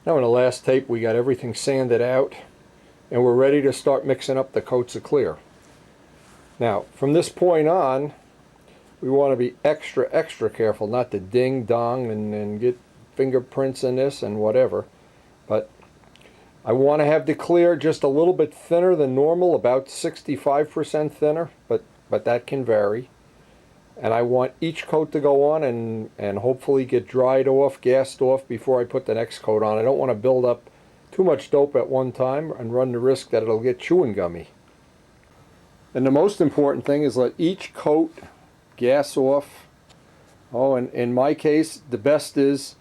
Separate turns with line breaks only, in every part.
Now in the last tape we got everything sanded out and we're ready to start mixing up the coats of clear. Now from this point on we want to be extra careful not to ding dong and get fingerprints in this and whatever, but I want to have the clear just a little bit thinner than normal, about 65% thinner, but that can vary. And I want each coat to go on and hopefully get dried off, gassed off before I put the next coat on. I don't want to build up too much dope at one time and run the risk that it'll get chewing gummy. And the most important thing is let each coat gas off. Oh, and in my case, the best is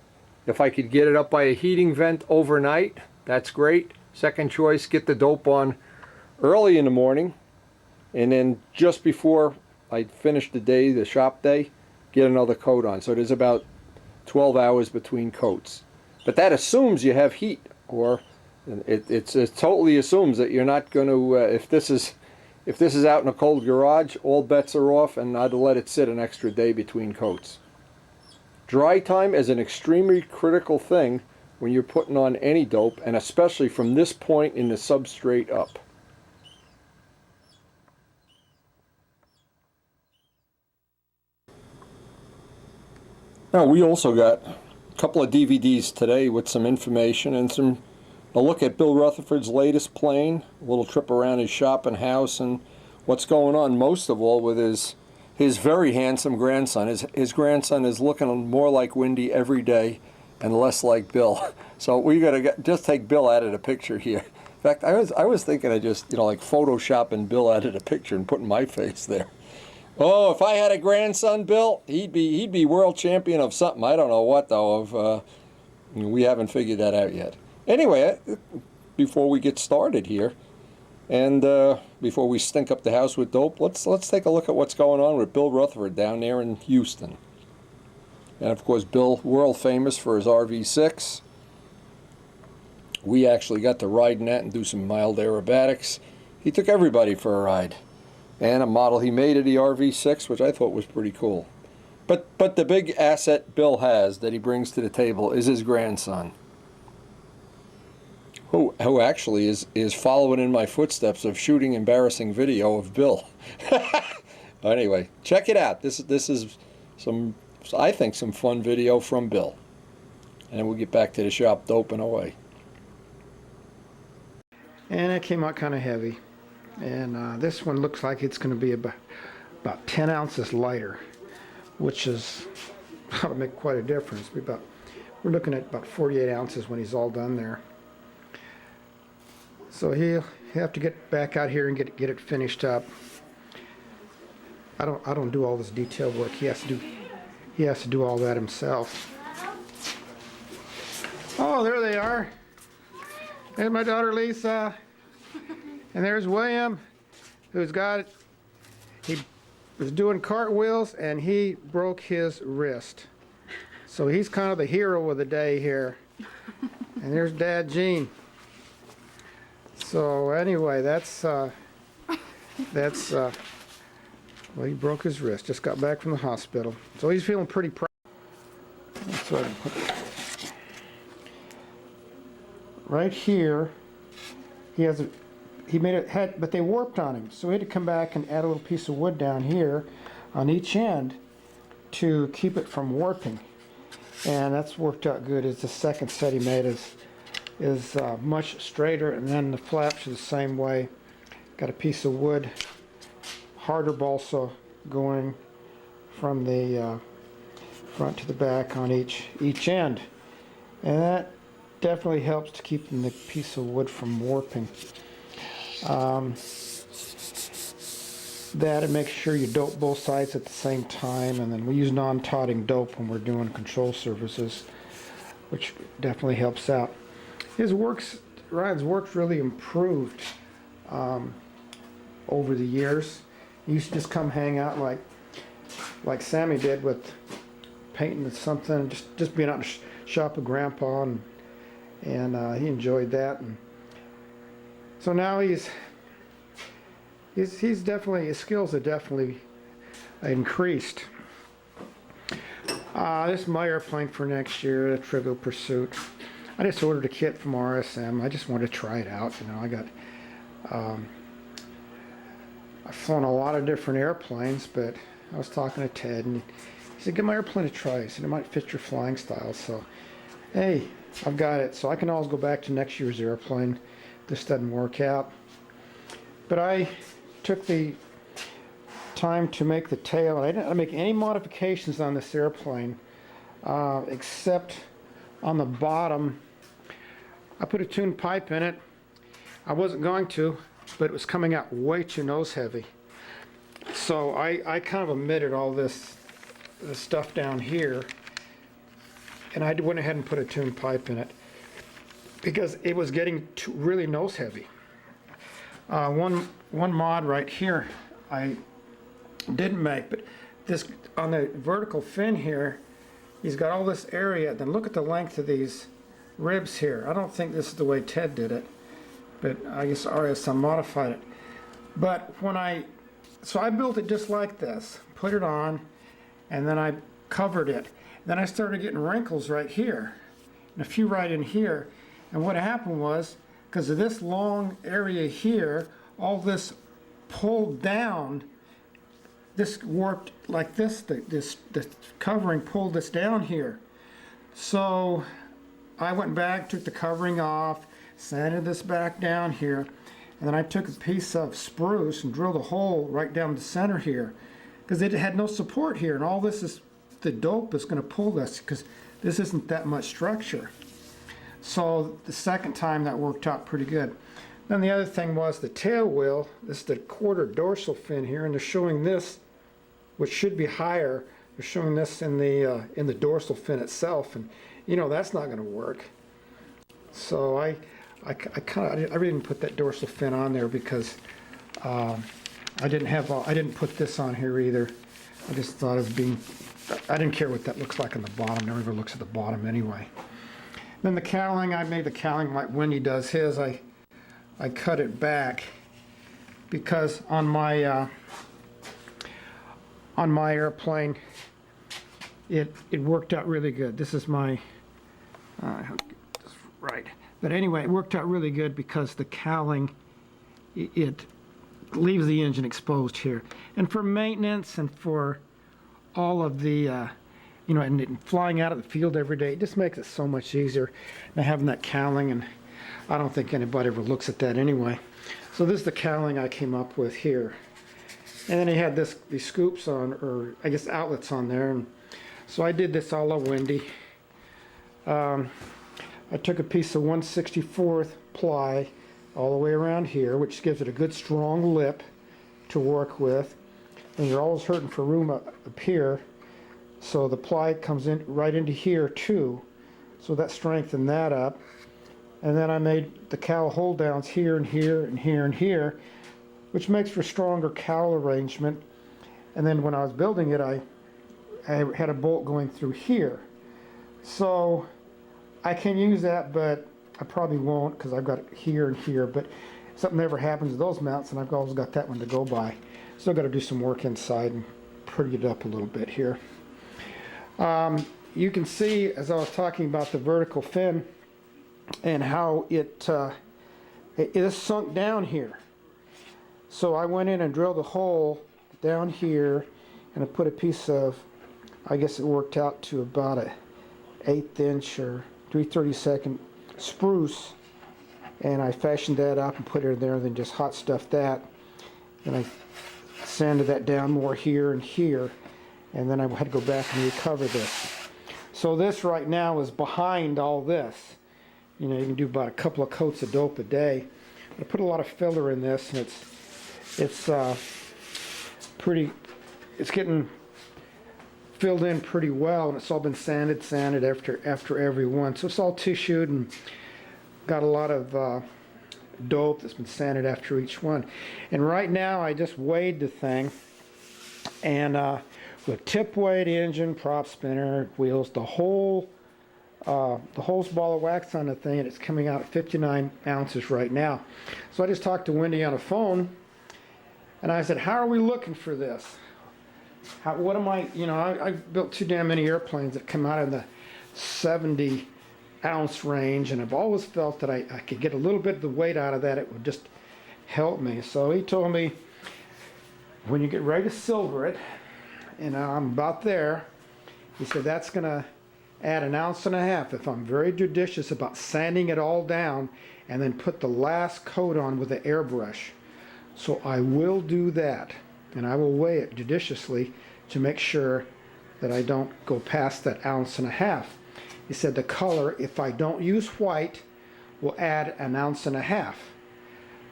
if I could get it up by a heating vent overnight, that's great. Second choice, get the dope on early in the morning, and then just before I finish the day, the shop day, get another coat on. So there's about 12 hours between coats. But that assumes you have heat, or it totally assumes that you're not going to, if this is out in a cold garage, all bets are off, and I'd let it sit an extra day between coats. Dry time is an extremely critical thing when you're putting on any dope, and especially from this point in the substrate up. Now we also got a couple of DVDs today with some information and a look at Bill Rutherford's latest plane, a little trip around his shop and house, and what's going on most of all with his very handsome grandson. His grandson is looking more like Windy every day and less like Bill. So we gotta just take Bill out of the picture here. In fact, I was thinking of just like photoshopping Bill out of the picture and putting my face there. Oh, if I had a grandson, Bill, he'd be world champion of something. I don't know what though. We haven't figured that out yet. Anyway, before we get started here, and before we stink up the house with dope, let's take a look at what's going on with Bill Rutherford down there in Houston. And of course, Bill, world famous for his RV6. We actually got to ride in that and do some mild aerobatics. He took everybody for a ride. And a model he made of the RV6, which I thought was pretty cool. But the big asset Bill has that he brings to the table is his grandson, who actually is following in my footsteps of shooting embarrassing video of Bill. Anyway, check it out. This is some, I think, some fun video from Bill. And then we'll get back to the shop doping away.
And it came out kind of heavy. And this one looks like it's going to be about 10 ounces lighter, which is ought to make quite a difference. We're looking at about 48 ounces when he's all done there. So he'll have to get back out here and get it finished up. I don't do all this detail work. He has to do all that himself. Oh, there they are. There's my daughter Lisa. And there's William, he was doing cartwheels and he broke his wrist. So he's kind of the hero of the day here. And there's Dad Gene. So anyway, well, he broke his wrist, just got back from the hospital. So he's feeling pretty proud. Right here, he made it, but they warped on him, so we had to come back and add a little piece of wood down here on each end to keep it from warping, and that's worked out good. It's the second set he made is much straighter, and then the flaps are the same way. Got a piece of wood, harder balsa going from the front to the back on each end, and that definitely helps to keep the piece of wood from warping. That, and make sure you dope both sides at the same time, and then we use non-totting dope when we're doing control surfaces, which definitely helps out. Ryan's work's really improved over the years. He used to just come hang out like Sammy did with painting something, just being out in the shop with Grandpa, and he enjoyed that. And so now he's definitely, his skills have definitely increased. This is my airplane for next year, a Trivial Pursuit. I just ordered a kit from RSM. I just wanted to try it out. You know, I've flown a lot of different airplanes, but I was talking to Ted, and he said, "Give my airplane a try." He said, "It might fit your flying style." So, hey, I've got it. So I can always go back to next year's airplane. This doesn't work out. But I took the time to make the tail. I didn't make any modifications on this airplane, except on the bottom. I put a tuned pipe in it. I wasn't going to, but it was coming out way too nose heavy. So I kind of omitted all this stuff down here, and I went ahead and put a tuned pipe in it because it was getting really nose heavy. One mod right here I didn't make, but this on the vertical fin here, he's got all this area. Then look at the length of these ribs here. I don't think this is the way Ted did it, but I guess RSM modified it. But so I built it just like this, put it on, and then I covered it. Then I started getting wrinkles right here, and a few right in here. And what happened was, because of this long area here, all this pulled down. This warped like this. The covering pulled this down here. So I went back, took the covering off, sanded this back down here, and then I took a piece of spruce and drilled a hole right down the center here, because it had no support here, and all this is the dope is going to pull this, because this isn't that much structure. So the second time that worked out pretty good. Then the other thing was the tail wheel. This is the quarter dorsal fin here, and they're showing this, which should be higher. They're showing this in the dorsal fin itself, and you know that's not going to work. So I really didn't put that dorsal fin on there because I didn't put this on here either. I just thought of I didn't care what that looks like on the bottom. Everybody looks at the bottom anyway. Then the cowling, I made the cowling like Wendy does his. I cut it back because on my airplane it worked out really good. This is my right. But anyway, it worked out really good because the cowling it leaves the engine exposed here. And for maintenance and for all of the and flying out of the field every day, it just makes it so much easier than having that cowling, and I don't think anybody ever looks at that anyway. So this is the cowling I came up with here. And then he had these scoops on, or I guess outlets on there, and so I did this all of Wendy. I took a piece of 1/64 ply all the way around here, which gives it a good strong lip to work with. And you're always hurting for room up here, so the ply comes in right into here too, so that strengthened that up. And then I made the cowl hold downs here and here and here and here, which makes for stronger cowl arrangement. And then when I was building it, I had a bolt going through here, so I can use that, but I probably won't because I've got it here and here. But if something ever happens to those mounts, and I've always got that one to go by. Still got to do some work inside and pretty it up a little bit here. You can see, as I was talking about the vertical fin and how it is sunk down here. So I went in and drilled a hole down here, and I put a piece of, I guess it worked out to about a 1/8 inch or 3/32 spruce, and I fashioned that up and put it in there, and then just hot stuffed that, and I sanded that down more here and here, and then I had to go back and recover this. So this right now is behind all this. You know, you can do about a couple of coats of dope a day. I put a lot of filler in this, and it's getting filled in pretty well, and it's all been sanded after every one. So it's all tissued and got a lot of dope that's been sanded after each one. And right now I just weighed the thing, and with tip weight, engine, prop spinner, wheels, the whole ball of wax on the thing, and it's coming out at 59 ounces right now. So I just talked to Wendy on the phone, and I said, how are we looking for this? What am I, I've built too damn many airplanes that come out in the 70 ounce range, and I've always felt that I could get a little bit of the weight out of that. It would just help me. So he told me, when you get ready to silver it, and I'm about there, he said that's going to add 1.5 ounces if I'm very judicious about sanding it all down and then put the last coat on with the airbrush. So I will do that, and I will weigh it judiciously to make sure that I don't go past that 1.5 ounces. He said the color, if I don't use white, will add 1.5 ounces.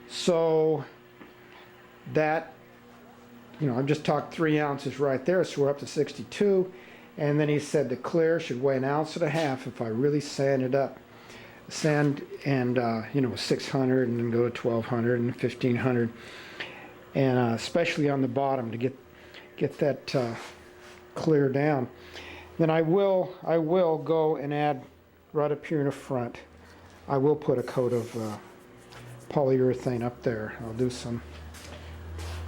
So that, you know, I've just talked 3 ounces right there, so we're up to 62. And then he said the clear should weigh 1.5 ounces if I really sand it up. Sand and, you know, 600 and then go to 1200 and 1500. And especially on the bottom to get that clear down. Then I will go and add right up here in the front. I will put a coat of polyurethane up there. I'll do some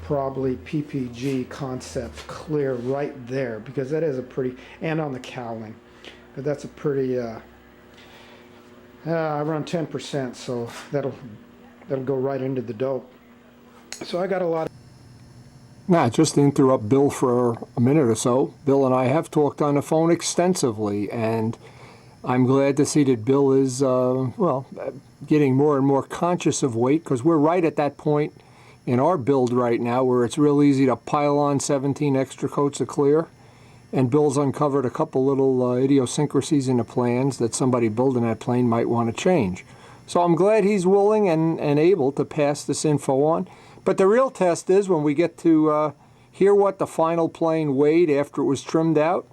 probably PPG Concept clear right there, because that is a pretty, and on the cowling, but that's a pretty around 10%, so that'll go right into the dope. So I got a lot of...
Now, just to interrupt Bill for a minute or so, Bill and I have talked on the phone extensively, and I'm glad to see that Bill is, well, getting more and more conscious of weight, because we're right at that point in our build right now where it's real easy to pile on 17 extra coats of clear. And Bill's uncovered a couple little idiosyncrasies in the plans that somebody building that plane might want to change. So I'm glad he's willing and able to pass this info on. But the real test is when we get to hear what the final plane weighed after it was trimmed out.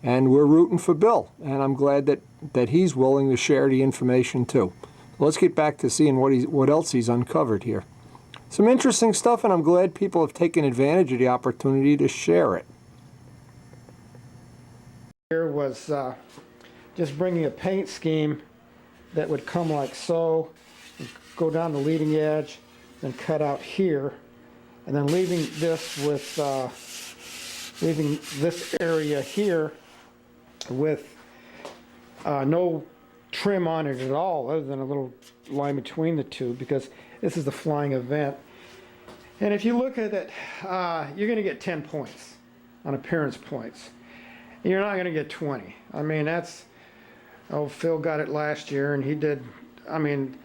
And we're rooting for Bill. And I'm glad that he's willing to share the information too. Let's get back to seeing what else he's uncovered here. Some interesting stuff, and I'm glad people have taken advantage of the opportunity to share it.
Here was just bringing a paint scheme that would come like so, go down the leading edge, then cut out here, and then leaving this with leaving this area here with no trim on it at all, other than a little line between the two, because this is the flying event. And if you look at it, you're going to get 10 points on appearance points. You're not going to get 20. I mean, that's, oh, Phil got it last year, and he did, I mean,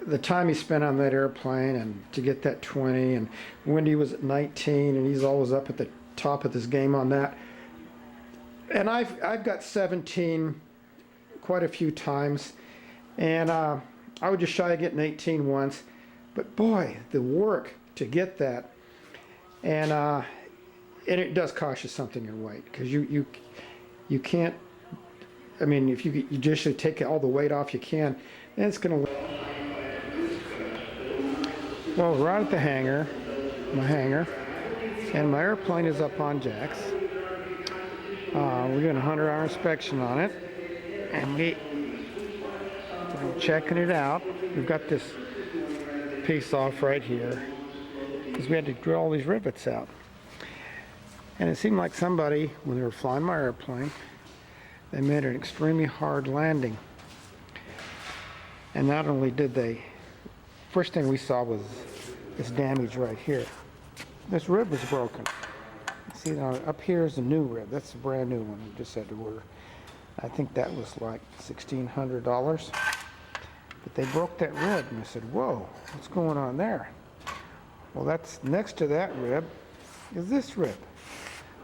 the time he spent on that airplane and to get that 20, and Wendy was at 19, and he's always up at the top of this game on that. And I've got 17 quite a few times, and I was just shy of getting 18 once, but boy, the work to get that, and it does cost you something in weight, because you can't, I mean, if you just take all the weight off you can, then it's going to... Well, right at the hangar, and my airplane is up on jacks. We're doing a 100-hour inspection on it, and we're checking it out. We've got this piece off right here, because we had to drill all these rivets out. And it seemed like somebody, when they were flying my airplane, they made an extremely hard landing. And not only did they, first thing we saw was this damage right here. This rib was broken. See, now up here is a new rib. That's a brand new one. We just had to order. I think that was like $1,600. But they broke that rib, and I said, whoa, what's going on there? Well, that's next to that rib is this rib.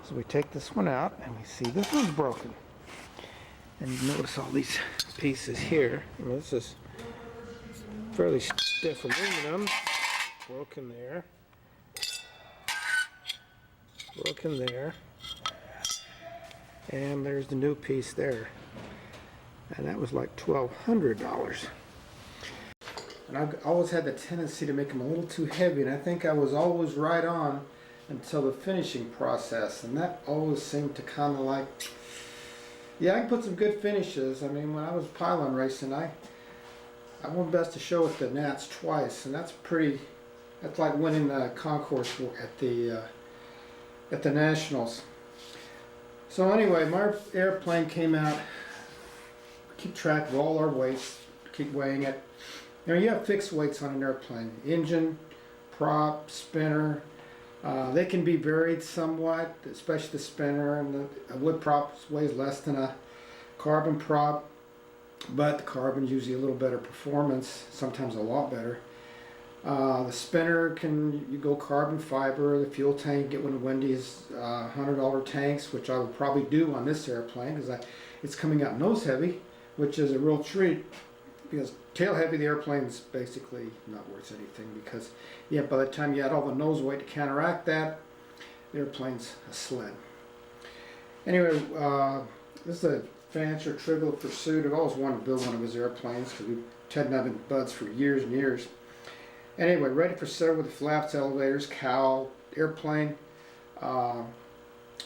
So we take this one out, and we see this one's broken. And you notice all these pieces here. Well, this is fairly stiff aluminum. Broken there. Broken there. And there's the new piece there. And that was like $1,200. And I've always had the tendency to make them a little too heavy, and I think I was always right on until the finishing process, and that always seemed to kind of like, yeah, I can put some good finishes. I mean, when I was pylon racing, I won best of show at the Nats twice, and that's like winning the concourse at the Nationals. So anyway, my airplane came keep track of all our weights, keep weighing it. Now you have fixed weights on an airplane, engine, prop, spinner. They can be varied somewhat, especially the spinner, and a wood prop weighs less than a carbon prop, but the carbon's usually a little better performance, sometimes a lot better. The spinner you go carbon fiber, the fuel tank, get one of Wendy's $100 tanks, which I will probably do on this airplane because it's coming out nose heavy, which is a real treat because tail heavy the airplane's basically not worth anything because by the time you add all the nose weight to counteract that, the airplane's a sled. Anyway, this is a fancier Trivial Pursuit. I've always wanted to build one of his airplanes because Ted and I have been buds for years and years. Anyway, ready for sale with the flaps, elevators, cowl, airplane,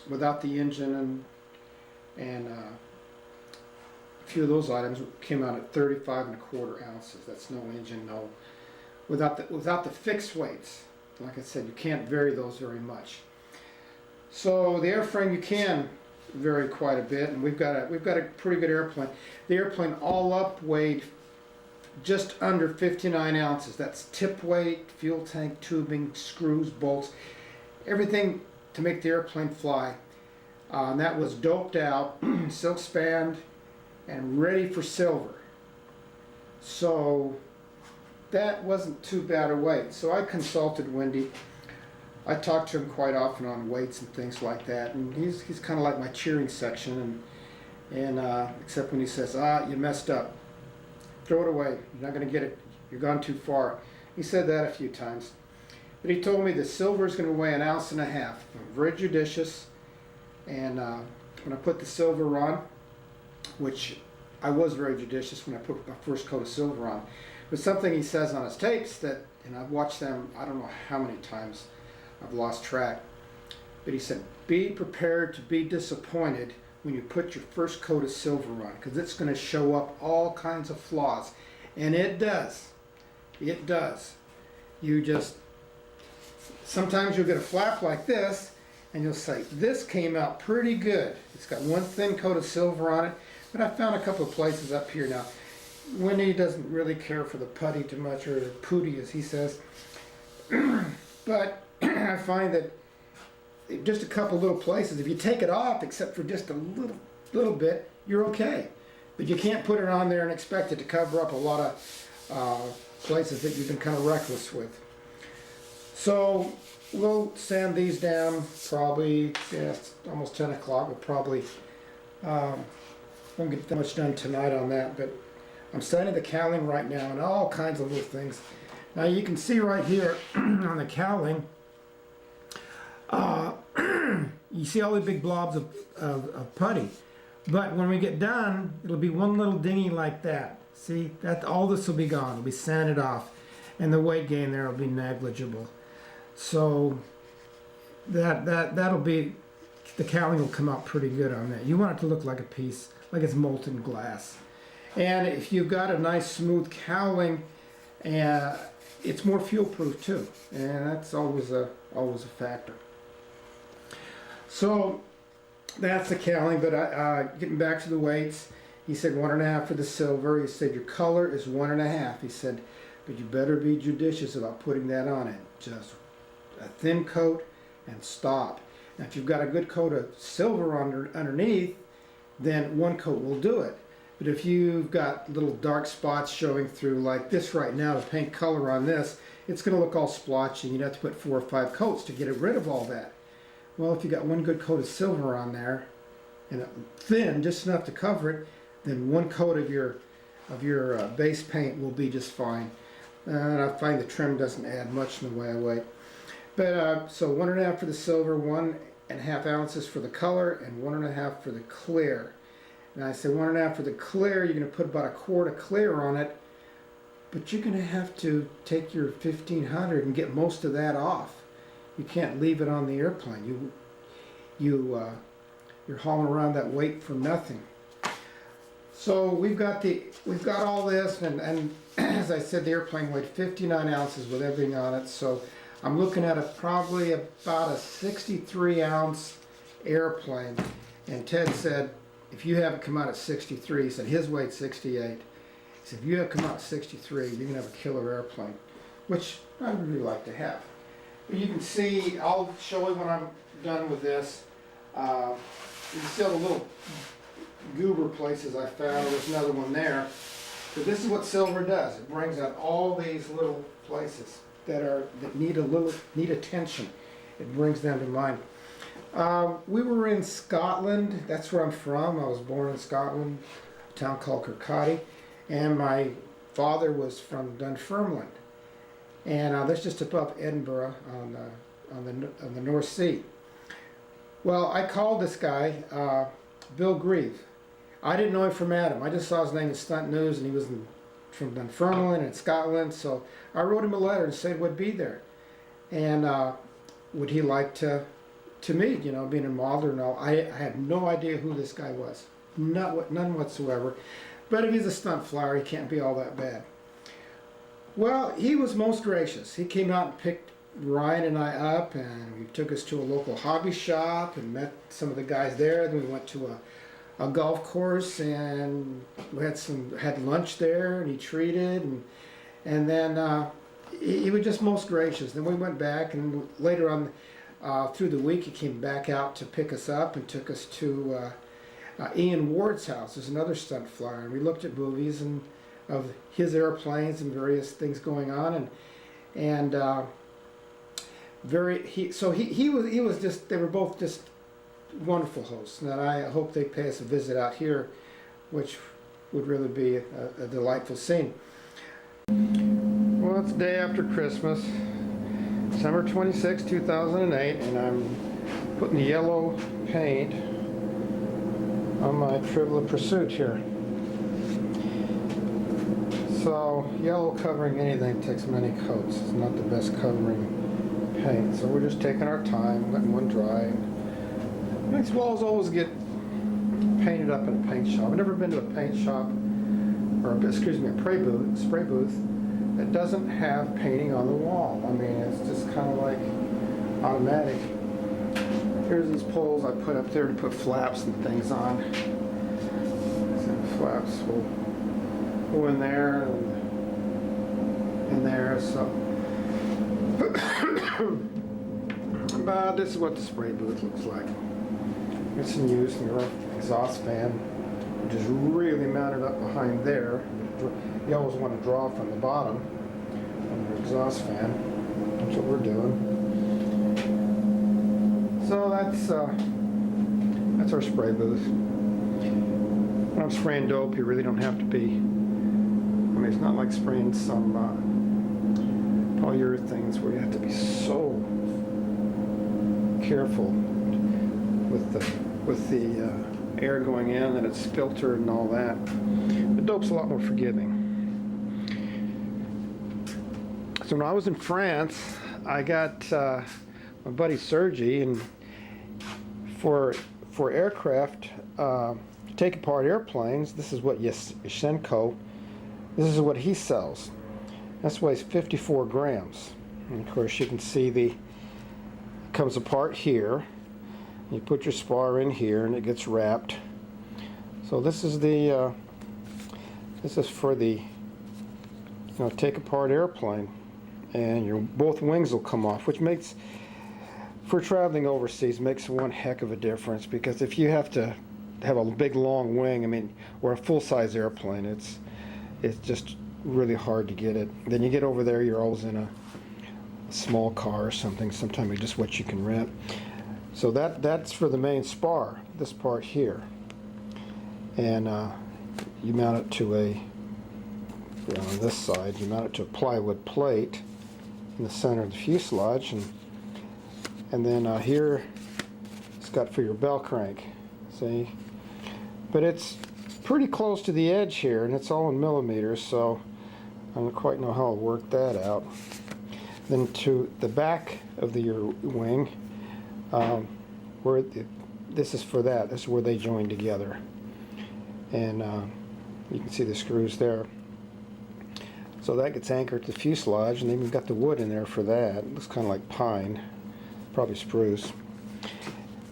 without the engine and a few of those items came out at 35¼ ounces. That's no engine, no. Without the fixed weights, like I said, you can't vary those very much. So the airframe you can vary quite a bit, and we've got a pretty good airplane. The airplane all up weighed just under 59 ounces. That's tip weight, fuel tank, tubing, screws, bolts, everything to make the airplane fly. And that was doped out, silk spanned, and ready for silver. So that wasn't too bad a weight. So I consulted Wendy. I talk to him quite often on weights and things like that, and he's kind of like my cheering section, and except when he says, you messed up, throw it away, you're not going to get it, you're gone too far. He said that a few times, but he told me the silver is going to weigh 1.5 ounces. I'm very judicious, and when I put the silver on, which I was very judicious when I put my first coat of silver on, but something he says on his tapes that, and I've watched them I don't know how many times, I've lost track, but he said, be prepared to be disappointed when you put your first coat of silver on, because it's going to show up all kinds of flaws, and it does. Sometimes you'll get a flap like this and you'll say, this came out pretty good, it's got one thin coat of silver on it, but I found a couple of places up here. Now Wendy doesn't really care for the putty too much, or the pooty as he says, but I find that just a couple little places, if you take it off except for just a little bit, you're okay. But you can't put it on there and expect it to cover up a lot of places that you've been kind of reckless with. So we'll sand these down probably, it's almost 10 o'clock, we'll probably won't get that much done tonight on that, but I'm sanding the cowling right now and all kinds of little things. Now you can see right here on the cowling, you see all the big blobs of putty, but when we get done, it'll be one little dinghy like that. See, that all this will be gone. It'll be sanded off, and the weight gain there will be negligible. So that'll be, the cowling will come out pretty good on that. You want it to look like a piece, like it's molten glass. And if you've got a nice smooth cowling, it's more fuel proof too, and that's always a factor. So that's the cowling, but getting back to the weights, he said 1.5 for the silver. He said your color is 1.5. He said, but you better be judicious about putting that on it. Just a thin coat and stop. Now if you've got a good coat of silver underneath, then one coat will do it. But if you've got little dark spots showing through like this right now, the paint color on this, it's going to look all splotchy. You'd have to put 4 or 5 coats to get rid of all that. Well, if you got one good coat of silver on there, and thin, just enough to cover it, then one coat of your base paint will be just fine. And I find the trim doesn't add much in the way of weight. But so 1.5 for the silver, 1.5 ounces for the color, and 1.5 for the clear. And I say 1.5 for the clear, you're going to put about a quart of clear on it, but you're going to have to take your 1500 and get most of that off. You can't leave it on the airplane. You're hauling around that weight for nothing. So we've got all this, and as I said, the airplane weighed 59 ounces with everything on it. So I'm looking at probably about a 63 ounce airplane. And Ted said, if you haven't come out at 63, he said his weight's 68. He said if you have come out at 63, you're gonna have a killer airplane, which I would really like to have. But you can see, I'll show you when I'm done with this. You can see all the little goober places I found. There's another one there. So this is what silver does. It brings out all these little places that need attention. It brings them to mind. We were in Scotland. That's where I'm from. I was born in Scotland, a town called Kirkcaldy, and my father was from Dunfermline, and that's just above Edinburgh on the North Sea. Well, I called this guy Bill Grieve. I didn't know him from Adam. I just saw his name in Stunt News, and he was from Dunfermline in Scotland. So I wrote him a letter and said would be there, and would he like to meet? You know, being a modeler and all. I had no idea who this guy was, none whatsoever. But if he's a stunt flyer, he can't be all that bad. Well, he was most gracious. He came out and picked Ryan and I up, and he took us to a local hobby shop and met some of the guys there. Then we went to a golf course, and we had lunch there, and he treated, and then he was just most gracious. Then we went back, and later on through the week he came back out to pick us up and took us to Ian Ward's house. There's another stunt flyer, and we looked at movies and of his airplanes and various things going on, and he was just, they were both just wonderful hosts, and I hope they pay us a visit out here, which would really be a delightful scene. Well, it's the day after Christmas, December 26, 2008, and I'm putting the yellow paint on my Trivial Pursuit here. So, yellow covering anything takes many coats. It's not the best covering paint, so we're just taking our time, letting one dry. These walls always get painted up in a paint shop. I've never been to a paint shop, or excuse me, a spray booth that doesn't have painting on the wall. I mean, it's just kind of like automatic. Here's these poles I put up there to put flaps and things on. So flaps will go in there and in there. So, but this is what the spray booth looks like. It's in use in your exhaust fan, which is really mounted up behind there. You always want to draw from the bottom of your exhaust fan. That's what we're doing. So that's our spray booth. When I'm spraying dope, you really don't have to be. I mean, it's not like spraying some polyurethanes where you have to be so careful with the air going in, that it's filtered and all that. The dope's a lot more forgiving. So when I was in France, I got my buddy Sergi, and for aircraft to take apart airplanes, this is what Yashenko, this is what he sells. This weighs 54 grams. And of course you can see it comes apart here. You put your spar in here and it gets wrapped. So this is for the take apart airplane, and both wings will come off, which makes, for traveling overseas, makes one heck of a difference, because if you have to have a big long wing, I mean, or a full-size airplane, it's just really hard to get it. Then you get over there, you're always in a small car or something. Sometimes it's just what you can rent. So that's for the main spar, this part here, and you mount it to on this side, you mount it to a plywood plate in the center of the fuselage, and then here it's got for your bell crank, see? But it's pretty close to the edge here, and it's all in millimeters, so I don't quite know how I'll work that out. Then to the back of your wing, this is for that. This is where they join together, and you can see the screws there. So that gets anchored to the fuselage, and then we've got the wood in there for that. It looks kind of like pine, probably spruce.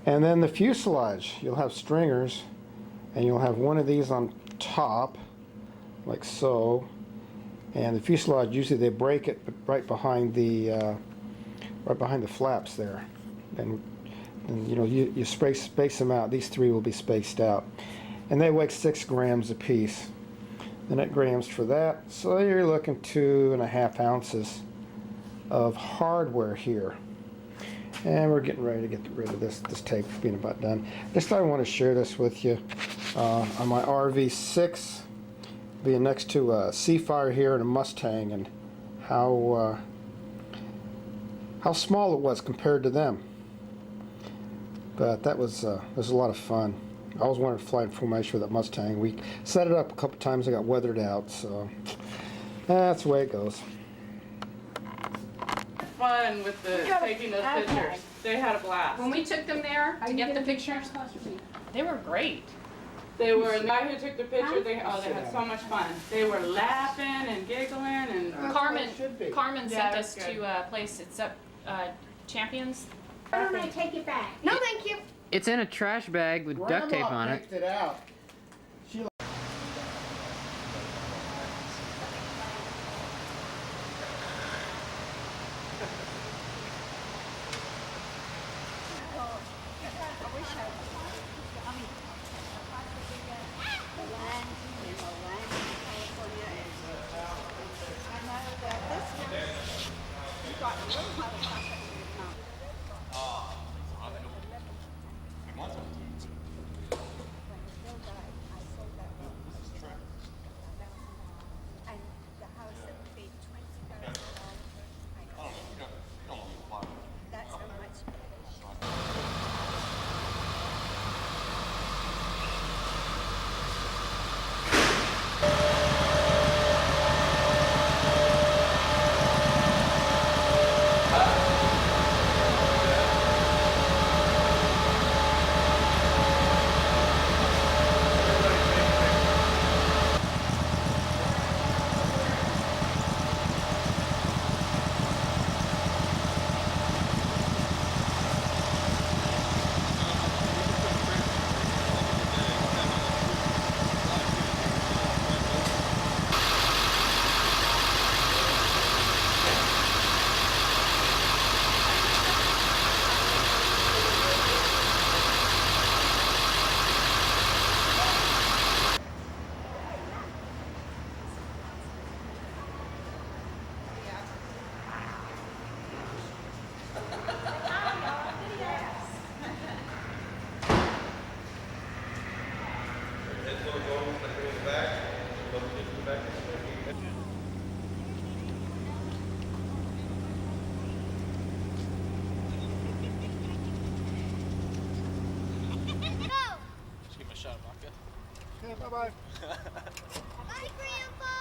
And then the fuselage, you'll have stringers, and you'll have one of these on top, like so. And the fuselage, usually they break it right behind the flaps there. And you know, you space them out. These three will be spaced out, and they weigh 6 grams a piece. The net grams for that. So you're looking 2.5 ounces of hardware here. And we're getting ready to get rid of this tape being about done. Just I want to share this with you on my RV6, being next to a Seafire here and a Mustang, and how small it was compared to them. But that was a lot of fun. I always wanted to fly in formation with that Mustang. We set it up a couple times. I got weathered out, so that's the way it goes.
Fun with taking those pictures. They had a blast.
When we took them there to get the pictures, they were great.
They were, the guy who took the picture, they had so much fun. They were laughing and giggling and...
Carmen
Yeah,
sent
that's
us
good.
to a place, it's up Champions.
Why don't I take it back?
No, thank you.
It's in a trash bag with duct tape on it.
picked it out. Bye-bye.
Bye, Grandpa.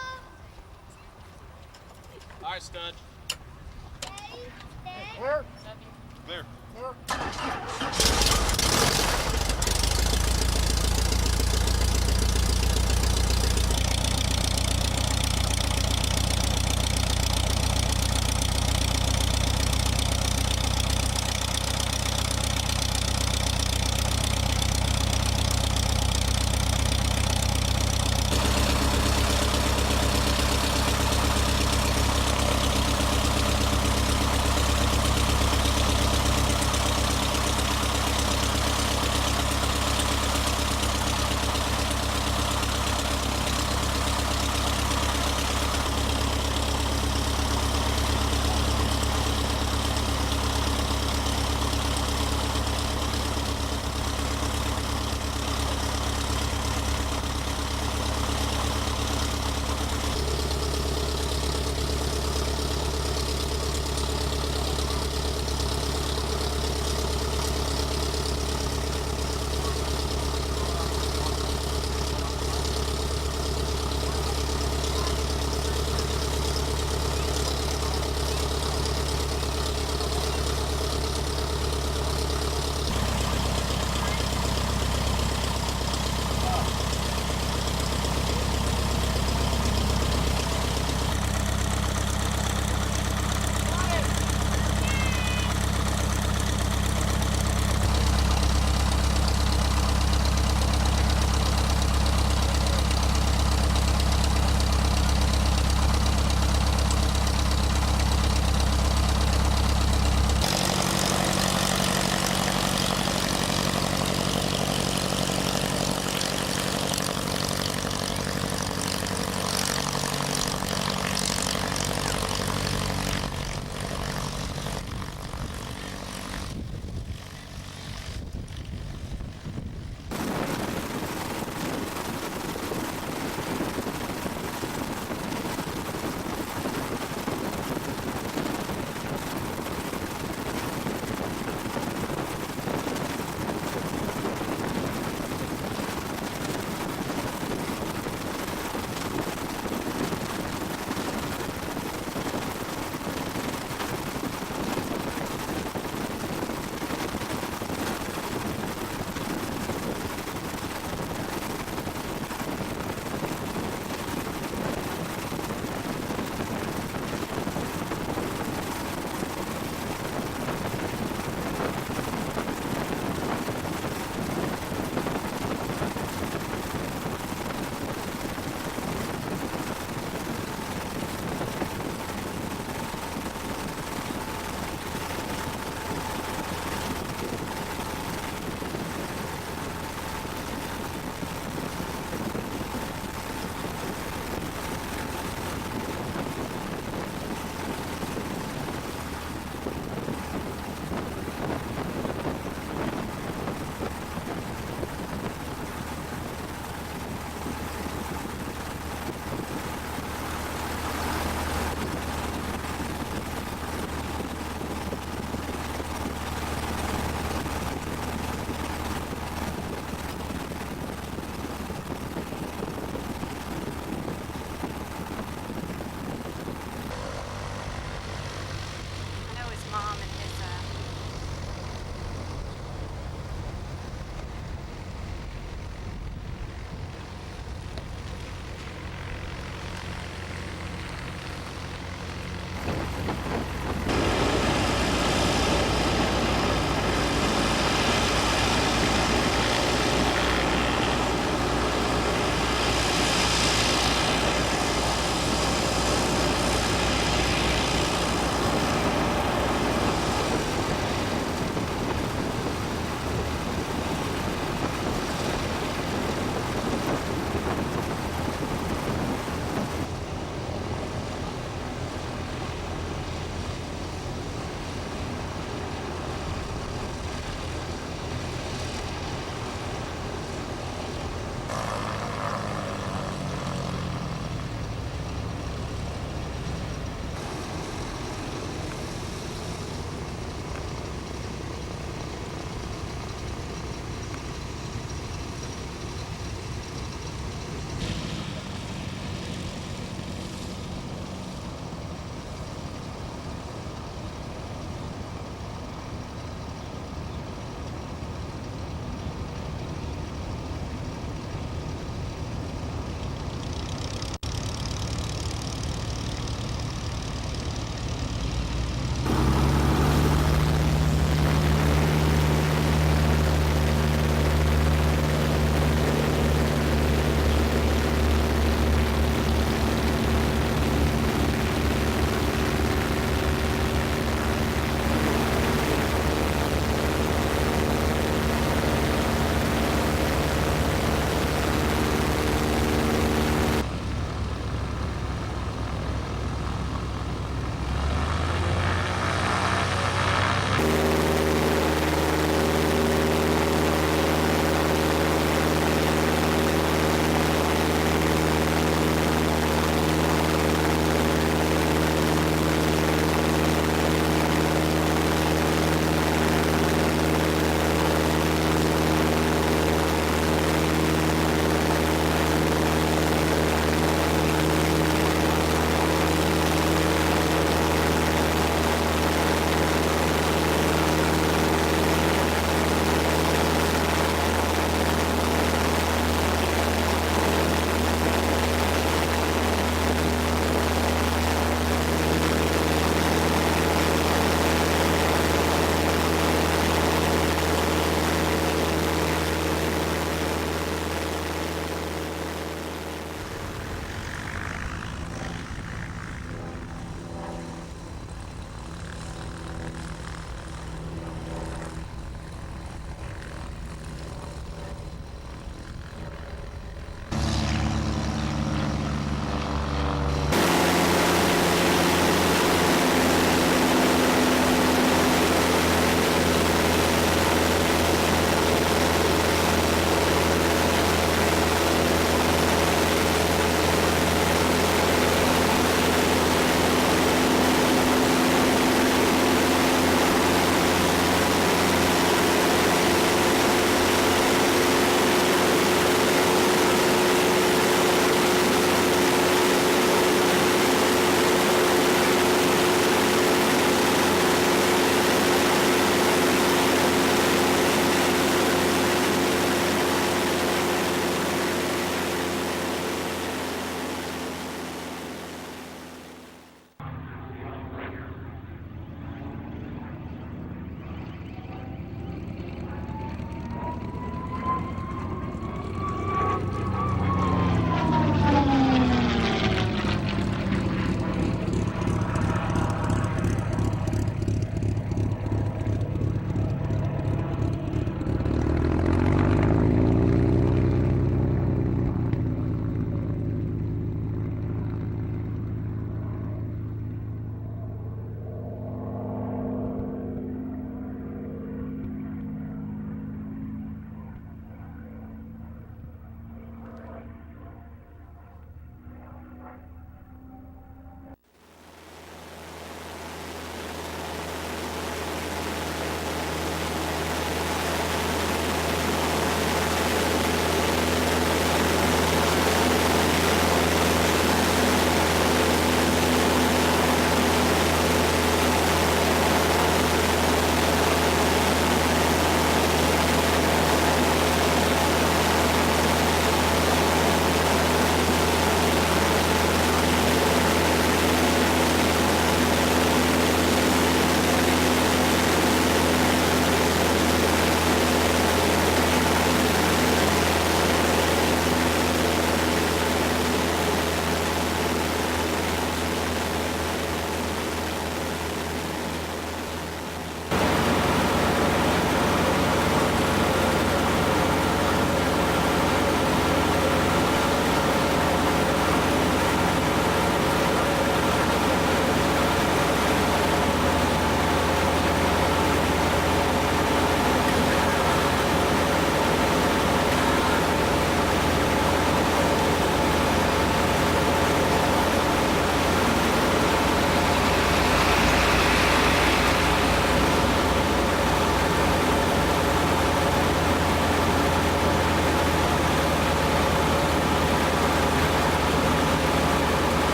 All right, stud.
Daddy, Dad.
Clear?
Clear.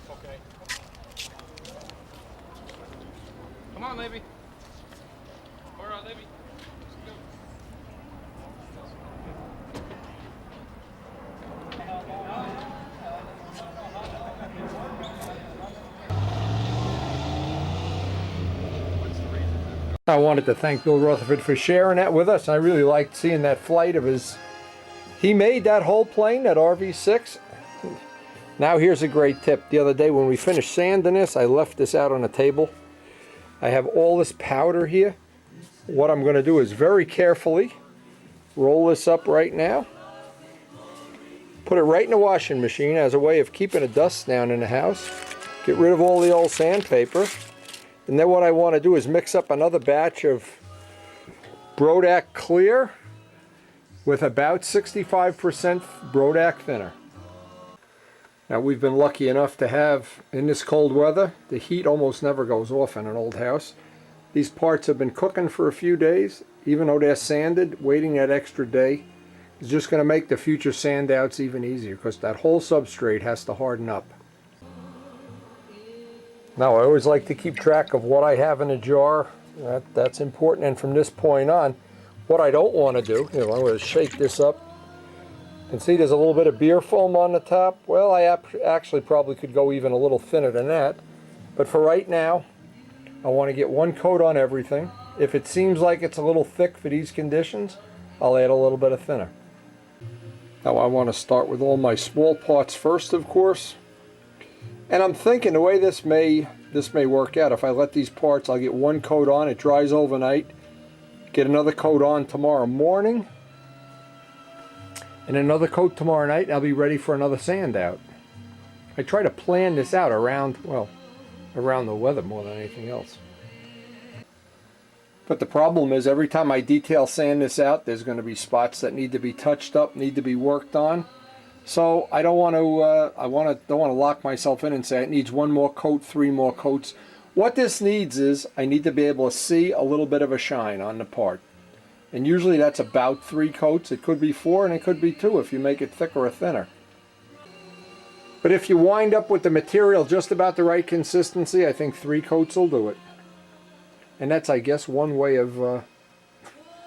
Okay. Come on, Libby. All right, Libby. Let's go.
I wanted to thank Bill Rutherford for sharing that with us. I really liked seeing that flight of his. He made that whole plane, that RV6. Now here's a great tip. The other day when we finished sanding this, I left this out on the table. I have all this powder here. What I'm going to do is very carefully roll this up right now. Put it right in the washing machine as a way of keeping the dust down in the house. Get rid of all the old sandpaper. And then what I want to do is mix up another batch of Brodak Clear with about 65% Brodak Thinner. Now we've been lucky enough to have, in this cold weather, the heat almost never goes off in an old house. These parts have been cooking for a few days. Even though they're sanded, waiting that extra day is just going to make the future sand outs even easier because that whole substrate has to harden up. Now I always like to keep track of what I have in a jar. That's important. And from this point on, what I don't want to do, I'm going to shake this up. And see there's a little bit of beer foam on the top. Well, I actually probably could go even a little thinner than that. But for right now, I want to get one coat on everything. If it seems like it's a little thick for these conditions, I'll add a little bit of thinner. Now I want to start with all my small parts first, of course. And I'm thinking the way this may work out, if I let these parts, I'll get one coat on, it dries overnight, get another coat on tomorrow morning, and another coat tomorrow night, and I'll be ready for another sand out. I try to plan this out around the weather more than anything else. But the problem is every time I detail sand this out, there's going to be spots that need to be touched up, need to be worked on. So I don't want to lock myself in and say it needs one more coat, 3 more coats. What this needs is I need to be able to see a little bit of a shine on the part. And usually that's about 3 coats. It could be 4 and it could be 2 if you make it thicker or thinner. But if you wind up with the material just about the right consistency, I think 3 coats will do it. And that's, I guess, one way of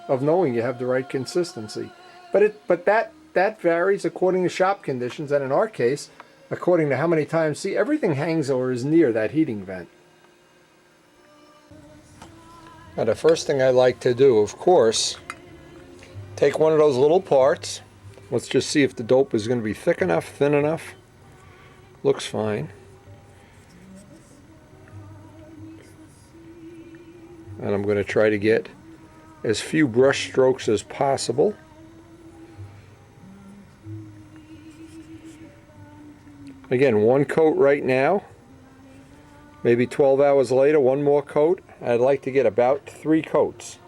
knowing you have the right consistency. But that varies according to shop conditions, and in our case, according to how many times, see, everything hangs or is near that heating vent. Now the first thing I like to do, of course, take one of those little parts. Let's just see if the dope is going to be thick enough, thin enough. Looks fine. And I'm going to try to get as few brush strokes as possible. Again, one coat right now. Maybe 12 hours later, one more coat. I'd like to get about 3 coats.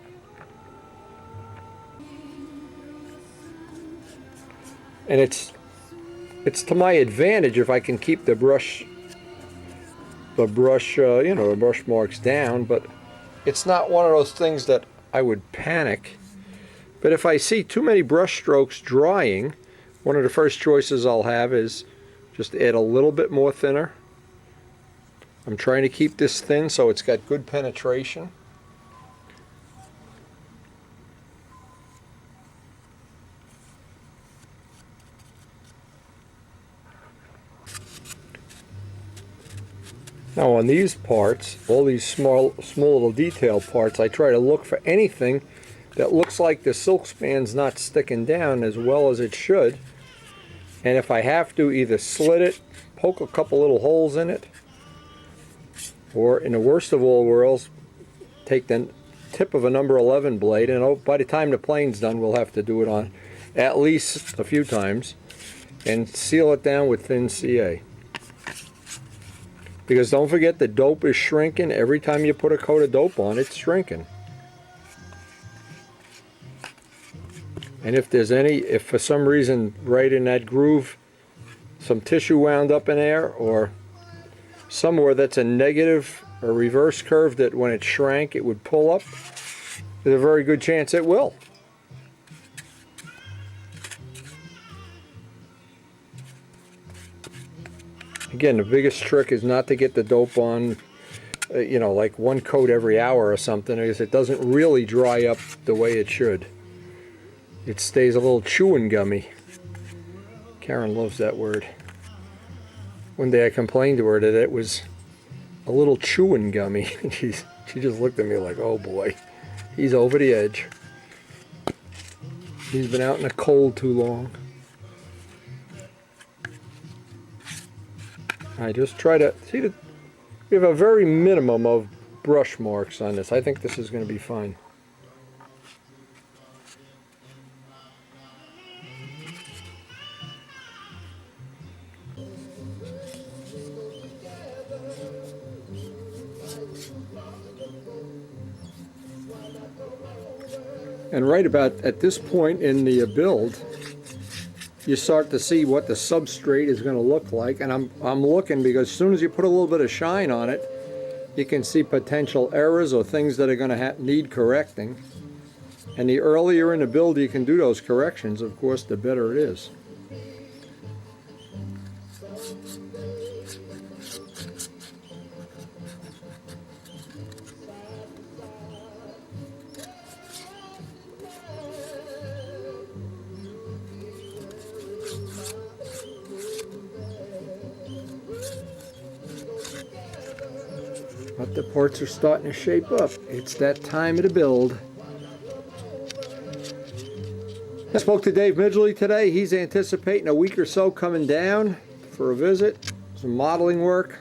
And it's to my advantage if I can keep the brush marks down, but it's not one of those things that I would panic. But if I see too many brush strokes drying, one of the first choices I'll have is just add a little bit more thinner. I'm trying to keep this thin so it's got good penetration. Now on these parts, all these small little detail parts, I try to look for anything that looks like the silk span's not sticking down as well as it should. And if I have to, either slit it, poke a couple little holes in it, or in the worst of all worlds, take the tip of a number 11 blade, and by the time the plane's done, we'll have to do it on at least a few times, and seal it down with thin CA. Because don't forget, the dope is shrinking. Every time you put a coat of dope on, it's shrinking. And if for some reason right in that groove, some tissue wound up in there, or somewhere that's a negative or reverse curve that when it shrank it would pull up, there's a very good chance it will. Again, the biggest trick is not to get the dope on, you know, like one coat every hour or something, because it doesn't really dry up the way it should. It stays a little chewing gummy. Karen loves that word. One day I complained to her that it was a little chewing gummy. She just looked at me like, oh boy, he's over the edge. He's been out in the cold too long. I just try to see that we have a very minimum of brush marks on this. I think this is going to be fine. And right about at this point in the build, you start to see what the substrate is going to look like. And I'm looking, because as soon as you put a little bit of shine on it, you can see potential errors or things that are going to need correcting. And the earlier in the build you can do those corrections, of course, the better it is. But the parts are starting to shape up. It's that time of the build. I spoke to Dave Midgley today. He's anticipating a week or so coming down for a visit, some modeling work,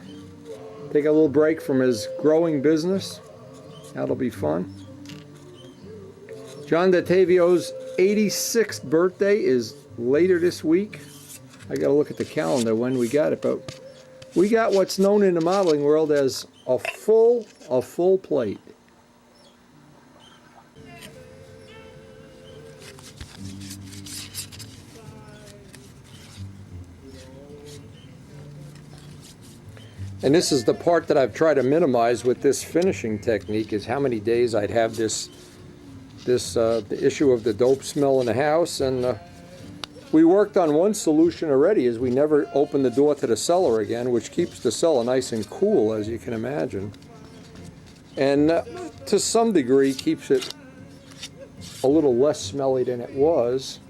take a little break from his growing business. That'll be fun. John Datavio's 86th birthday is later this week. I gotta look at the calendar when we got it, but we got what's known in the modeling world as a full plate. And this is the part that I've tried to minimize with this finishing technique, is how many days I'd have the issue of the dope smell in the house. And we worked on one solution already, is we never open the door to the cellar again, which keeps the cellar nice and cool, as you can imagine. And to some degree keeps it a little less smelly than it was.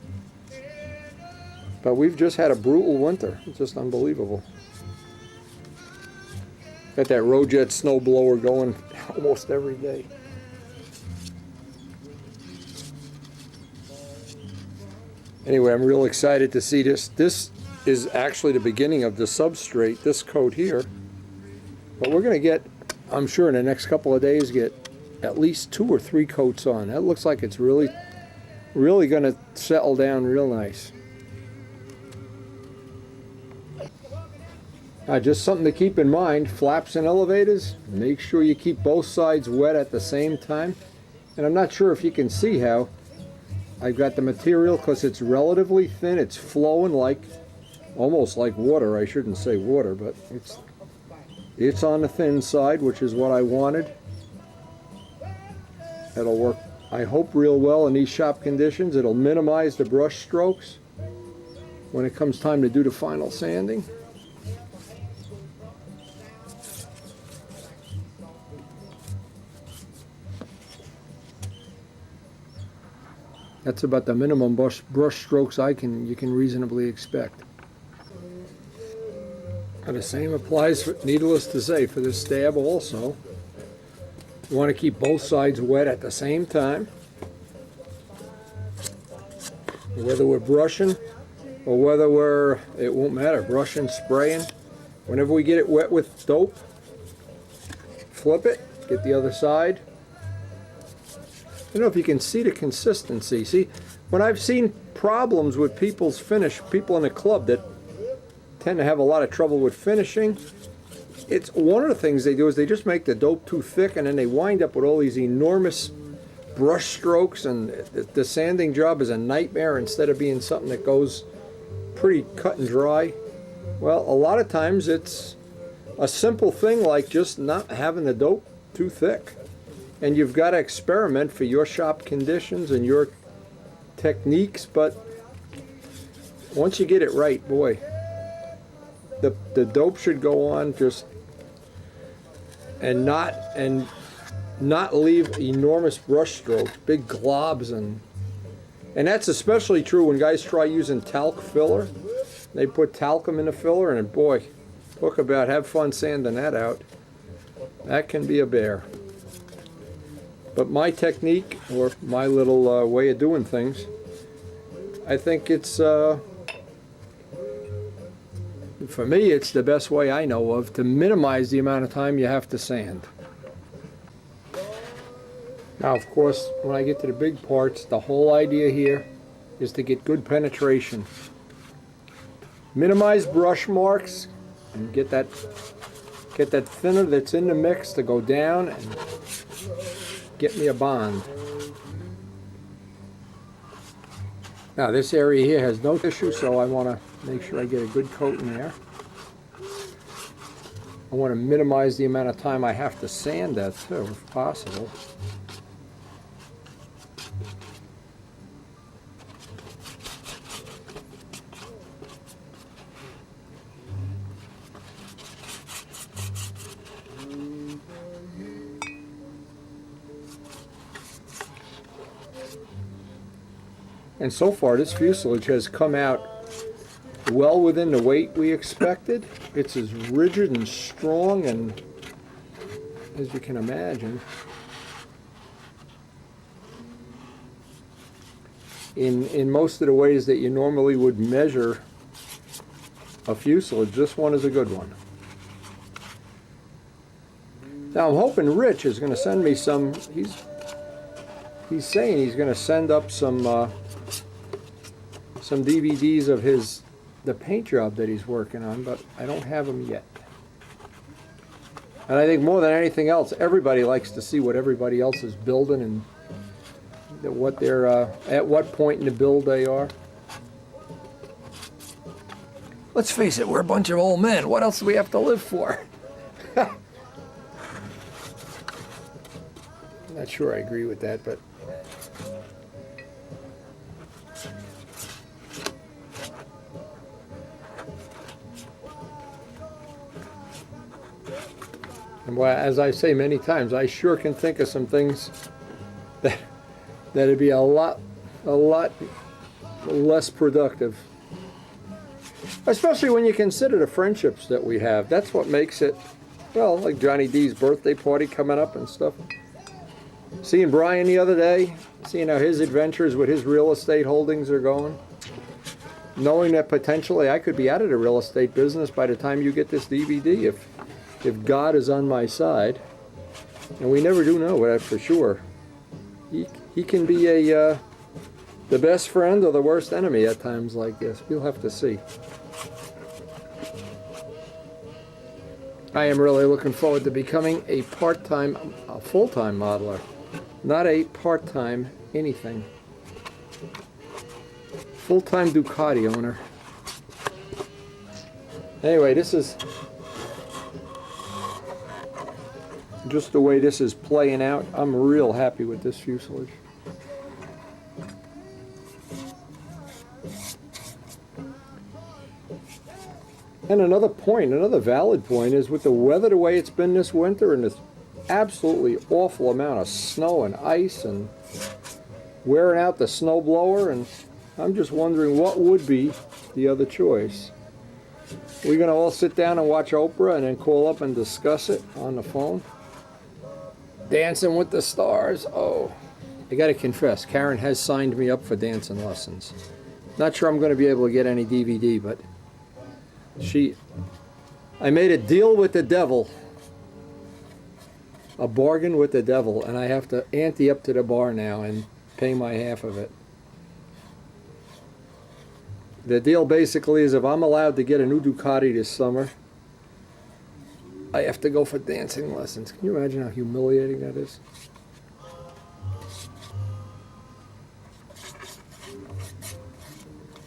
But we've just had a brutal winter. It's just unbelievable. Got that Rojet snowblower going almost every day. Anyway, I'm real excited to see this. This is actually the beginning of the substrate, this coat here. But we're going to get, I'm sure in the next couple of days, get at least 2 or 3 coats on. That looks like it's really going to settle down real nice. Just something to keep in mind, flaps and elevators, make sure you keep both sides wet at the same time. And I'm not sure if you can see how I've got the material, because it's relatively thin, it's flowing like, almost like water. I shouldn't say water, but it's on the thin side, which is what I wanted. It'll work, I hope, real well in these shop conditions. It'll minimize the brush strokes when it comes time to do the final sanding. That's about the minimum brush strokes you can reasonably expect. And the same applies, needless to say, for this stab also. You want to keep both sides wet at the same time. Whether we're brushing or whether it won't matter, brushing, spraying. Whenever we get it wet with dope, flip it, get the other side. I don't know if you can see the consistency. See, when I've seen problems with people's finish, people in the club that tend to have a lot of trouble with finishing, it's one of the things they do is they just make the dope too thick, and then they wind up with all these enormous brush strokes, and the sanding job is a nightmare instead of being something that goes pretty cut and dry. Well, a lot of times it's a simple thing like just not having the dope too thick. And you've got to experiment for your shop conditions and your techniques, but once you get it right, boy, the dope should go on just and not leave enormous brush strokes, big globs, and that's especially true when guys try using talc filler. They put talcum in the filler, and boy, talk about have fun sanding that out. That can be a bear. But my technique, or my little way of doing things, I think it's, for me, it's the best way I know of to minimize the amount of time you have to sand. Now, of course, when I get to the big parts, the whole idea here is to get good penetration. Minimize brush marks and get that thinner that's in the mix to go down and get me a bond. Now this area here has no tissue, so I want to make sure I get a good coat in there. I want to minimize the amount of time I have to sand that too, if possible. And so far, this fuselage has come out well within the weight we expected. It's as rigid and strong and, as you can imagine, in most of the ways that you normally would measure a fuselage, this one is a good one. Now I'm hoping Rich is going to send me some. He's saying he's going to send up some DVDs of the paint job that he's working on, but I don't have them yet. And I think more than anything else, everybody likes to see what everybody else is building and what they're at what point in the build they are. Let's face it, we're a bunch of old men. What else do we have to live for? I'm not sure I agree with that, but and as I say many times, I sure can think of some things that'd be a lot less productive. Especially when you consider the friendships that we have. That's what makes it, well, like Johnny D's birthday party coming up and stuff. Seeing Brian the other day, seeing how his adventures with his real estate holdings are going. Knowing that potentially I could be out of the real estate business by the time you get this DVD if God is on my side. And we never do know that for sure. He can be the best friend or the worst enemy at times like this. We'll have to see. I am really looking forward to becoming a full-time modeler, not a part-time anything. Full-time Ducati owner. Anyway, this is just the way this is playing out. I'm real happy with this fuselage. And another valid point is with the weather the way it's been this winter and this absolutely awful amount of snow and ice and wearing out the snow blower, and I'm just wondering what would be the other choice. We're going to all sit down and watch Oprah and then call up and discuss it on the phone. Dancing with the Stars. Oh, I got to confess, Karen has signed me up for dancing lessons. Not sure I'm going to be able to get any DVD, but I made a deal with the devil, a bargain with the devil, and I have to ante up to the bar now and pay my half of it. The deal basically is if I'm allowed to get a new Ducati this summer, I have to go for dancing lessons. Can you imagine how humiliating that is?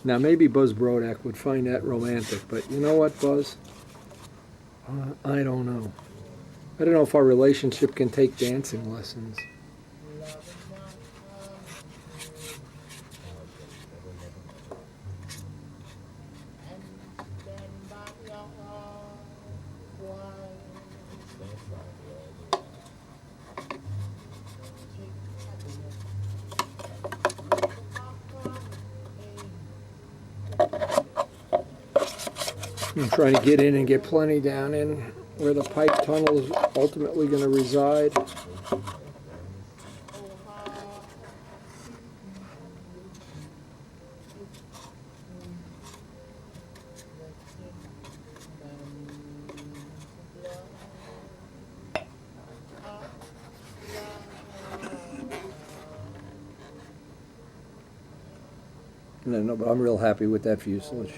Now, maybe Buzz Brodak would find that romantic, but you know what, Buzz? I don't know. I don't know if our relationship can take dancing lessons. I'm trying to get in and get plenty down in where the pipe tunnel is ultimately going to reside. No, but I'm real happy with that fuselage.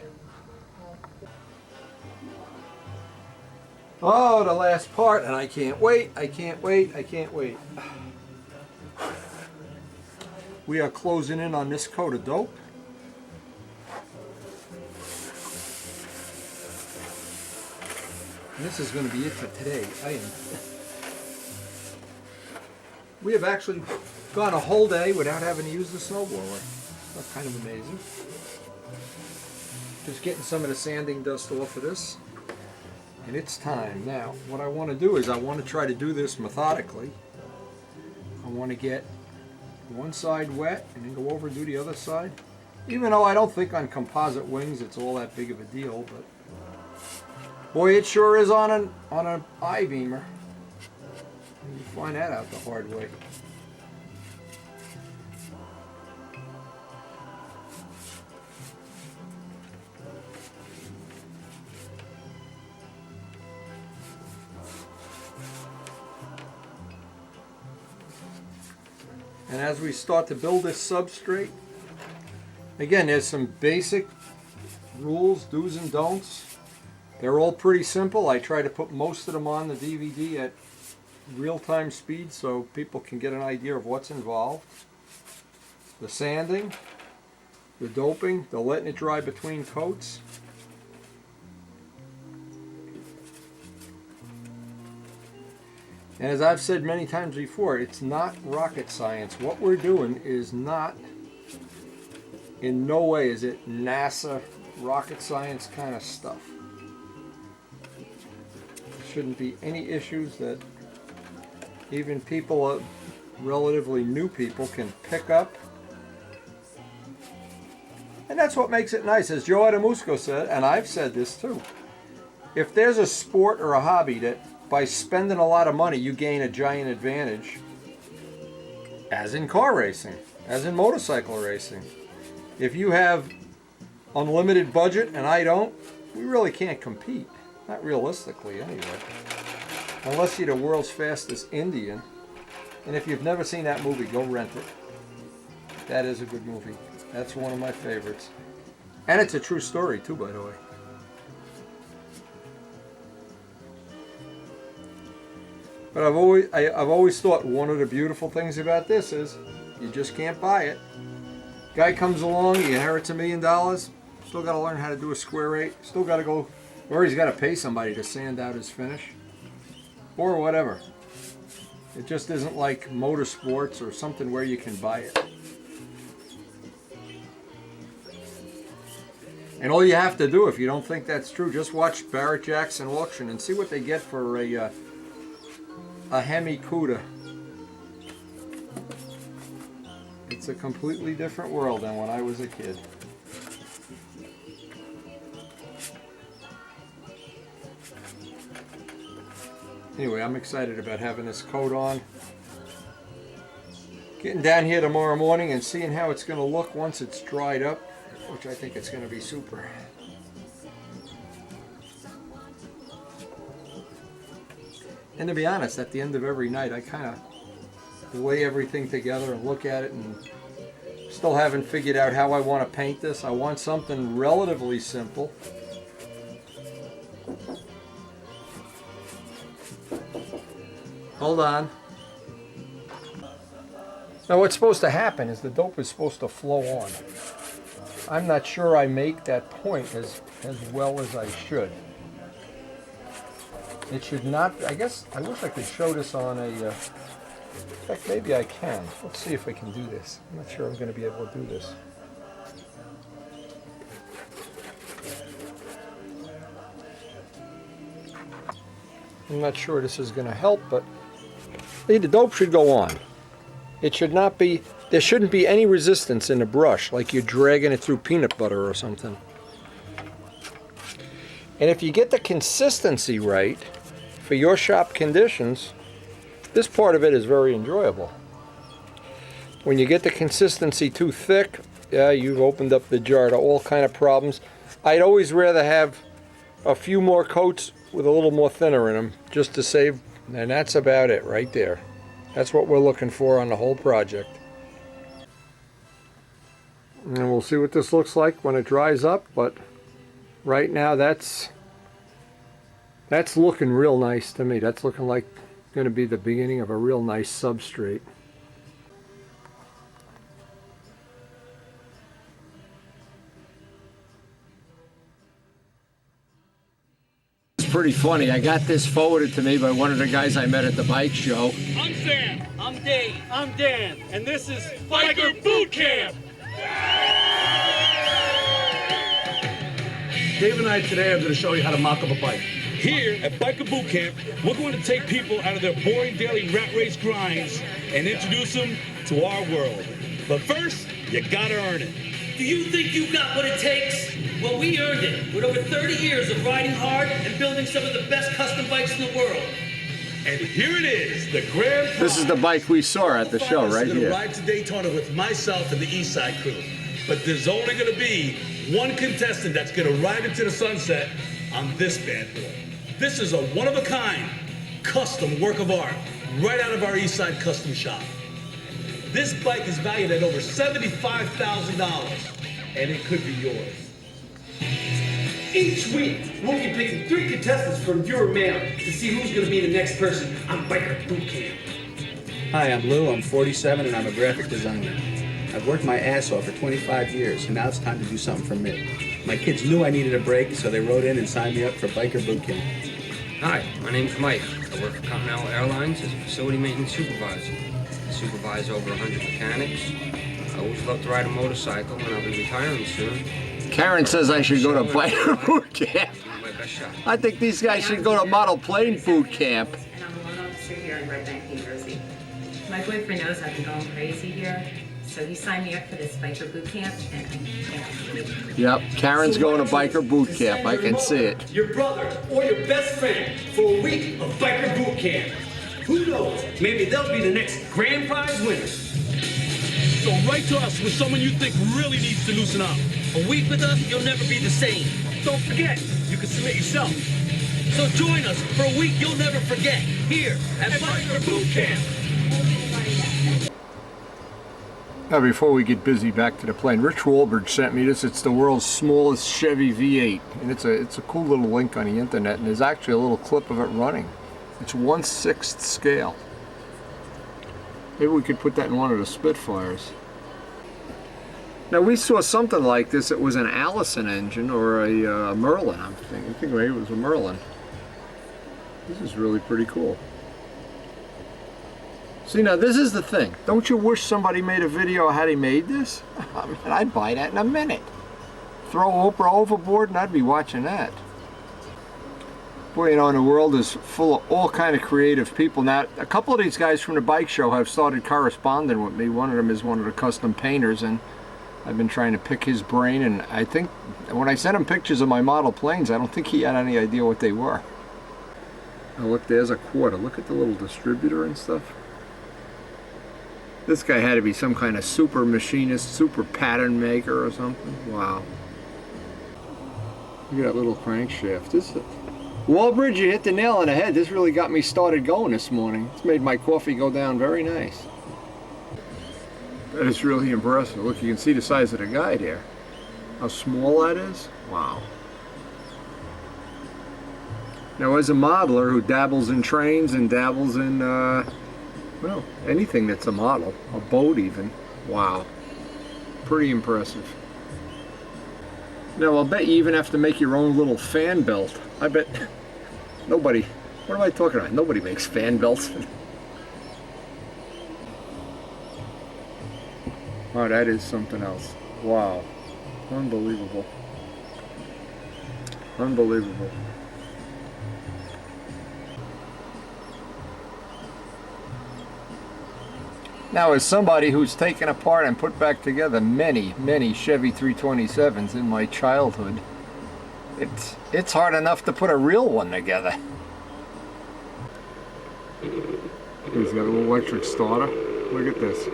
Oh, the last part, and I can't wait, I can't wait, I can't wait. We are closing in on this coat of dope. And this is going to be it for today. We have actually gone a whole day without having to use the snowblower. That's kind of amazing. Just getting some of the sanding dust off of this. And it's time. Now, what I want to do is I want to try to do this methodically. I want to get one side wet and then go over and do the other side. Even though I don't think on composite wings it's all that big of a deal, but boy, it sure is on an I-beamer. You find that out the hard way. And as we start to build this substrate, again, there's some basic rules, do's and don'ts. They're all pretty simple. I try to put most of them on the DVD at real-time speed so people can get an idea of what's involved. The sanding, the doping, the letting it dry between coats. And as I've said many times before, it's not rocket science. What we're doing is not, in no way is it NASA rocket science kind of stuff. There shouldn't be any issues that even people, relatively new people, can pick up. And that's what makes it nice. As Joe Adamusco said, and I've said this too, if there's a sport or a hobby that by spending a lot of money you gain a giant advantage, as in car racing, as in motorcycle racing, if you have unlimited budget and I don't, we really can't compete. Not realistically anyway. Unless you're the world's fastest Indian. And if you've never seen that movie, go rent it. That is a good movie. That's one of my favorites. And it's a true story too, by the way. But I've always thought one of the beautiful things about this is you just can't buy it. Guy comes along, he inherits $1 million, still got to learn how to do a square 8, still got to go, or he's got to pay somebody to sand out his finish, or whatever. It just isn't like motorsports or something where you can buy it. And all you have to do, if you don't think that's true, just watch Barrett Jackson auction and see what they get for a Hemi Cuda. It's a completely different world than when I was a kid. Anyway, I'm excited about having this coat on. Getting down here tomorrow morning and seeing how it's going to look once it's dried up, which I think it's going to be super. And to be honest, at the end of every night, I kind of lay everything together and look at it, and still haven't figured out how I want to paint this. I want something relatively simple. Hold on. Now what's supposed to happen is the dope is supposed to flow on. I'm not sure I make that point as well as I should. It should not, I guess, I wish I could show this on a, in fact maybe I can. Let's see if I can do this. I'm not sure I'm going to be able to do this. I'm not sure this is going to help, but the dope should go on. It should not be, there shouldn't be any resistance in the brush, like you're dragging it through peanut butter or something. And if you get the consistency right for your shop conditions, this part of it is very enjoyable. When you get the consistency too thick, yeah, you've opened up the jar to all kind of problems. I'd always rather have a few more coats with a little more thinner in them, just to save, and that's about it right there. That's what we're looking for on the whole project. And we'll see what this looks like when it dries up, but right now that's looking real nice to me. That's looking like going to be the beginning of a real nice substrate. It's pretty funny. I got this forwarded to me by one of the guys I met at the bike show.
I'm Sam. I'm Dave. I'm Dan. And this is Biker Boot Camp. Dave and I today are going to show you how to mock up a bike. Here at Biker Boot Camp, we're going to take people out of their boring daily rat race grinds and introduce them to our world. But first, you gotta earn it.
Do you think you got what it takes? Well, we earned it with over 30 years of riding hard and building some of the best custom bikes in the world.
And here it is, the grand prize.
This is the bike we saw at the show right here.
Ride to Daytona with myself and the East Side crew. But there's only going to be one contestant that's going to ride into the sunset on this bad boy. This is a one-of-a-kind, custom work of art, right out of our East Side custom shop. This bike is valued at over $75,000, and it could be yours.
Each week, we'll be picking 3 contestants from viewer mail to see who's going to be the next person on Biker Boot Camp.
Hi, I'm Lou. I'm 47 and I'm a graphic designer. I've worked my ass off for 25 years, and now it's time to do something for me. My kids knew I needed a break, so they wrote in and signed me up for Biker Boot Camp.
Hi, my name's Mike. I work for Continental Airlines as a facility maintenance supervisor. I supervise over 100 mechanics. I always love to ride a motorcycle, and I'll be retiring soon.
Karen says I should go to Biker Boot Camp.
My best shot.
I think these guys should go to Model Plane Boot Camp.
And I'm a loan officer here in Red Bank, New Jersey. My boyfriend knows I've been going crazy here, so he signed me up for this Biker Boot Camp, and I can't wait.
Yep, Karen's going to Biker Boot Camp. I can see it.
Your brother or your best friend for a week of Biker Boot Camp. Who knows? Maybe they'll be the next grand prize winner.
So write to us with someone you think really needs to loosen up.
A week with us, you'll never be the same.
Don't forget, you can submit yourself.
So join us for a week you'll never forget here at Biker Boot Camp.
Now, before we get busy, back to the plane. Rich Wahlberg sent me this. It's the world's smallest Chevy V8, and it's a cool little link on the internet. And there's actually a little clip of it running. It's 1/6 scale. Maybe we could put that in one of the Spitfires. Now, we saw something like this. It was an Allison engine or a Merlin. I think maybe it was a Merlin. This is really pretty cool. See, now this is the thing. Don't you wish somebody made a video of how they made this? I mean, I'd buy that in a minute. Throw Oprah overboard and I'd be watching that. Boy, you know, and the world is full of all kind of creative people. Now, a couple of these guys from the bike show have started corresponding with me. One of them is one of the custom painters, and I've been trying to pick his brain, and I think when I sent him pictures of my model planes, I don't think he had any idea what they were. Now look, there's a quarter. Look at the little distributor and stuff. This guy had to be some kind of super machinist, super pattern maker or something. Wow. Look at that little crankshaft. Walbridge, you hit the nail on the head. This really got me started going this morning. It's made my coffee go down very nice. That is really impressive. Look, you can see the size of the guide here. How small that is. Wow. Now, as a modeler who dabbles in trains and dabbles in, well, anything that's a model, a boat even, wow. Pretty impressive. Now, I'll bet you even have to make your own little fan belt. I bet nobody, what am I talking about? Nobody makes fan belts. Oh, that is something else. Wow. Unbelievable. Unbelievable. Now, as somebody who's taken apart and put back together many, many Chevy 327s in my childhood, It's hard enough to put a real one together. He's got a little electric starter. Look at this.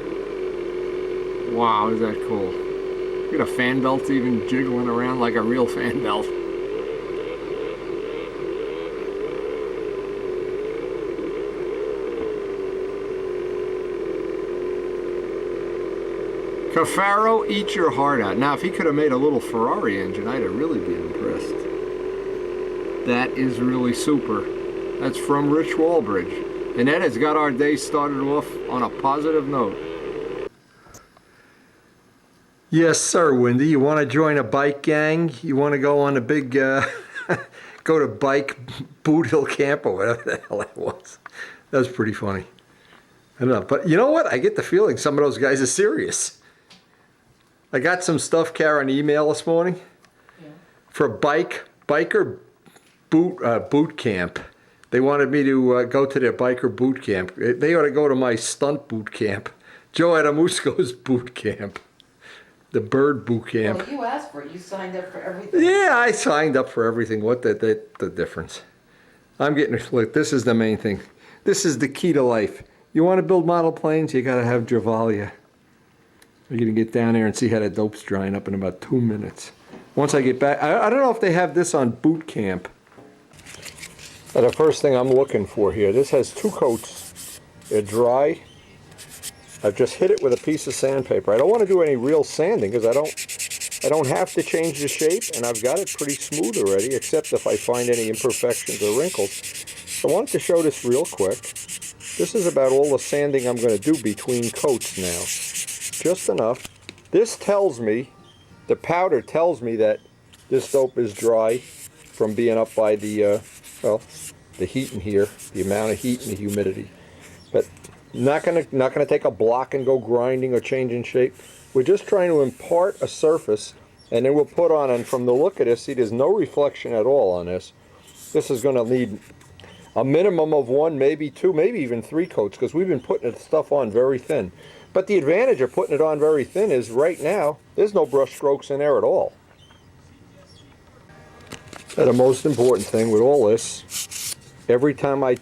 Wow, is that cool? Look at a fan belt even jiggling around like a real fan belt. Cafaro, eat your heart out. Now, if he could have made a little Ferrari engine, I'd have really been impressed. That is really super. That's from Rich Walbridge. And that has got our day started off on a positive note. Yes, sir, Wendy. You want to join a bike gang? You want to go on a big, go to Bike Boot Hill Camp or whatever the hell that was. That was pretty funny. I don't know. But you know what? I get the feeling some of those guys are serious. I got some stuff, Karen, email this morning for biker boot camp. They wanted me to go to their biker boot camp. They ought to go to my stunt boot camp, Joe Adamusco's boot camp, the bird boot camp.
Well, you asked for it. You signed up for everything.
Yeah, I signed up for everything. What the difference? I'm getting, look, this is the main thing. This is the key to life. You want to build model planes, you got to have Javalia. You're going to get down there and see how the dope's drying up in about 2 minutes. Once I get back, I don't know if they have this on boot camp. The first thing I'm looking for here, this has 2 coats. They're dry. I've just hit it with a piece of sandpaper. I don't want to do any real sanding because I don't have to change the shape, and I've got it pretty smooth already, except if I find any imperfections or wrinkles. So I wanted to show this real quick. This is about all the sanding I'm going to do between coats now. Just enough. This tells me, the powder tells me that this dope is dry from being up by the, well, the heat in here, the amount of heat and the humidity. But not gonna take a block and go grinding or changing shape. We're just trying to impart a surface, and then we'll put on, and from the look of this, see, there's no reflection at all on this. This is gonna need a minimum of 1, maybe 2, maybe even 3 coats, because we've been putting the stuff on very thin. But the advantage of putting it on very thin is right now, there's no brush strokes in there at all. And the most important thing with all this, every time I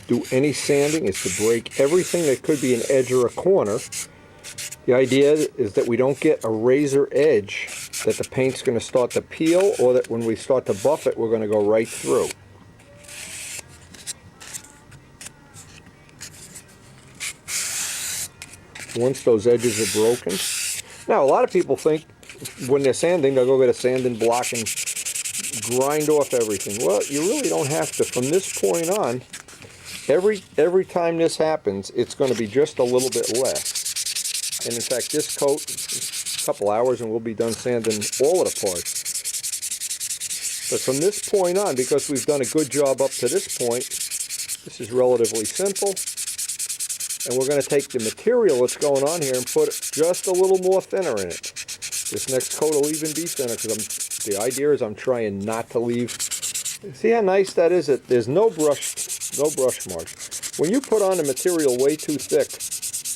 do any sanding, is to break everything that could be an edge or a corner. The idea is that we don't get a razor edge, that the paint's going to start to peel, or that when we start to buff it, we're going to go right through. Once those edges are broken. Now, a lot of people think when they're sanding, they'll go get a sanding block and grind off everything. Well, you really don't have to. From this point on, every time this happens, it's going to be just a little bit less. And in fact, this coat, a couple hours and we'll be done sanding all of the parts. But from this point on, because we've done a good job up to this point, this is relatively simple. And we're going to take the material that's going on here and put just a little more thinner in it. This next coat will even be thinner because the idea is I'm trying not to leave. See how nice that is? There's no brush marks. When you put on the material way too thick,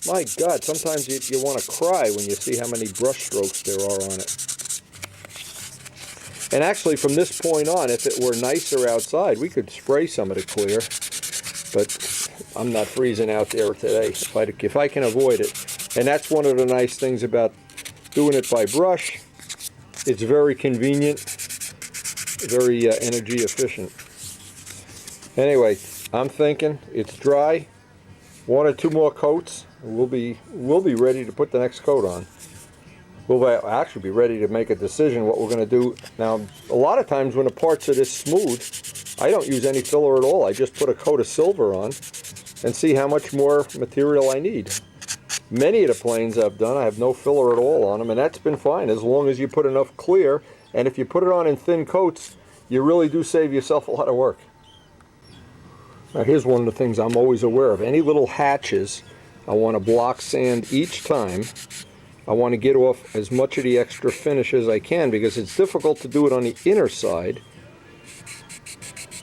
my God, sometimes you want to cry when you see how many brush strokes there are on it. And actually, from this point on, if it were nicer outside, we could spray some of the clear. But I'm not freezing out there today if I can avoid it. And that's one of the nice things about doing it by brush. It's very convenient, very energy efficient. Anyway, I'm thinking it's dry. 1 or 2 more coats, and we'll be ready to put the next coat on. We'll actually be ready to make a decision what we're going to do. Now, a lot of times when the parts are this smooth, I don't use any filler at all. I just put a coat of silver on and see how much more material I need. Many of the planes I've done, I have no filler at all on them, and that's been fine as long as you put enough clear. And if you put it on in thin coats, you really do save yourself a lot of work. Now, here's one of the things I'm always aware of. Any little hatches, I want to block sand each time. I want to get off as much of the extra finish as I can because it's difficult to do it on the inner side.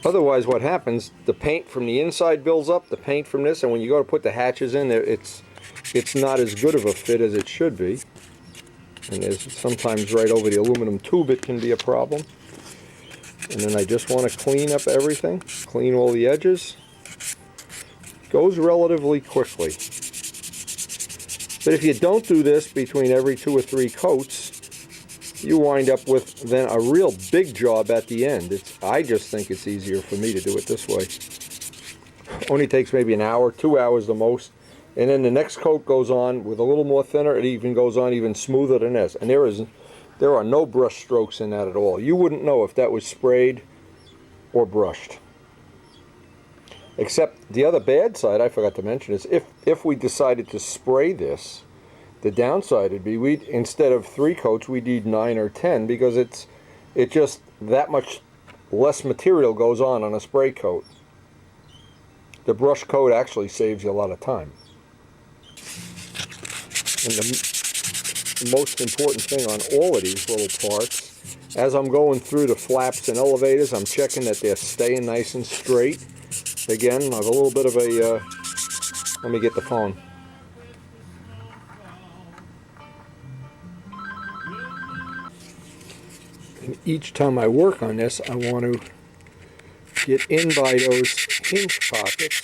Otherwise, what happens, the paint from the inside builds up, the paint from this, and when you go to put the hatches in there, it's not as good of a fit as it should be. And there's sometimes right over the aluminum tube it can be a problem. And then I just want to clean up everything, clean all the edges. Goes relatively quickly. But if you don't do this between every 2 or 3 coats, you wind up with then a real big job at the end. I just think it's easier for me to do it this way. Only takes maybe an hour, 2 hours the most. And then the next coat goes on with a little more thinner. It even goes on even smoother than this. And there are no brush strokes in that at all. You wouldn't know if that was sprayed or brushed. Except the other bad side, I forgot to mention, is if we decided to spray this, the downside would be instead of 3 coats, we'd need 9 or 10 because it just that much less material goes on a spray coat. The brush coat actually saves you a lot of time. And the most important thing on all of these little parts, as I'm going through the flaps and elevators, I'm checking that they're staying nice and straight. Again, I have a little bit of a, let me get the phone. And each time I work on this, I want to get in by those hinge pockets,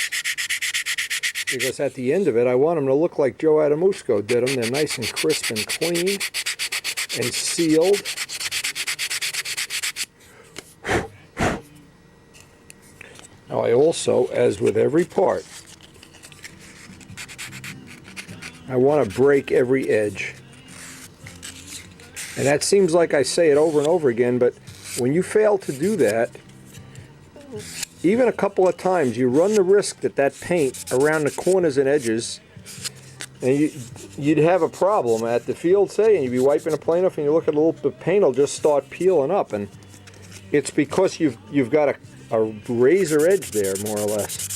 because at the end of it, I want them to look like Joe Adamusco did them. They're nice and crisp and clean and sealed. Now I also, as with every part, I want to break every edge. And that seems like I say it over and over again, but when you fail to do that, even a couple of times, you run the risk that that paint around the corners and edges, and you'd have a problem at the field, say, and you'd be wiping a plane off, and you look at a little bit of paint, will just start peeling up, and it's because you've got a razor edge there, more or less.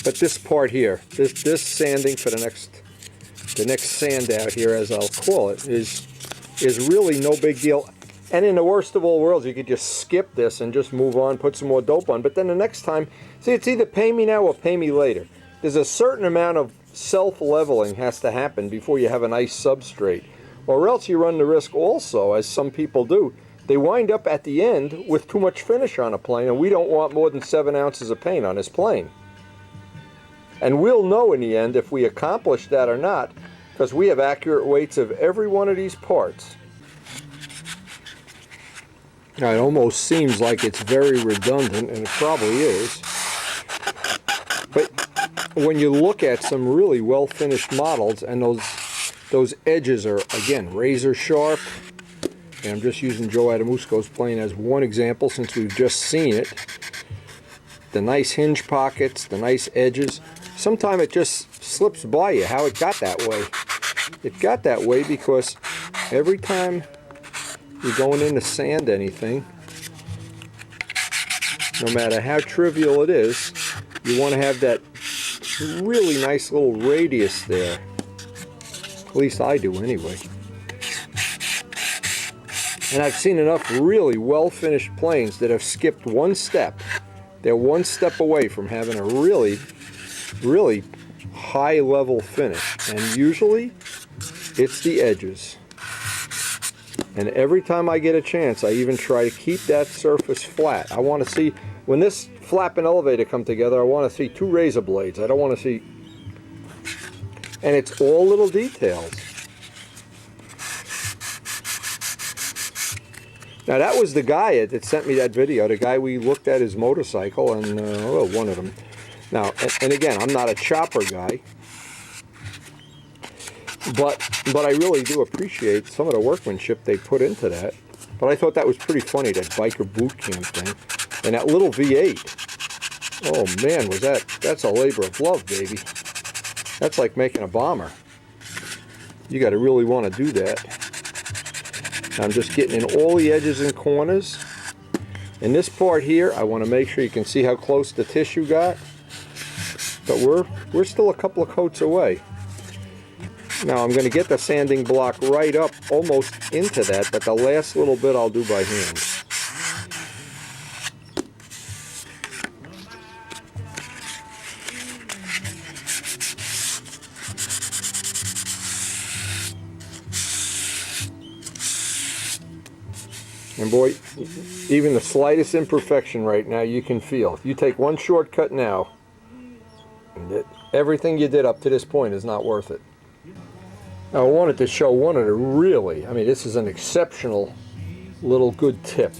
But this part here, this sanding for the next sand out here, as I'll call it, is really no big deal. And in the worst of all worlds, you could just skip this and just move on, put some more dope on. But then the next time, see, it's either pay me now or pay me later. There's a certain amount of self-leveling has to happen before you have a nice substrate. Or else you run the risk also, as some people do, they wind up at the end with too much finish on a plane, and we don't want more than 7 ounces of paint on this plane. And we'll know in the end if we accomplish that or not, because we have accurate weights of every one of these parts. Now, it almost seems like it's very redundant, and it probably is. But when you look at some really well-finished models, and those edges are, again, razor sharp, and I'm just using Joe Adamusco's plane as one example since we've just seen it. The nice hinge pockets, the nice edges. Sometimes it just slips by you how it got that way. It got that way because every time you're going in to sand anything, no matter how trivial it is, you want to have that really nice little radius there. At least I do anyway. And I've seen enough really well-finished planes that have skipped one step. They're one step away from having a really high-level finish. And usually, it's the edges. And every time I get a chance, I even try to keep that surface flat. I want to see, when this flap and elevator come together, I want to see 2 razor blades. I don't want to see, and it's all little details. Now that was the guy that sent me that video, the guy we looked at his motorcycle, and well, one of them. Now, and again, I'm not a chopper guy, but I really do appreciate some of the workmanship they put into that. But I thought that was pretty funny, that biker boot camp thing. And that little V8, oh man, that's a labor of love, baby. That's like making a bomber. You got to really want to do that. I'm just getting in all the edges and corners. In this part here, I want to make sure you can see how close the tissue got. But we're still a couple of coats away. Now I'm going to get the sanding block right up almost into that, but the last little bit I'll do by hand. And boy, even the slightest imperfection right now you can feel. If you take one shortcut now, everything you did up to this point is not worth it. Now I wanted to show one of the really, I mean, this is an exceptional little good tip.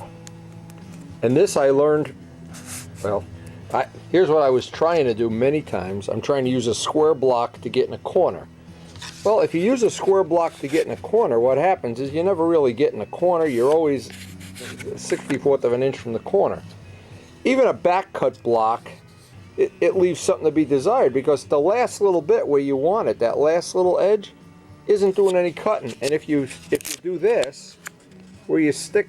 And this I learned, well, here's what I was trying to do many times. I'm trying to use a square block to get in a corner. Well, if you use a square block to get in a corner, what happens is you never really get in a corner. You're always 1/64 of an inch from the corner. Even a back cut block, it leaves something to be desired, because the last little bit where you want it, that last little edge, isn't doing any cutting. And if you do this, where you stick,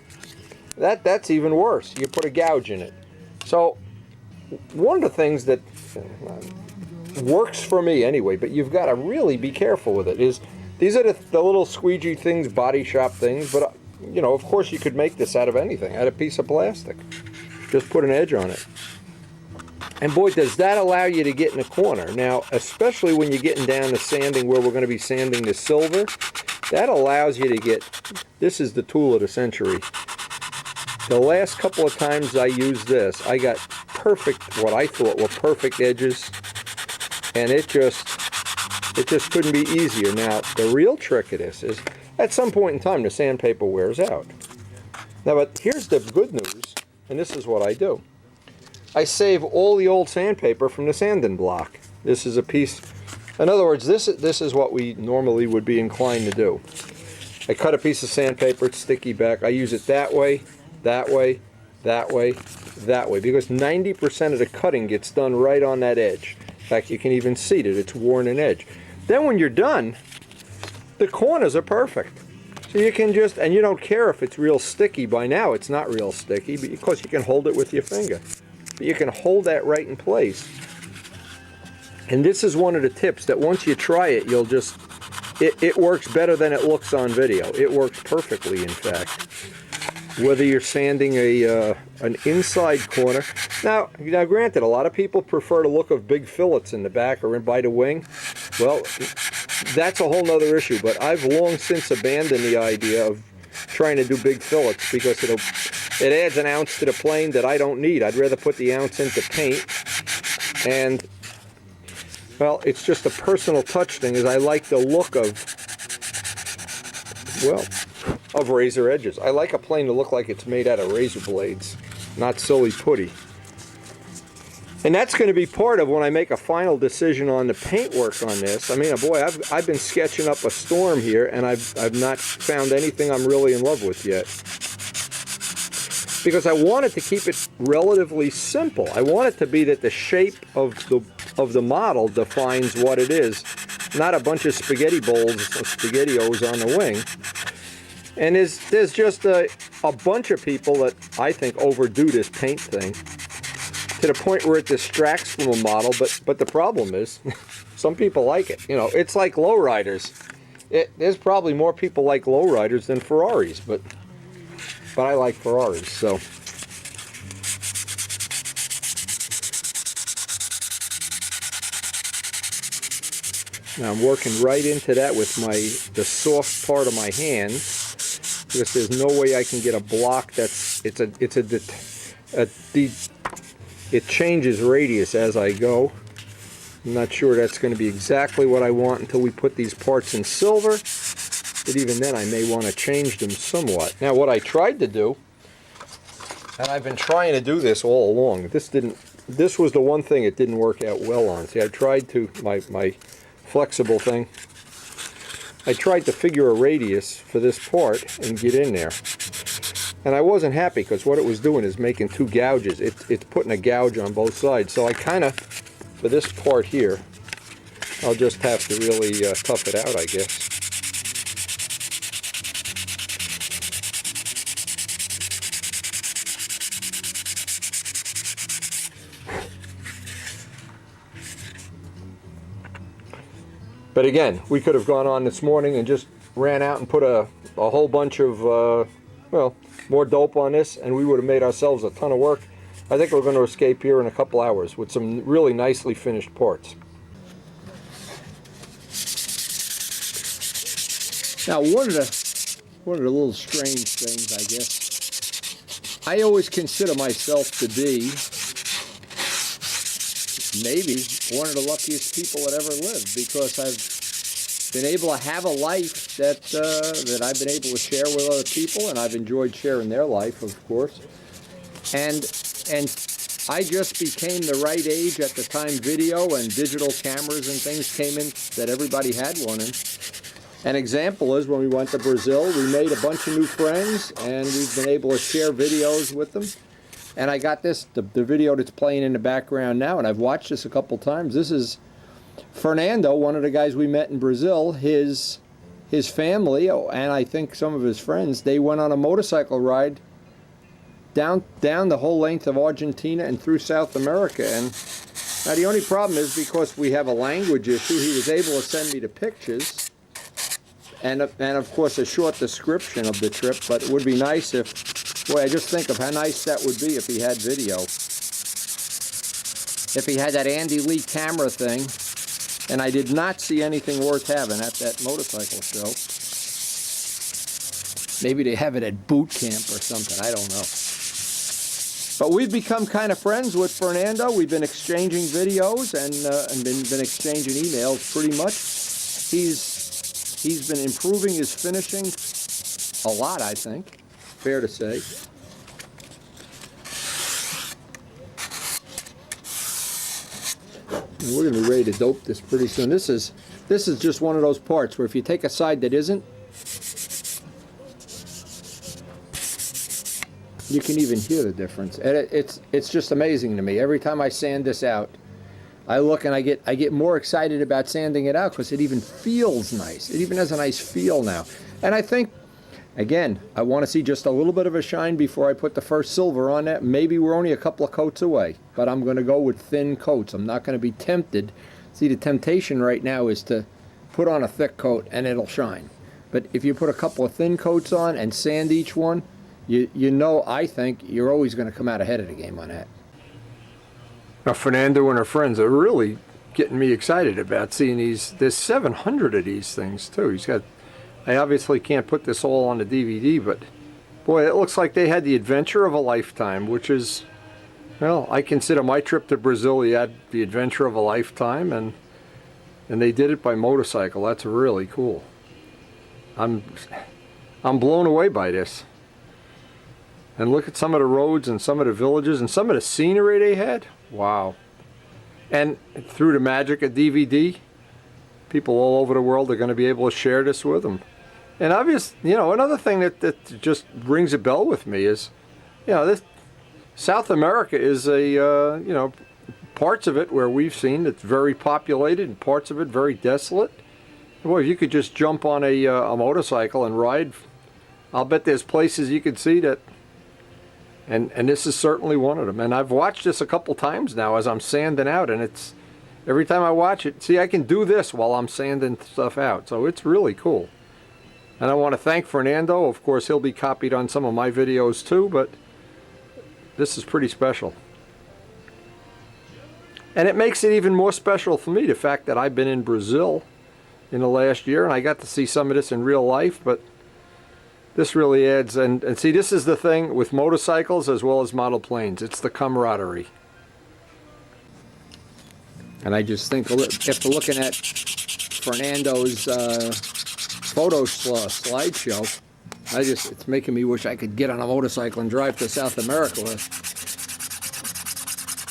that's even worse. You put a gouge in it. So one of the things that works for me anyway, but you've got to really be careful with it, is these are the little squeegee things, body shop things, but you know, of course you could make this out of anything, out of a piece of plastic. Just put an edge on it. And boy, does that allow you to get in a corner. Now, especially when you're getting down to sanding, where we're going to be sanding the silver, that allows you to get, this is the tool of the century. The last couple of times I used this, I got perfect, what I thought were perfect edges, and it just couldn't be easier. Now, the real trick of this is, at some point in time, the sandpaper wears out. Now, but here's the good news, and this is what I do. I save all the old sandpaper from the sanding block. This is a piece, in other words, this is what we normally would be inclined to do. I cut a piece of sandpaper, it's sticky back, I use it that way, that way, that way, that way, because 90% of the cutting gets done right on that edge. In fact, you can even see that it's worn an edge. Then when you're done, the corners are perfect. So you can just, and you don't care if it's real sticky. By now it's not real sticky, because you can hold it with your finger. But you can hold that right in place. And this is one of the tips that once you try it, you'll just, it works better than it looks on video. It works perfectly, in fact. Whether you're sanding an inside corner. Now granted, a lot of people prefer the look of big fillets in the back or in by the wing. Well, that's a whole nother issue, but I've long since abandoned the idea of trying to do big fillets, because it adds an ounce to the plane that I don't need. I'd rather put the ounce into paint. And, well, it's just a personal touch thing, is I like the look of, well, of razor edges. I like a plane to look like it's made out of razor blades, not silly putty. And that's going to be part of when I make a final decision on the paintwork on this. I mean, boy, I've been sketching up a storm here, and I've not found anything I'm really in love with yet. Because I wanted to keep it relatively simple. I want it to be that the shape of the model defines what it is, not a bunch of spaghetti bowls or SpaghettiOs on the wing. And there's just a bunch of people that I think overdo this paint thing, to the point where it distracts from a model. But the problem is, some people like it. You know, it's like lowriders. There's probably more people like lowriders than Ferraris, but I like Ferraris, so. Now I'm working right into that with the soft part of my hand, because there's no way I can get a block it changes radius as I go. I'm not sure that's going to be exactly what I want until we put these parts in silver, but even then I may want to change them somewhat. Now what I tried to do, and I've been trying to do this all along, this was the one thing it didn't work out well on. See, I tried to, my flexible thing, I tried to figure a radius for this part and get in there. And I wasn't happy, because what it was doing is making two gouges. It's putting a gouge on both sides. So I kind of, for this part here, I'll just have to really tough it out, I guess. But again, we could have gone on this morning and just ran out and put a whole bunch of, well, more dope on this, and we would have made ourselves a ton of work. I think we're going to escape here in a couple hours with some really nicely finished parts. Now, one of the little strange things, I guess, I always consider myself to be maybe one of the luckiest people that ever lived, because I've been able to have a life that that I've been able to share with other people, and I've enjoyed sharing their life, of course. And I just became the right age at the time video and digital cameras and things came in that everybody had one. And an example is when we went to Brazil, we made a bunch of new friends, and we've been able to share videos with them. And I got this, the video that's playing in the background now, and I've watched this a couple times. This is Fernando, one of the guys we met in Brazil. His family, and I think some of his friends, they went on a motorcycle ride down the whole length of Argentina and through South America. And now the only problem is, because we have a language issue, he was able to send me the pictures and of course a short description of the trip. But it would be nice if, boy, I just think of how nice that would be if he had video. If he had that Andy Lee camera thing. And I did not see anything worth having at that motorcycle show. Maybe they have it at boot camp or something, I don't know. But we've become kind of friends with Fernando. We've been exchanging videos and been exchanging emails pretty much. He's been improving his finishing a lot, I think, fair to say. And we're going to be ready to dope this pretty soon. This is just one of those parts where if you take a side that isn't, you can even hear the difference. And it's just amazing to me. Every time I sand this out, I look and I get more excited about sanding it out, because it even feels nice. It even has a nice feel now. And I think, again, I want to see just a little bit of a shine before I put the first silver on that. Maybe we're only a couple of coats away, but I'm going to go with thin coats. I'm not going to be tempted. See, the temptation right now is to put on a thick coat and it'll shine. But if you put a couple of thin coats on and sand each one, you know, I think you're always going to come out ahead of the game on that. Now, Fernando and her friends are really getting me excited about seeing these. There's 700 of these things, too. He's got... I obviously can't put this all on the DVD, but boy, it looks like they had the adventure of a lifetime, which is, well, I consider my trip to Brazil, you had the adventure of a lifetime, and they did it by motorcycle. That's really cool. I'm blown away by this. And look at some of the roads and some of the villages and some of the scenery they had. Wow. And through the magic of DVD, people all over the world are going to be able to share this with them. And obviously, you know, another thing that just rings a bell with me is, you know, this South America is a, you know, parts of it where we've seen it's very populated and parts of it very desolate. Boy, if you could just jump on a motorcycle and ride, I'll bet there's places you could see that, and this is certainly one of them. And I've watched this a couple times now as I'm sanding out, and it's, every time I watch it, see, I can do this while I'm sanding stuff out. So it's really cool. And I want to thank Fernando. Of course, he'll be copied on some of my videos too, but this is pretty special. And it makes it even more special for me, the fact that I've been in Brazil in the last year, and I got to see some of this in real life, but this really adds, and see, this is the thing with motorcycles as well as model planes. It's the camaraderie. And I just think, after looking at Fernando's photo slideshow, it's making me wish I could get on a motorcycle and drive to South America.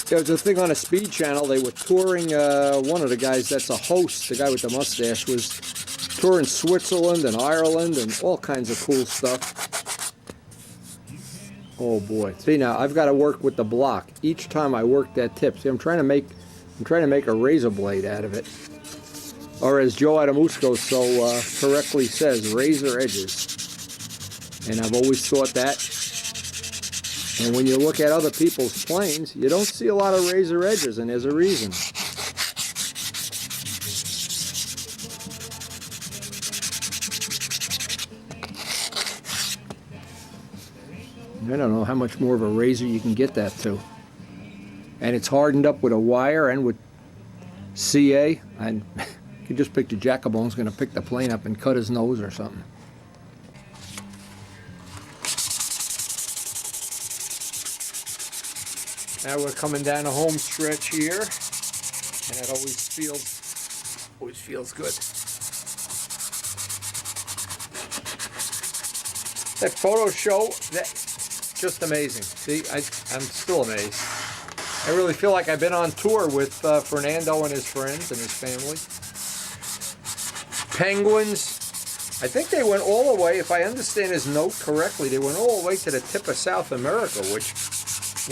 There was a thing on a Speed Channel, they were touring, one of the guys that's a host, the guy with the mustache, was touring Switzerland and Ireland and all kinds of cool stuff. Oh boy. See, now I've got to work with the block each time I work that tip. See, I'm trying to make a razor blade out of it. Or as Joe Adamusco so correctly says, razor edges. And I've always thought that. And when you look at other people's planes, you don't see a lot of razor edges, and there's a reason. I don't know how much more of a razor you can get that to. And it's hardened up with a wire and with CA. And you can just picture Jacobone's going to pick the plane up and cut his nose or something. Now we're coming down a home stretch here, and it always feels good. That photo show, that just amazing. See, I'm still amazed. I really feel like I've been on tour with Fernando and his friends and his family. Penguins, I think they went all the way, if I understand his note correctly, they went all the way to the tip of South America, which,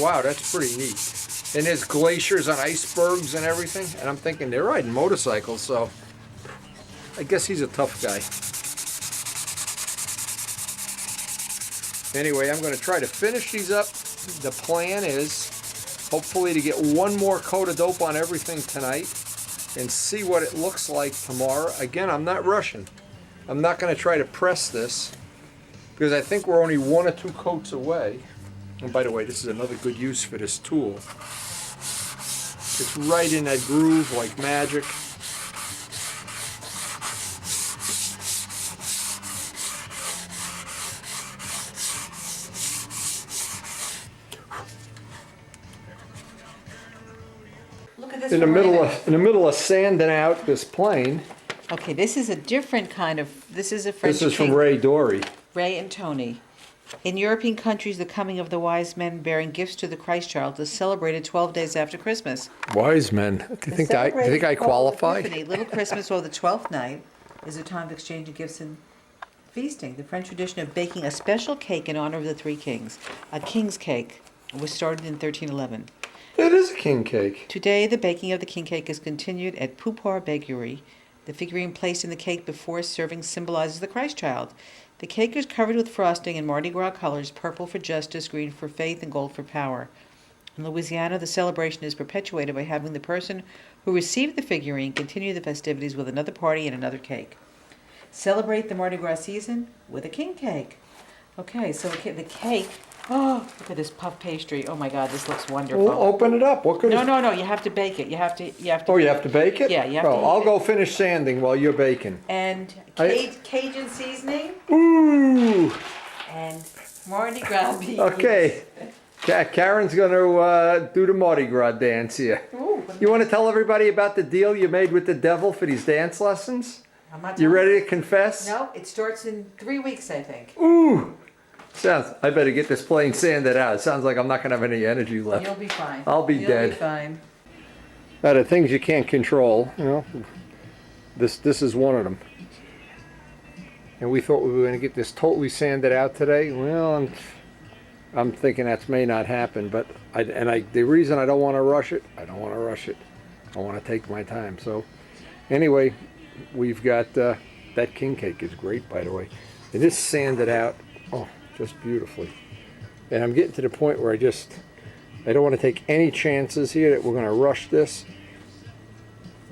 wow, that's pretty neat. And there's glaciers and icebergs and everything, and I'm thinking they're riding motorcycles, so I guess he's a tough guy. Anyway, I'm going to try to finish these up. The plan is hopefully to get one more coat of dope on everything tonight and see what it looks like tomorrow. Again, I'm not rushing. I'm not going to try to press this because I think we're only 1 or 2 coats away. And by the way, this is another good use for this tool. It's right in that groove like magic.
Look at this.
In the middle of sanding out this plane.
Okay, this is a different kind of, this is a French
This is from
king.
Ray Dory.
Ray and Tony. In European countries, the coming of the wise men bearing gifts to the Christ child is celebrated 12 days after Christmas.
Wise men. Do you think I qualify?
Epiphany, Little Christmas, or the 12th night, is a time of exchanging gifts and feasting. The French tradition of baking a special cake in honor of the 3 kings, a king's cake, was started in 1311.
It is a king cake.
Today, the baking of the king cake is continued at Poupart Bakery. The figurine placed in the cake before serving symbolizes the Christ child. The cake is covered with frosting in Mardi Gras colors, purple for justice, green for faith, and gold for power. In Louisiana, the celebration is perpetuated by having the person who received the figurine continue the festivities with another party and another cake. Celebrate the Mardi Gras season with a king cake. Okay, so the cake, oh, look at this puff pastry. Oh my God, this looks wonderful.
Well, open it up. What could
No, you have to bake it. You have to.
Oh, you have to bake it?
Yeah, you have to.
Well, I'll go finish sanding while you're baking.
And Cajun seasoning.
Ooh.
And Mardi Gras beans.
Okay. Karen's going to do the Mardi Gras dance here.
Ooh.
You want to tell everybody about the deal you made with the devil for these dance lessons? You ready to confess?
No, it starts in 3 weeks, I think.
Ooh. I better get this plane sanded out. It sounds like I'm not going to have any energy left.
You'll be fine.
I'll be dead.
You'll be fine.
Now, the things you can't control, you know, this is one of them. And we thought we were going to get this totally sanded out today. Well, I'm thinking that may not happen. But the reason I don't want to rush it, I want to take my time. So, anyway, we've got that king cake is great, by the way. It is sanded out. Oh, just beautifully. And I'm getting to the point where I don't want to take any chances here that we're going to rush this.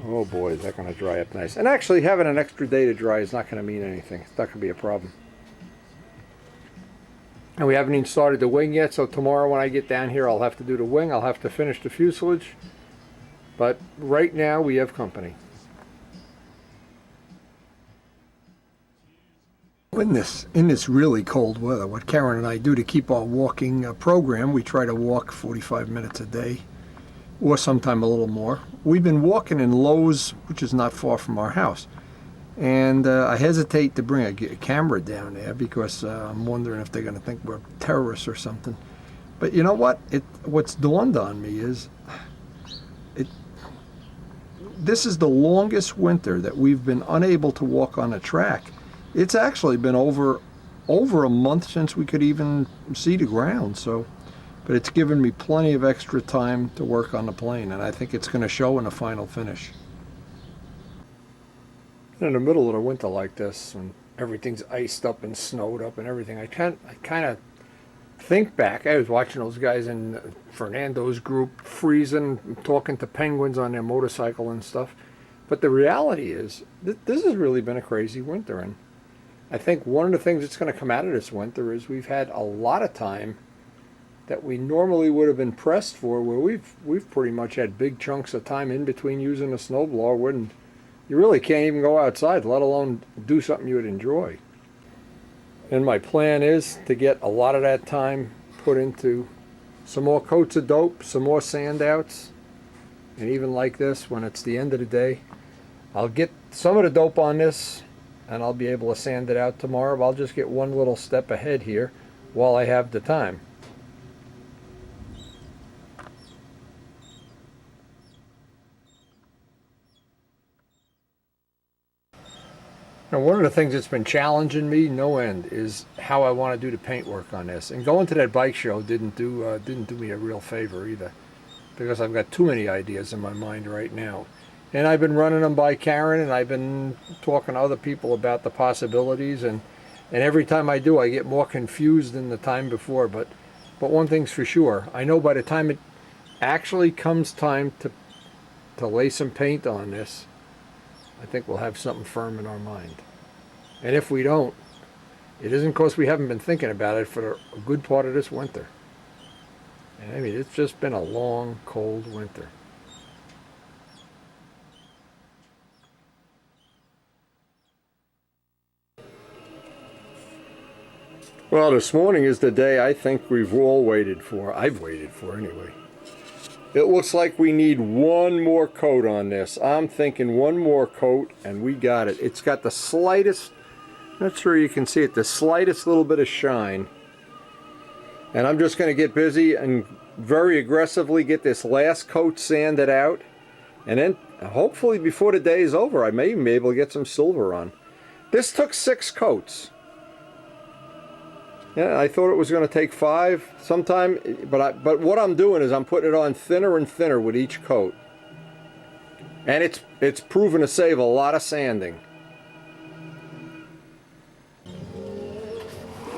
Oh boy, is that going to dry up nice. And actually having an extra day to dry is not going to mean anything. It's not going to be a problem. And we haven't even started the wing yet, so tomorrow when I get down here I'll have to do the wing. I'll have to finish the fuselage. But right now we have company. In this really cold weather, what Karen and I do to keep our walking program, we try to walk 45 minutes a day, or sometime a little more. We've been walking in Lowe's, which is not far from our house, and I hesitate to bring a camera down there because I'm wondering if they're going to think we're terrorists or something. But you know what? What's dawned on me is this is the longest winter that we've been unable to walk on a track. It's actually been over a month since we could even see the ground. So, but it's given me plenty of extra time to work on the plane, and I think it's going to show in the final finish. In the middle of the winter like this, when everything's iced up and snowed up and everything, I kind of think back. I was watching those guys in Fernando's group freezing, talking to penguins on their motorcycle and stuff. But the reality is, this has really been a crazy winter, and I think one of the things that's going to come out of this winter is we've had a lot of time that we normally would have been pressed for, where we've pretty much had big chunks of time in between using a snowblower when you really can't even go outside, let alone do something you would enjoy. And my plan is to get a lot of that time put into some more coats of dope, some more sand outs, and even like this, when it's the end of the day, I'll get some of the dope on this and I'll be able to sand it out tomorrow. But I'll just get one little step ahead here while I have the time. Now, one of the things that's been challenging me no end is how I want to do the paint work on this. And going to that bike show didn't do me a real favor either, because I've got too many ideas in my mind right now. And I've been running them by Karen, and I've been talking to other people about the possibilities, and every time I do, I get more confused than the time before. But one thing's for sure, I know by the time it actually comes time to lay some paint on this, I think we'll have something firm in our mind. And if we don't, it isn't because we haven't been thinking about it for a good part of this winter. And I mean, it's just been a long, cold winter. Well, this morning is the day I think we've all waited for. I've waited for anyway. It looks like we need one more coat on this. I'm thinking one more coat and we got it. It's got the slightest, not sure you can see it, the slightest little bit of shine. And I'm just going to get busy and very aggressively get this last coat sanded out. And then hopefully before the day is over, I may even be able to get some silver on. This took 6 coats. Yeah, I thought it was going to take 5 sometime, but what I'm doing is I'm putting it on thinner and thinner with each coat. And it's proven to save a lot of sanding.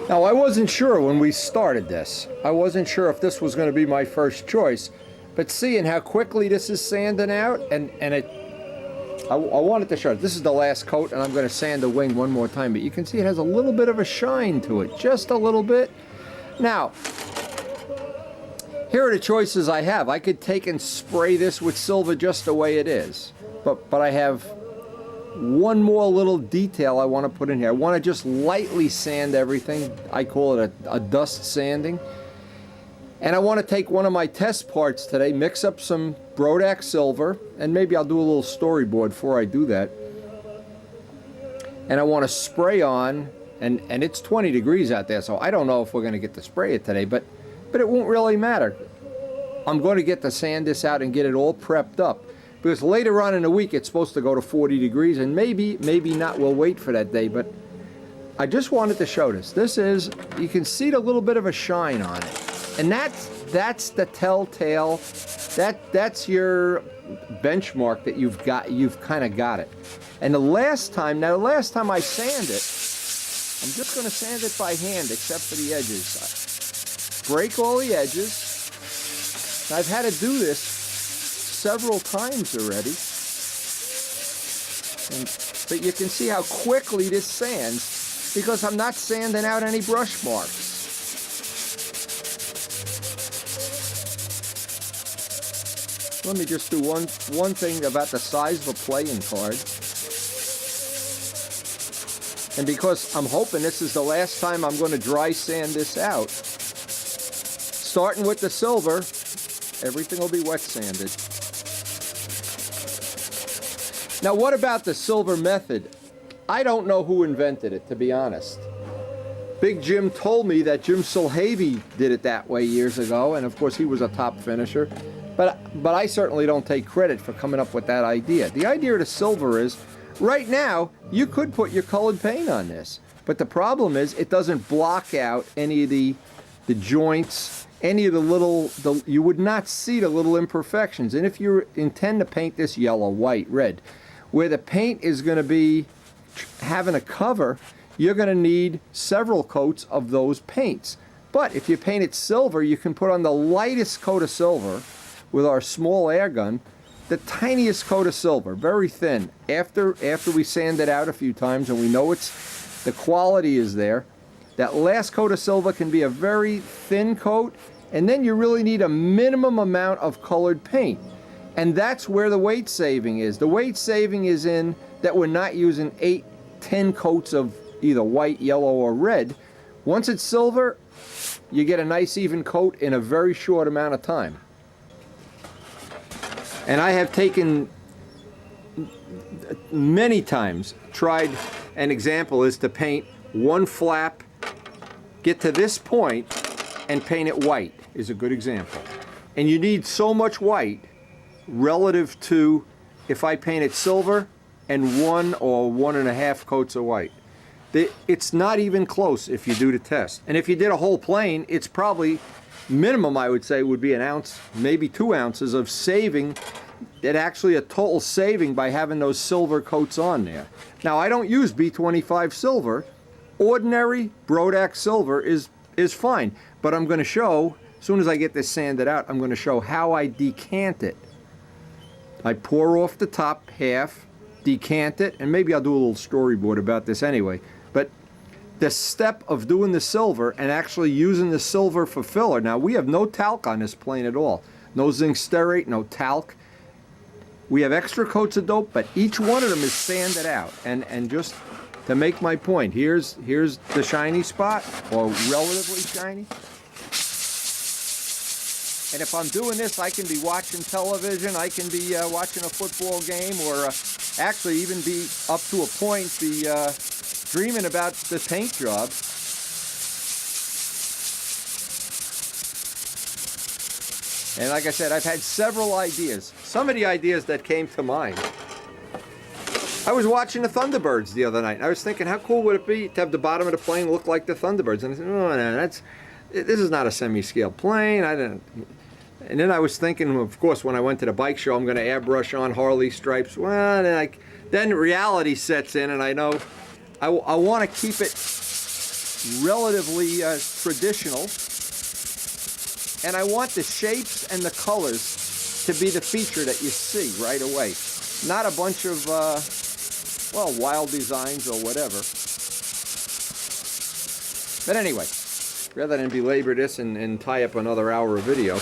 Now, I wasn't sure when we started this. I wasn't sure if this was going to be my first choice, but seeing how quickly this is sanding out, I wanted to show it. This is the last coat, and I'm going to sand the wing one more time, but you can see it has a little bit of a shine to it, just a little bit. Now, here are the choices I have. I could take and spray this with silver just the way it is, but I have one more little detail I want to put in here. I want to just lightly sand everything. I call it a dust sanding. And I want to take one of my test parts today, mix up some Brodak silver, and maybe I'll do a little storyboard before I do that. And I want to spray on, and it's 20 degrees out there, so I don't know if we're going to get to spray it today, but it won't really matter. I'm going to get to sand this out and get it all prepped up, because later on in the week it's supposed to go to 40 degrees, and maybe not, we'll wait for that day, but I just wanted to show this. This is, you can see the little bit of a shine on it. And that's the telltale, that's your benchmark that you've kind of got it. And the last time I sand it, I'm just going to sand it by hand except for the edges. Break all the edges. I've had to do this several times already. But you can see how quickly this sands because I'm not sanding out any brush marks. Let me just do one thing about the size of a playing card. And because I'm hoping this is the last time I'm going to dry sand this out, starting with the silver, everything will be wet sanded. Now, what about the silver method? I don't know who invented it, to be honest. Big Jim told me that Jim Sulhavy did it that way years ago, and of course he was a top finisher. But I certainly don't take credit for coming up with that idea. The idea of the silver is, right now, you could put your colored paint on this. But the problem is, it doesn't block out any of the joints, any of the little, you would not see the little imperfections. And if you intend to paint this yellow, white, red, where the paint is going to be having a cover, you're going to need several coats of those paints. But if you paint it silver, you can put on the lightest coat of silver with our small air gun, the tiniest coat of silver, very thin. After we sand it out a few times and we know the quality is there, that last coat of silver can be a very thin coat, and then you really need a minimum amount of colored paint. And that's where the weight saving is. The weight saving is in that we're not using 8-10 coats of either white, yellow, or red. Once it's silver, you get a nice even coat in a very short amount of time. And I have taken many times, tried, an example is to paint one flap, get to this point, and paint it white is a good example. And you need so much white relative to if I painted silver and 1 or 1.5 coats of white. It's not even close if you do the test. And if you did a whole plane, it's probably minimum, I would say, would be an ounce, maybe 2 ounces of saving. It actually a total saving by having those silver coats on there. Now, I don't use B25 silver. Ordinary Brodax silver is fine, but I'm going to show, as soon as I get this sanded out, I'm going to show how I decant it. I pour off the top half, decant it, and maybe I'll do a little storyboard about this anyway, but the step of doing the silver and actually using the silver for filler. Now, we have no talc on this plane at all. No zinc stearate, no talc. We have extra coats of dope, but each one of them is sanded out. And just to make my point, here's the shiny spot, or relatively shiny. And if I'm doing this, I can be watching television, I can be watching a football game, or actually even be, up to a point, be dreaming about the paint job. And like I said, I've had several ideas. Some of the ideas that came to mind. I was watching the Thunderbirds the other night, and I was thinking, how cool would it be to have the bottom of the plane look like the Thunderbirds? And I said, oh, no, this is not a semi-scale plane. And then I was thinking, of course, when I went to the bike show, I'm going to airbrush on Harley stripes. Well, then reality sets in, and I know I want to keep it relatively traditional. And I want the shapes and the colors to be the feature that you see right away. Not a bunch of, well, wild designs or whatever. But anyway, rather than belabor this and tie up another hour of video,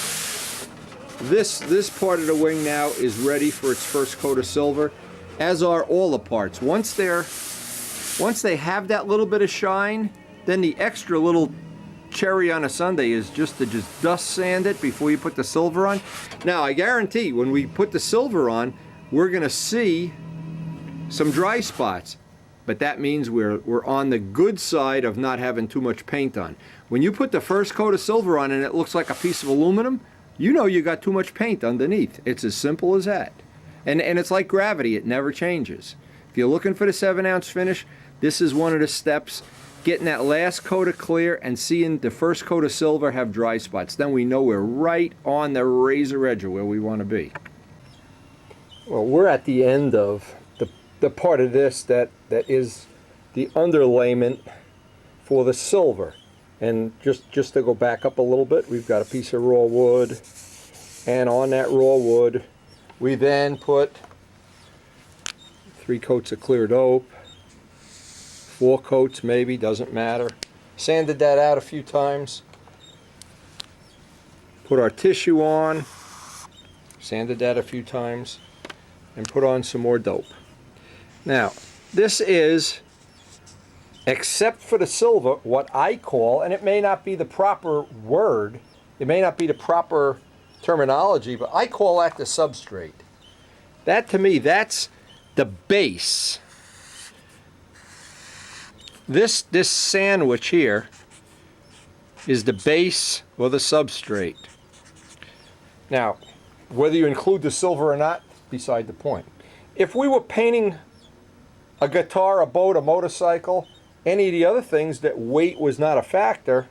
this part of the wing now is ready for its first coat of silver, as are all the parts. Once they have that little bit of shine, then the extra little cherry on a sundae is just to dust sand it before you put the silver on. Now, I guarantee when we put the silver on, we're going to see some dry spots, but that means we're on the good side of not having too much paint on. When you put the first coat of silver on and it looks like a piece of aluminum, you know you got too much paint underneath. It's as simple as that. And it's like gravity, it never changes. If you're looking for the 7-ounce finish, this is one of the steps. Getting that last coat of clear and seeing the first coat of silver have dry spots. Then we know we're right on the razor edge of where we want to be. Well, we're at the end of the part of this that is the underlayment for the silver. And just to go back up a little bit, we've got a piece of raw wood. And on that raw wood, we then put 3 coats of clear dope. 4 coats maybe, doesn't matter. Sanded that out a few times. Put our tissue on. Sanded that a few times. And put on some more dope. Now, this is, except for the silver, what I call, and it may not be the proper word, it may not be the proper terminology, but I call that the substrate. That, to me, that's the base. This sandwich here is the base or the substrate. Now, whether you include the silver or not, beside the point. If we were painting a guitar, a boat, a motorcycle, any of the other things that weight was not a factor,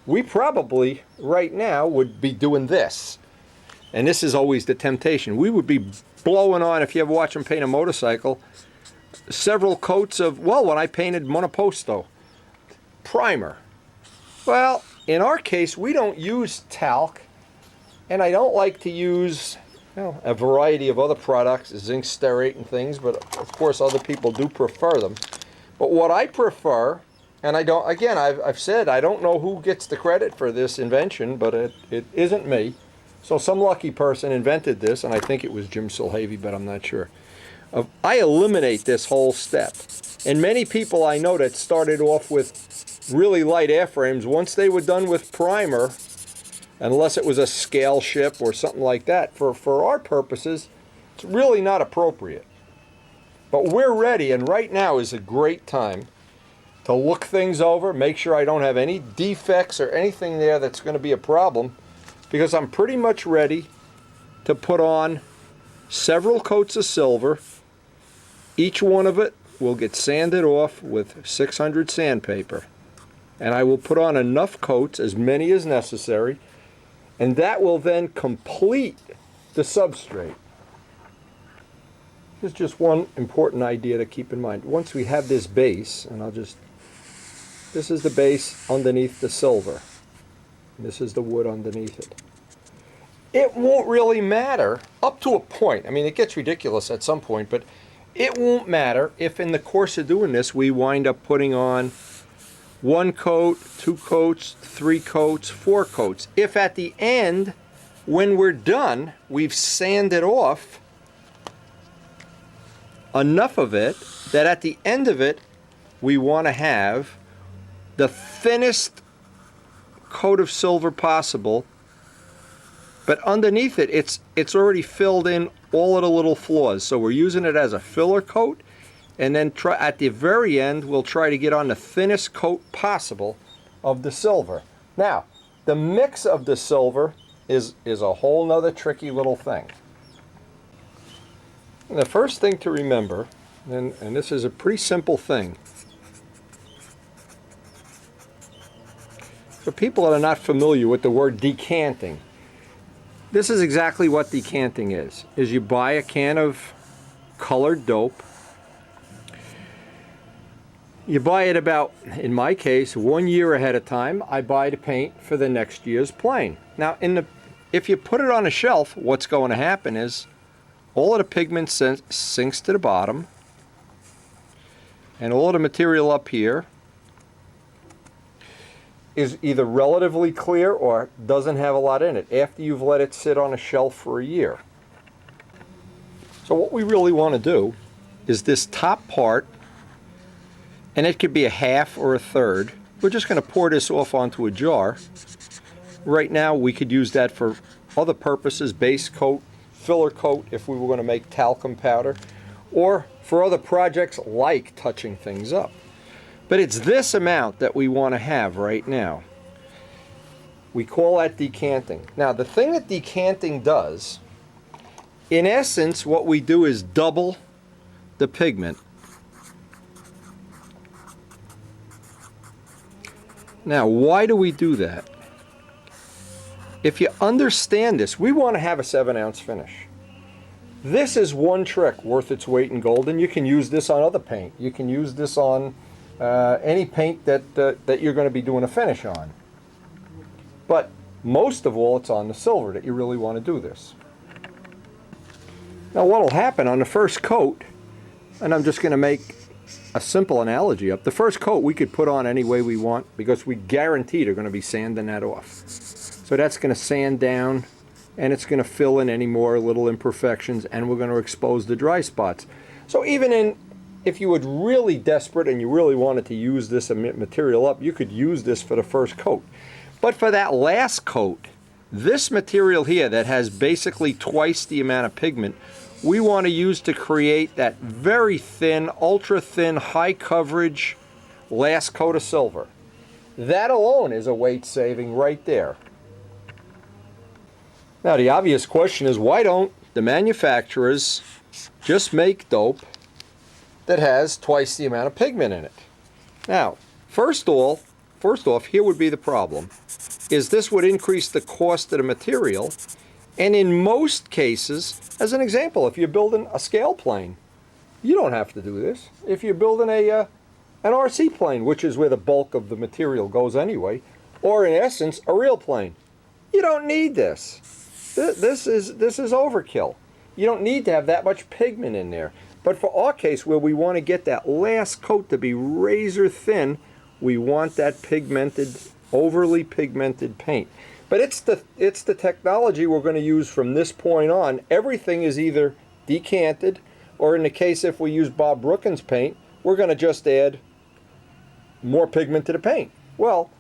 we probably, right now, would be doing this. And this is always the temptation. We would be blowing on, if you ever watch them paint a motorcycle, several coats of, well, when I painted Monoposto, primer. Well, in our case, we don't use talc, and I don't like to use, well, a variety of other products, zinc stearate and things, but of course other people do prefer them. But what I prefer, and I don't, again, I've said I don't know who gets the credit for this invention, but it isn't me. So some lucky person invented this, and I think it was Jim Silhavy, but I'm not sure. I eliminate this whole step. And many people I know that started off with really light airframes, once they were done with primer, unless it was a scale ship or something like that, for our purposes, it's really not appropriate. But we're ready, and right now is a great time to look things over, make sure I don't have any defects or anything there that's going to be a problem, because I'm pretty much ready to put on several coats of silver. Each one of it will get sanded off with 600 sandpaper. And I will put on enough coats, as many as necessary, and that will then complete the substrate. Here's just one important idea to keep in mind. Once we have this base, and this is the base underneath the silver. This is the wood underneath it. It won't really matter up to a point. I mean, it gets ridiculous at some point, but it won't matter if in the course of doing this we wind up putting on 1 coat, 2 coats, 3 coats, 4 coats. If at the end, when we're done, we've sanded off enough of it that at the end of it, we want to have the thinnest coat of silver possible, but underneath it, it's already filled in all of the little flaws. So we're using it as a filler coat, and then at the very end, we'll try to get on the thinnest coat possible of the silver. Now, the mix of the silver is a whole nother tricky little thing. And the first thing to remember, and this is a pretty simple thing, for people that are not familiar with the word decanting, this is exactly what decanting is you buy a can of colored dope. You buy it about, in my case, 1 year ahead of time. I buy the paint for the next year's plane. Now, if you put it on a shelf, what's going to happen is all of the pigment sinks to the bottom, and all of the material up here is either relatively clear or doesn't have a lot in it after you've let it sit on a shelf for a year. So what we really want to do is this top part, and it could be a half or a third. We're just going to pour this off onto a jar. Right now we could use that for other purposes, base coat, filler coat if we were going to make talcum powder, or for other projects like touching things up. But it's this amount that we want to have right now. We call that decanting. Now, the thing that decanting does, in essence, what we do is double the pigment. Now, why do we do that? If you understand this, we want to have a 7-ounce finish. This is one trick worth its weight in gold, and you can use this on other paint. You can use this on any paint that you're going to be doing a finish on. But most of all, it's on the silver that you really want to do this. Now, what will happen on the first coat, and I'm just going to make a simple analogy up. The first coat we could put on any way we want because we guaranteed are going to be sanding that off. So that's going to sand down, and it's going to fill in any more little imperfections, and we're going to expose the dry spots. So even if you were really desperate and you really wanted to use this material up, you could use this for the first coat. But for that last coat, this material here that has basically twice the amount of pigment, we want to use to create that very thin, ultra thin, high coverage last coat of silver. That alone is a weight saving right there. Now, the obvious question is, why don't the manufacturers just make dope that has twice the amount of pigment in it? Now, first off, here would be the problem, is this would increase the cost of the material, and in most cases, as an example, if you're building a scale plane, you don't have to do this. If you're building an RC plane, which is where the bulk of the material goes anyway, or in essence, a real plane, you don't need this. This is overkill. You don't need to have that much pigment in there. But for our case, where we want to get that last coat to be razor thin, we want that pigmented, overly pigmented paint. But it's the technology we're going to use from this point on. Everything is either decanted, or in the case if we use Bob Brookins paint, we're going to just add more pigment to the paint. Well,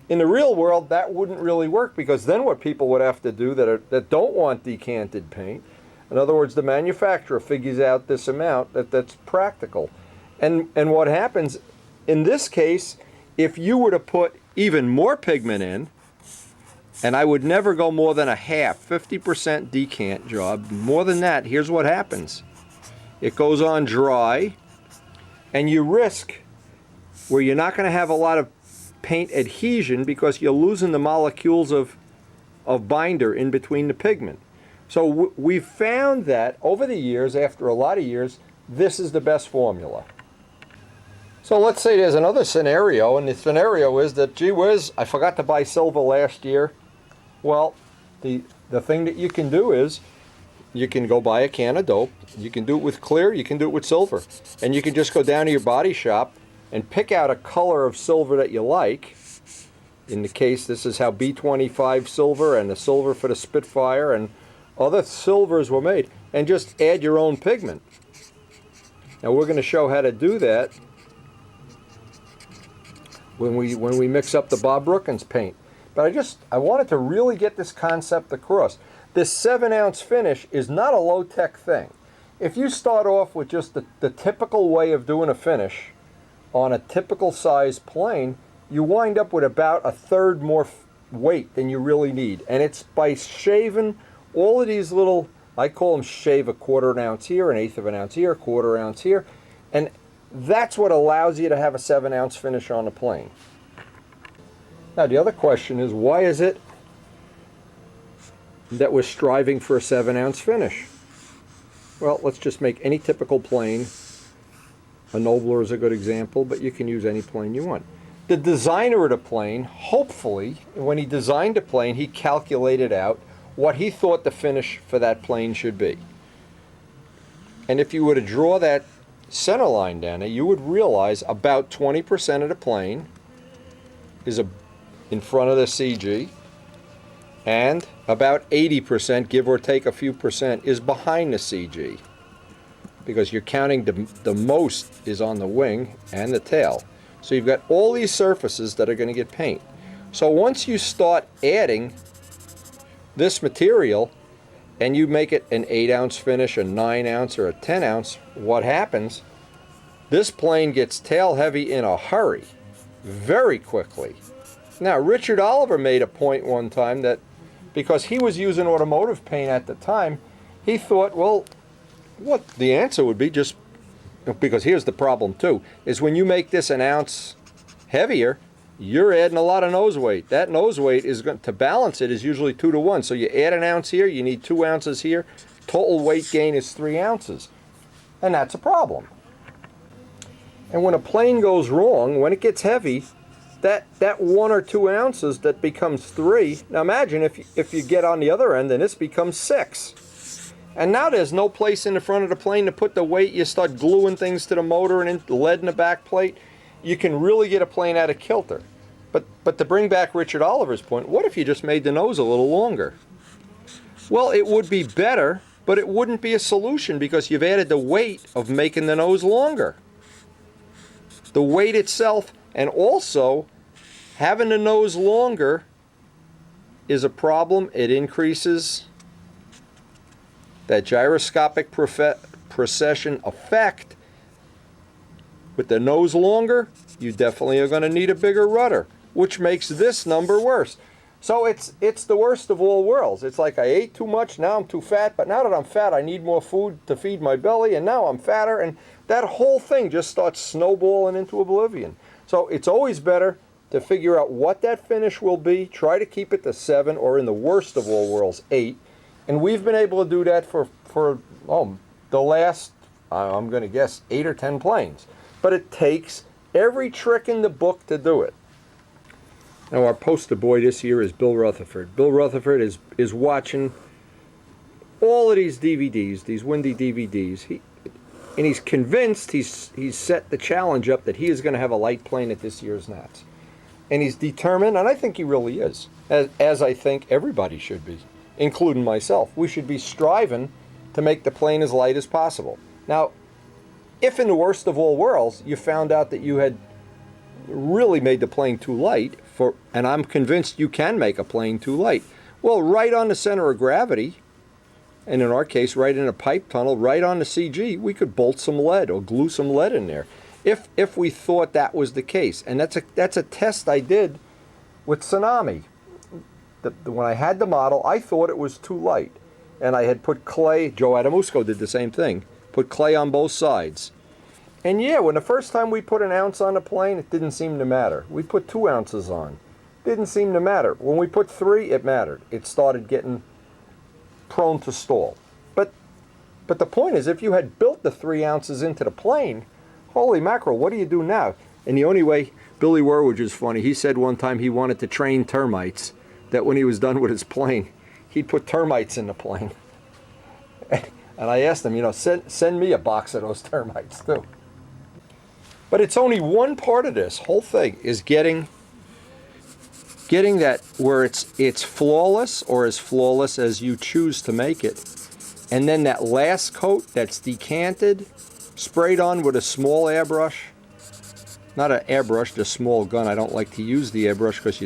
in the real world, that wouldn't really work, because then what people would have to do that don't want decanted paint, in other words, the manufacturer figures out this amount that's practical. And what happens in this case, if you were to put even more pigment in, and I would never go more than a half, 50% decant job. More than that, here's what happens. It goes on dry, and you risk where you're not going to have a lot of paint adhesion because you're losing the molecules of binder in between the pigment. So we've found that over the years, after a lot of years, this is the best formula. So let's say there's another scenario, and the scenario is that, gee whiz, I forgot to buy silver last year. Well, the thing that you can do is you can go buy a can of dope. You can do it with clear, you can do it with silver. And you can just go down to your body shop and pick out a color of silver that you like. In the case, this is how B25 silver and the silver for the Spitfire and other silvers were made. And just add your own pigment. Now we're going to show how to do that when we mix up the Bob Brookins paint. But I wanted to really get this concept across. This 7-ounce finish is not a low-tech thing. If you start off with just the typical way of doing a finish on a typical size plane, you wind up with about a third more weight than you really need. And it's by shaving all of these little, I call them shave a 1/4 ounce here, 1/8 of an ounce here, 1/4 ounce here. And that's what allows you to have a 7-ounce finish on the plane. Now the other question is, why is it that we're striving for a 7-ounce finish? Well, let's just make any typical plane. A Nobler is a good example, but you can use any plane you want. The designer of the plane, hopefully, when he designed the plane, he calculated out what he thought the finish for that plane should be. And if you were to draw that center line down there, you would realize about 20% of the plane is in front of the CG, and about 80%, give or take a few percent, is behind the CG, because you're counting the most is on the wing and the tail. So you've got all these surfaces that are going to get paint. So once you start adding this material and you make it an 8-ounce finish, a 9-ounce, or a 10-ounce, what happens? This plane gets tail heavy in a hurry, very quickly. Now, Richard Oliver made a point one time that because he was using automotive paint at the time, he thought, well, what the answer would be, just because here's the problem too, is when you make this an ounce heavier, you're adding a lot of nose weight. That nose weight is going to balance it is usually 2 to 1. So you add an ounce here, you need 2 ounces here. Total weight gain is 3 ounces. And that's a problem. And when a plane goes wrong, when it gets heavy, that 1 or 2 ounces that becomes 3. Now imagine if you get on the other end and this becomes 6. And now there's no place in the front of the plane to put the weight. You start gluing things to the motor and lead in the back plate. You can really get a plane out of kilter. But to bring back Richard Oliver's point, what if you just made the nose a little longer? Well, it would be better, but it wouldn't be a solution because you've added the weight of making the nose longer. The weight itself, and also having the nose longer is a problem. It increases that gyroscopic precession effect. With the nose longer, you definitely are going to need a bigger rudder, which makes this number worse. So it's the worst of all worlds. It's like I ate too much, now I'm too fat, but now that I'm fat, I need more food to feed my belly, and now I'm fatter, and that whole thing just starts snowballing into oblivion. So it's always better to figure out what that finish will be, try to keep it to 7, or in the worst of all worlds, 8. And we've been able to do that for the last, I'm going to guess, 8 or 10 planes. But it takes every trick in the book to do it. Now our poster boy this year is Bill Rutherford. Bill Rutherford is watching all of these DVDs, these windy DVDs. And he's convinced he's set the challenge up that he is going to have a light plane at this year's Nats. And he's determined, and I think he really is, as I think everybody should be, including myself. We should be striving to make the plane as light as possible. Now, if in the worst of all worlds, you found out that you had really made the plane too light, and I'm convinced you can make a plane too light. Well, right on the center of gravity, and in our case, right in a pipe tunnel, right on the CG, we could bolt some lead or glue some lead in there, if we thought that was the case. And that's a test I did with Tsunami. When I had the model, I thought it was too light, and I had put clay. Joe Adamusco did the same thing. Put clay on both sides. And yeah, when the first time we put an ounce on the plane, it didn't seem to matter. We put 2 ounces on. Didn't seem to matter. When we put 3, it mattered. It started getting prone to stall. But the point is, if you had built the 3 ounces into the plane, holy mackerel, what do you do now? And the only way, Billy Werwidge is funny, he said one time he wanted to train termites, that when he was done with his plane, he'd put termites in the plane. And I asked him, you know, send me a box of those termites too. But it's only one part of this whole thing, is getting that where it's flawless, or as flawless as you choose to make it. And then that last coat that's decanted, sprayed on with a small airbrush. Not an airbrush, the small gun. I don't like to use the airbrush because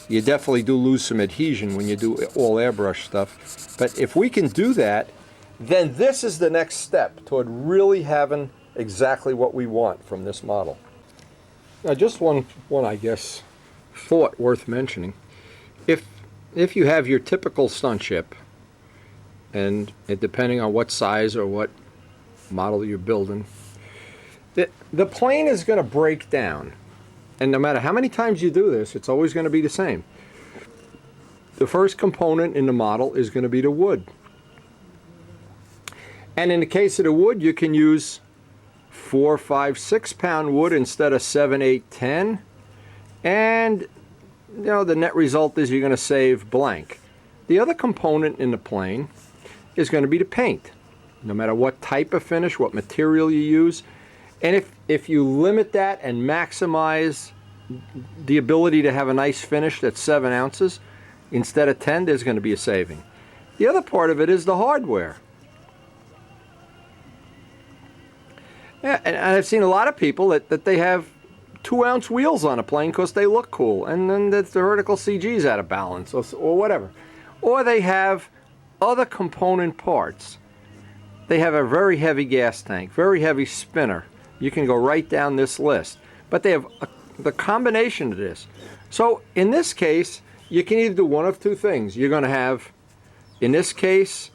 you definitely do lose some adhesion when you do all airbrush stuff. But if we can do that, then this is the next step toward really having exactly what we want from this model. Now, just one I guess, thought worth mentioning. If you have your typical stunt ship, and depending on what size or what model you're building, the plane is going to break down. And no matter how many times you do this, it's always going to be the same. The first component in the model is going to be the wood. And in the case of the wood, you can use 4, 5, 6 pound wood instead of 7, 8, 10. And you know, the net result is you're going to save blank. The other component in the plane is going to be the paint. No matter what type of finish, what material you use. And if you limit that and maximize the ability to have a nice finish that's 7 ounces instead of 10, there's going to be a saving. The other part of it is the hardware. Yeah, and I've seen a lot of people that they have 2 ounce wheels on a plane because they look cool, and then the vertical CG's out of balance or whatever. Or they have other component parts. They have a very heavy gas tank, very heavy spinner. You can go right down this list. But they have the combination of this. So in this case, you can either do one of 2 things. You're going to have, in this case,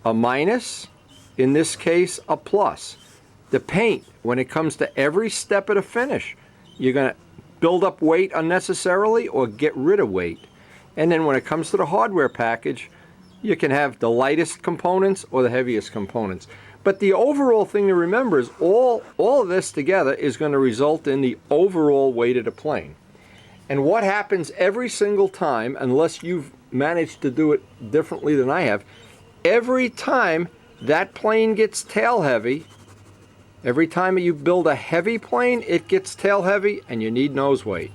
a minus. In this case, a plus. The paint, when it comes to every step of the finish, you're going to build up weight unnecessarily or get rid of weight. And then when it comes to the hardware package, you can have the lightest components or the heaviest components. But the overall thing to remember is all of this together is going to result in the overall weight of the plane. And what happens every single time, unless you've managed to do it differently than I have, every time that plane gets tail heavy, every time you build a heavy plane, it gets tail heavy and you need nose weight.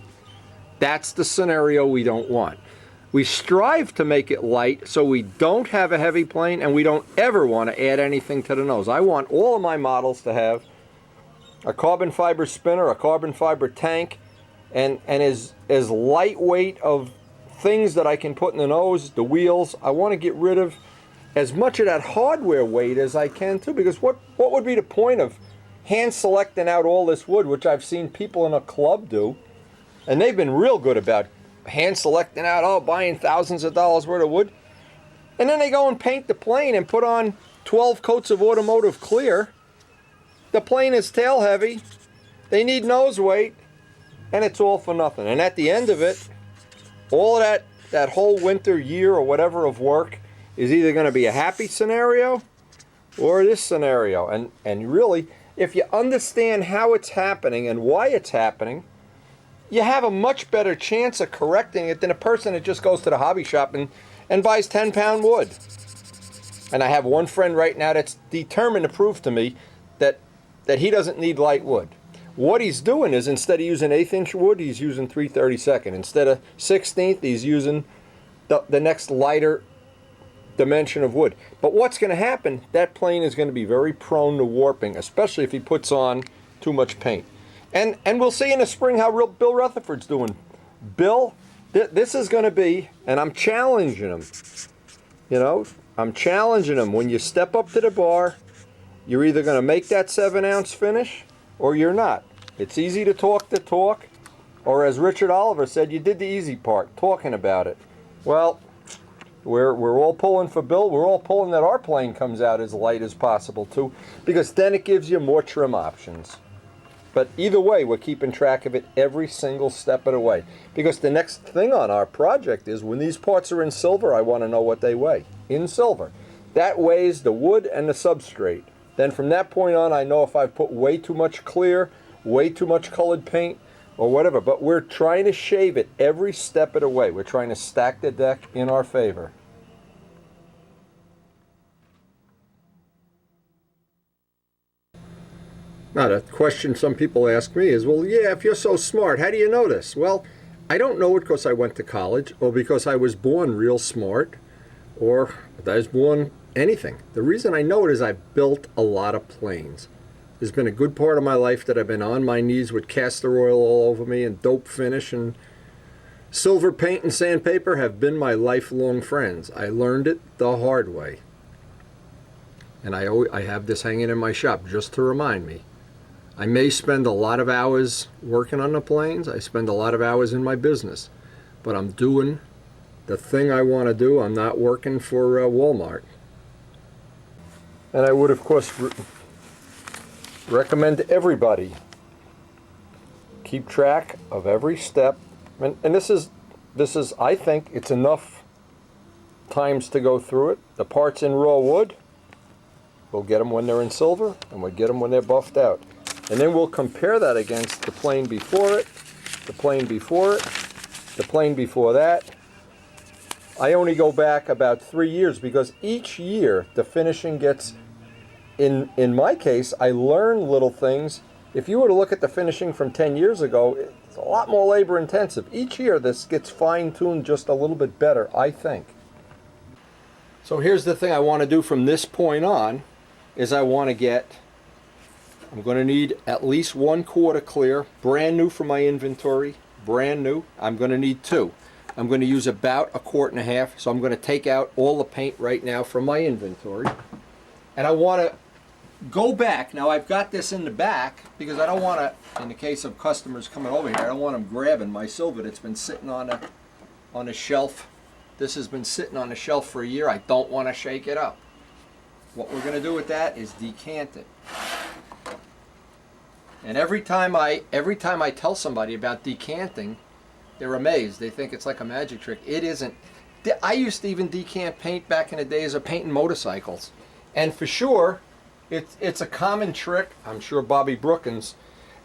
That's the scenario we don't want. We strive to make it light so we don't have a heavy plane, and we don't ever want to add anything to the nose. I want all of my models to have a carbon fiber spinner, a carbon fiber tank, and as lightweight of things that I can put in the nose, the wheels. I want to get rid of as much of that hardware weight as I can too, because what would be the point of hand selecting out all this wood, which I've seen people in a club do, and they've been real good about hand selecting out, buying thousands of dollars worth of wood, and then they go and paint the plane and put on 12 coats of automotive clear. The plane is tail heavy, they need nose weight, and it's all for nothing. And at the end of it, all of that whole winter, year, or whatever of work is either going to be a happy scenario or this scenario. And really, if you understand how it's happening and why it's happening, you have a much better chance of correcting it than a person that just goes to the hobby shop and buys 10 pound wood. And I have one friend right now that's determined to prove to me that he doesn't need light wood. What he's doing is, instead of using 1/8 inch wood, he's using 3/32. Instead of 1/16, he's using the next lighter dimension of wood. But what's going to happen, that plane is going to be very prone to warping, especially if he puts on too much paint. And we'll see in the spring how Bill Rutherford's doing. Bill, this is going to be, and I'm challenging him, you know, I'm challenging him. When you step up to the bar, you're either going to make that 7-ounce finish or you're not. It's easy to talk the talk, or as Richard Oliver said, you did the easy part, talking about it. Well, we're all pulling for Bill. We're all pulling that our plane comes out as light as possible too, because then it gives you more trim options. But either way, we're keeping track of it every single step of the way. Because the next thing on our project is when these parts are in silver, I want to know what they weigh. In silver. That weighs the wood and the substrate. Then from that point on, I know if I've put way too much clear, way too much colored paint, or whatever. But we're trying to shave it every step of the way. We're trying to stack the deck in our favor. Now, the question some people ask me is, well, yeah, if you're so smart, how do you know this? Well, I don't know it because I went to college, or because I was born real smart, or I was born anything. The reason I know it is I've built a lot of planes. There's been a good part of my life that I've been on my knees with castor oil all over me and dope finish, and silver paint and sandpaper have been my lifelong friends. I learned it the hard way. And I have this hanging in my shop just to remind me. I may spend a lot of hours working on the planes. I spend a lot of hours in my business. But I'm doing the thing I want to do. I'm not working for Walmart. And I would, of course, recommend to everybody keep track of every step. And this is, I think, it's enough times to go through it. The parts in raw wood, we'll get them when they're in silver, and we'll get them when they're buffed out. And then we'll compare that against the plane before it, the plane before it, the plane before that. I only go back about 3 years because each year the finishing gets, in my case, I learn little things. If you were to look at the finishing from 10 years ago, it's a lot more labor intensive. Each year this gets fine-tuned just a little bit better, I think. So here's the thing I want to do from this point on, is I'm going to need at least 1/4 clear, brand new for my inventory, brand new. I'm going to need 2. I'm going to use about 1.5 quarts, so I'm going to take out all the paint right now from my inventory. And I want to go back. Now I've got this in the back because I don't want to, in the case of customers coming over here, I don't want them grabbing my silver that's been sitting on a shelf. This has been sitting on the shelf for a year. I don't want to shake it up. What we're going to do with that is decant it. And every time I tell somebody about decanting, they're amazed. They think it's like a magic trick. It isn't. I used to even decant paint back in the days of painting motorcycles. And for sure, it's a common trick. I'm sure Bobby Brookins,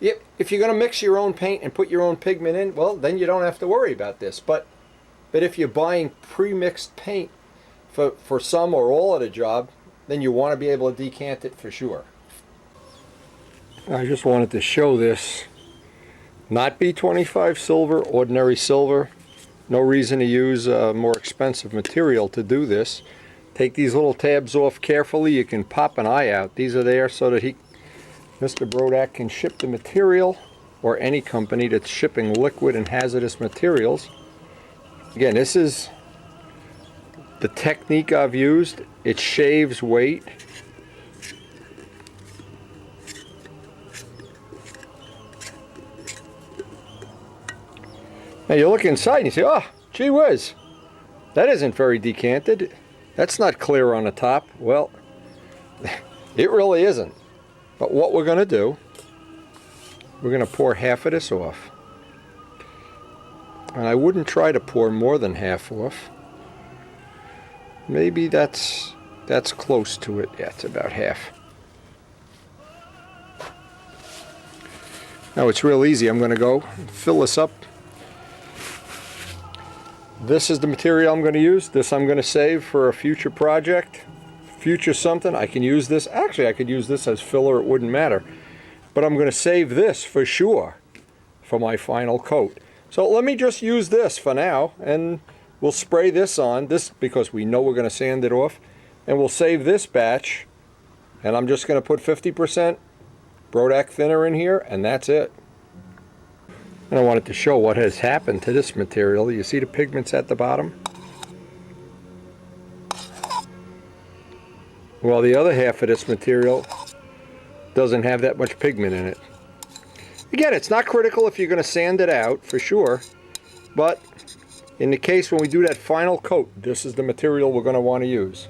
if you're going to mix your own paint and put your own pigment in, well, then you don't have to worry about this. But if you're buying pre-mixed paint for some or all of the job, then you want to be able to decant it for sure. I just wanted to show this. Not B25 silver, ordinary silver. No reason to use more expensive material to do this. Take these little tabs off carefully. You can pop an eye out. These are there so that Mr. Brodak can ship the material, or any company that's shipping liquid and hazardous materials. Again, this is the technique I've used. It shaves weight. Now you look inside and you say, oh, gee whiz, that isn't very decanted. That's not clear on the top. Well, it really isn't. But what we're going to do, we're going to pour half of this off. And I wouldn't try to pour more than half off. Maybe that's close to it. Yeah, it's about half. Now it's real easy. I'm going to go fill this up. This is the material I'm going to use. This I'm going to save for a future project, future something. I can use this. Actually, I could use this as filler. It wouldn't matter. But I'm going to save this for sure for my final coat. So let me just use this for now, and we'll spray this on, this because we know we're going to sand it off, and we'll save this batch, and I'm just going to put 50% Brodak thinner in here, and that's it. And I wanted to show what has happened to this material. You see the pigments at the bottom? Well, the other half of this material doesn't have that much pigment in it. Again, it's not critical if you're going to sand it out, for sure, but in the case when we do that final coat, this is the material we're going to want to use.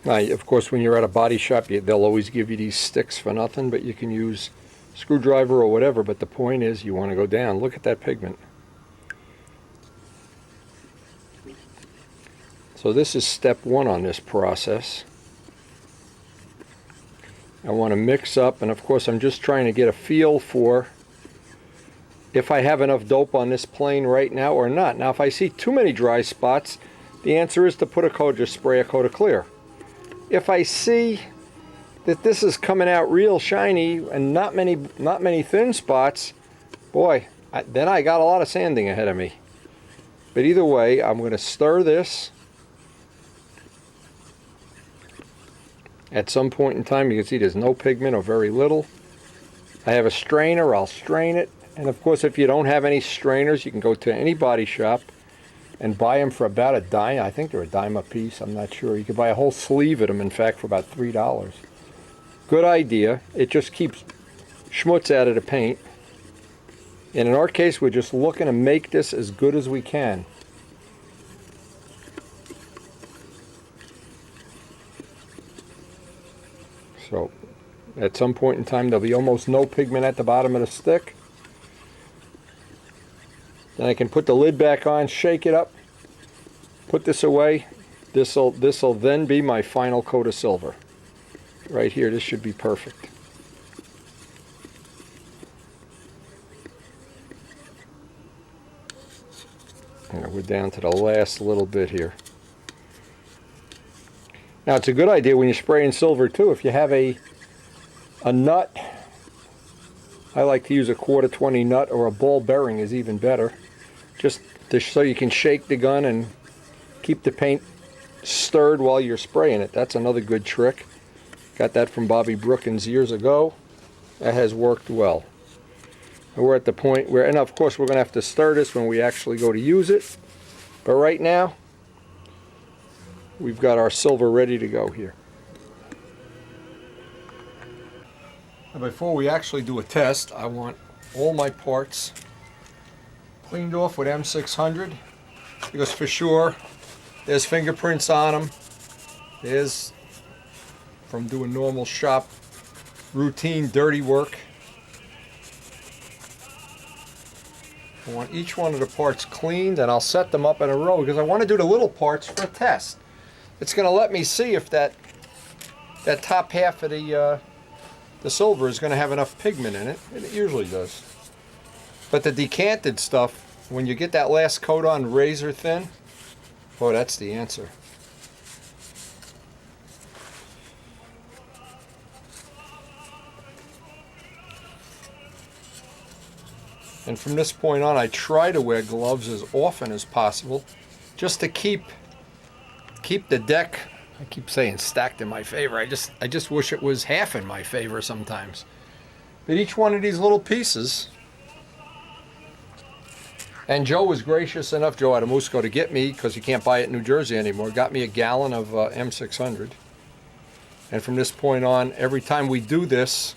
Now, of course, when you're at a body shop, they'll always give you these sticks for nothing, but you can use a screwdriver or whatever, but the point is you want to go down. Look at that pigment. So this is step one on this process. I want to mix up, and of course I'm just trying to get a feel for if I have enough dope on this plane right now or not. Now if I see too many dry spots, the answer is to put a coat, just spray a coat of clear. If I see that this is coming out real shiny and not many thin spots, boy, then I got a lot of sanding ahead of me. But either way, I'm going to stir this. At some point in time, you can see there's no pigment or very little. I have a strainer, I'll strain it. And of course, if you don't have any strainers, you can go to any body shop and buy them for about a dime. I think they're a dime a piece, I'm not sure. You could buy a whole sleeve of them, in fact, for about $3. Good idea. It just keeps schmutz out of the paint. And in our case, we're just looking to make this as good as we can. So at some point in time there'll be almost no pigment at the bottom of the stick. Then I can put the lid back on, shake it up, put this away. This'll then be my final coat of silver. Right here, this should be perfect. And we're down to the last little bit here. Now it's a good idea when you're spraying silver too, if you have a nut, I like to use a 1/4 nut, or a ball bearing is even better, just so you can shake the gun and keep the paint stirred while you're spraying it. That's another good trick. Got that from Bobby Brookins years ago. That has worked well. And we're at the point where, and of course we're going to have to stir this when we actually go to use it, but right now we've got our silver ready to go here. Now before we actually do a test, I want all my parts cleaned off with M600, because for sure there's fingerprints on them. There's from doing normal shop routine dirty work. I want each one of the parts cleaned, and I'll set them up in a row because I want to do the little parts for a test. It's going to let me see if that top half of the silver is going to have enough pigment in it, and it usually does. But the decanted stuff, when you get that last coat on razor thin, boy, that's the answer. And from this point on, I try to wear gloves as often as possible, just to keep the deck, I keep saying stacked in my favor. I just wish it was half in my favor sometimes. But each one of these little pieces, and Joe was gracious enough, Joe out of Musco, to get me, because you can't buy it in New Jersey anymore, got me a gallon of M600. And from this point on, every time we do this,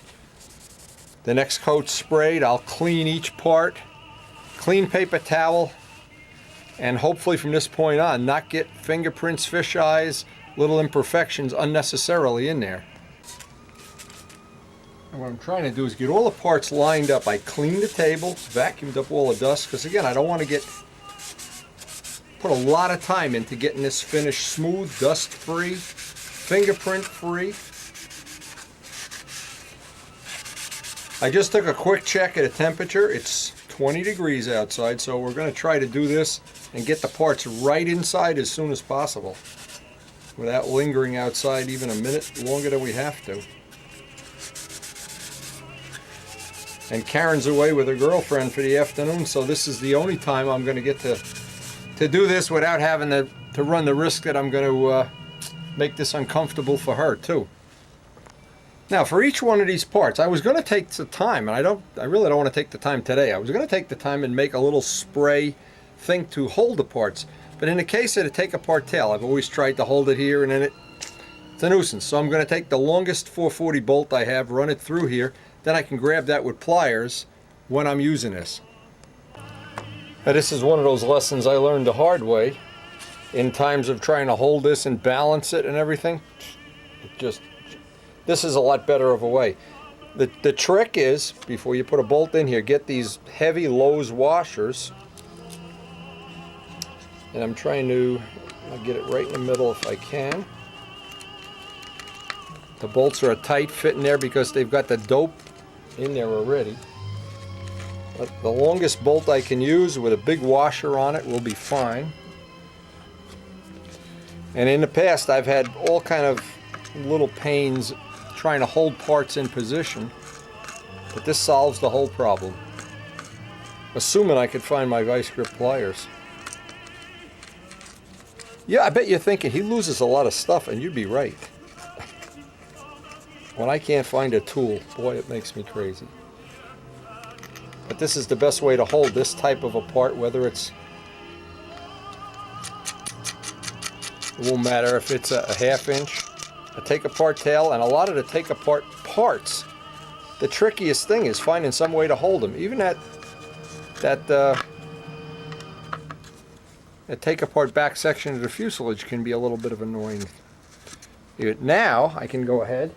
the next coat's sprayed, I'll clean each part, clean paper towel, and hopefully from this point on not get fingerprints, fish eyes, little imperfections unnecessarily in there. And what I'm trying to do is get all the parts lined up. I cleaned the table, vacuumed up all the dust, because again, I don't want to put a lot of time into getting this finished smooth, dust-free, fingerprint-free. I just took a quick check at a temperature. It's 20 degrees outside, so we're going to try to do this and get the parts right inside as soon as possible without lingering outside even a minute longer than we have to. And Karen's away with her girlfriend for the afternoon, so this is the only time I'm going to get to do this without having to run the risk that I'm going to make this uncomfortable for her too. Now, for each one of these parts, I was going to take the time, and I really don't want to take the time today. I was going to take the time and make a little spray thing to hold the parts. But in the case of the take-apart tail, I've always tried to hold it here, and then it's a nuisance. So I'm going to take the longest 440 bolt I have, run it through here, then I can grab that with pliers when I'm using this. Now, this is one of those lessons I learned the hard way in times of trying to hold this and balance it and everything. This is a lot better of a way. The trick is, before you put a bolt in here, get these heavy Lowe's washers. And I'm trying to get it right in the middle if I can. The bolts are a tight fit in there because they've got the dope in there already. But the longest bolt I can use with a big washer on it will be fine. And in the past I've had all kind of little pains trying to hold parts in position, but this solves the whole problem. Assuming I could find my vice grip pliers. Yeah, I bet you're thinking he loses a lot of stuff, and you'd be right. When I can't find a tool, boy, it makes me crazy. But this is the best way to hold this type of a part, whether it won't matter if it's a half inch, a take-apart tail, and a lot of the take-apart parts, the trickiest thing is finding some way to hold them. Even that take-apart back section of the fuselage can be a little bit of annoying. Now I can go ahead,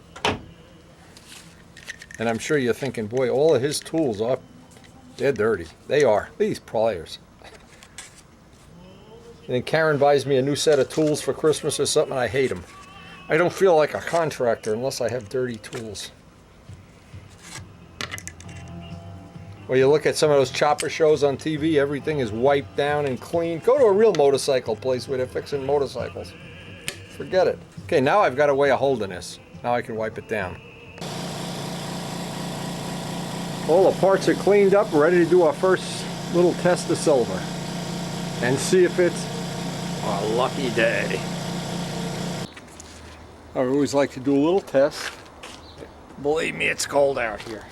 and I'm sure you're thinking, boy, all of his tools they're dirty. They are. These pliers. And then Karen buys me a new set of tools for Christmas or something, and I hate them. I don't feel like a contractor unless I have dirty tools. Well, you look at some of those chopper shows on TV, everything is wiped down and clean. Go to a real motorcycle place where they're fixing motorcycles. Forget it. Okay, now I've got a way of holding this. Now I can wipe it down. All the parts are cleaned up, ready to do our first little test of silver. And see if it's a lucky day. I always like to do a little test. Believe me, it's cold out here.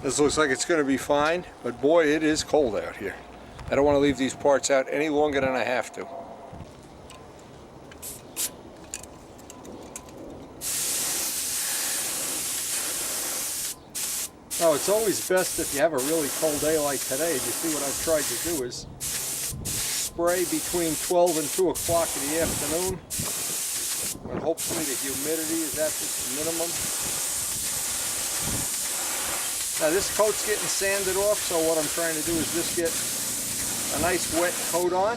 This looks like it's going to be fine, but boy, it is cold out here. I don't want to leave these parts out any longer than I have to. Now, it's always best if you have a really cold day like today. You see, what I've tried to do is spray between 12 and 2 o'clock in the afternoon, when hopefully the humidity is at its minimum. Now, this coat's getting sanded off, so what I'm trying to do is just get a nice wet coat on.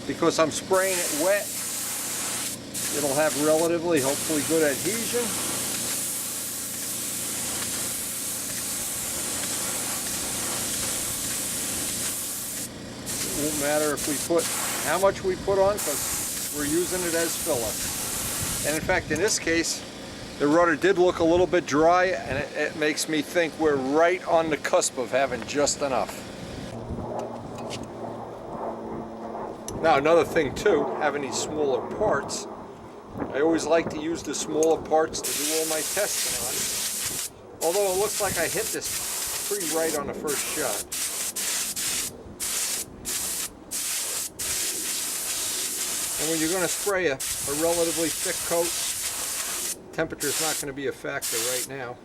Because I'm spraying it wet, it'll have relatively, hopefully, good adhesion. It won't matter if we put how much we put on, because we're using it as filler. And in fact, in this case, the rudder did look a little bit dry, and it makes me think we're right on the cusp of having just enough. Now, another thing too, having these smaller parts, I always like to use the smaller parts to do all my testing on. Although it looks like I hit this pretty right on the first shot. And when you're going to spray a relatively thick coat, temperature is not going to be a factor right now.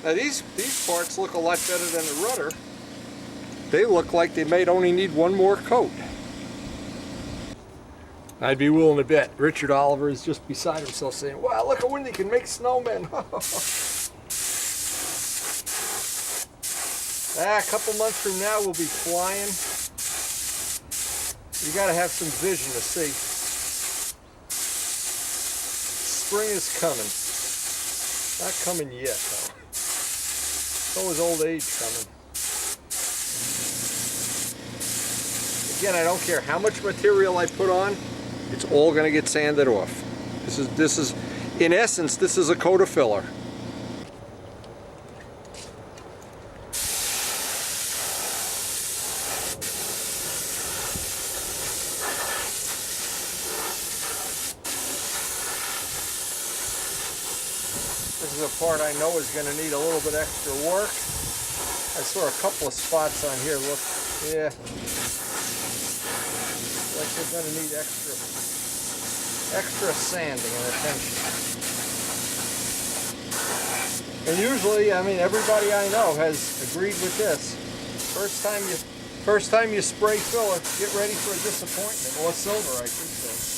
Now these parts look a lot better than the rudder. They look like they may only need one more coat. I'd be willing to bet Richard Oliver is just beside himself saying, wow, look at when they can make snowmen. A couple months from now we'll be flying. You got to have some vision to see. spring is coming. Not coming yet, though. So is old age coming. Again, I don't care how much material I put on, it's all going to get sanded off. This is, in essence, this is a coat of filler. This is a part I know is going to need a little bit extra work. I saw a couple of spots on here, look, yeah, like they're going to need extra sanding and attention. And usually, I mean, everybody I know has agreed with this. First time you spray filler, get ready for a disappointment, or silver, I should say.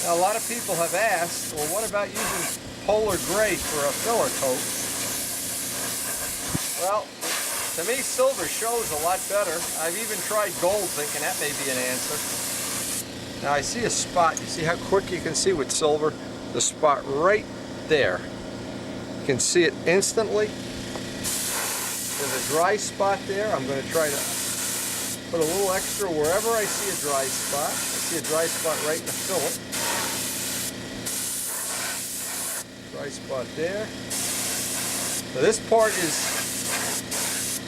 Now, a lot of people have asked, well, what about using polar gray for a filler coat? Well, to me, silver shows a lot better. I've even tried gold, thinking that may be an answer. Now, I see a spot. You see how quick you can see with silver? The spot right there. You can see it instantly. There's a dry spot there. I'm going to try to put a little extra wherever I see a dry spot. I see a dry spot right in the fillet. Dry spot there. So this part is,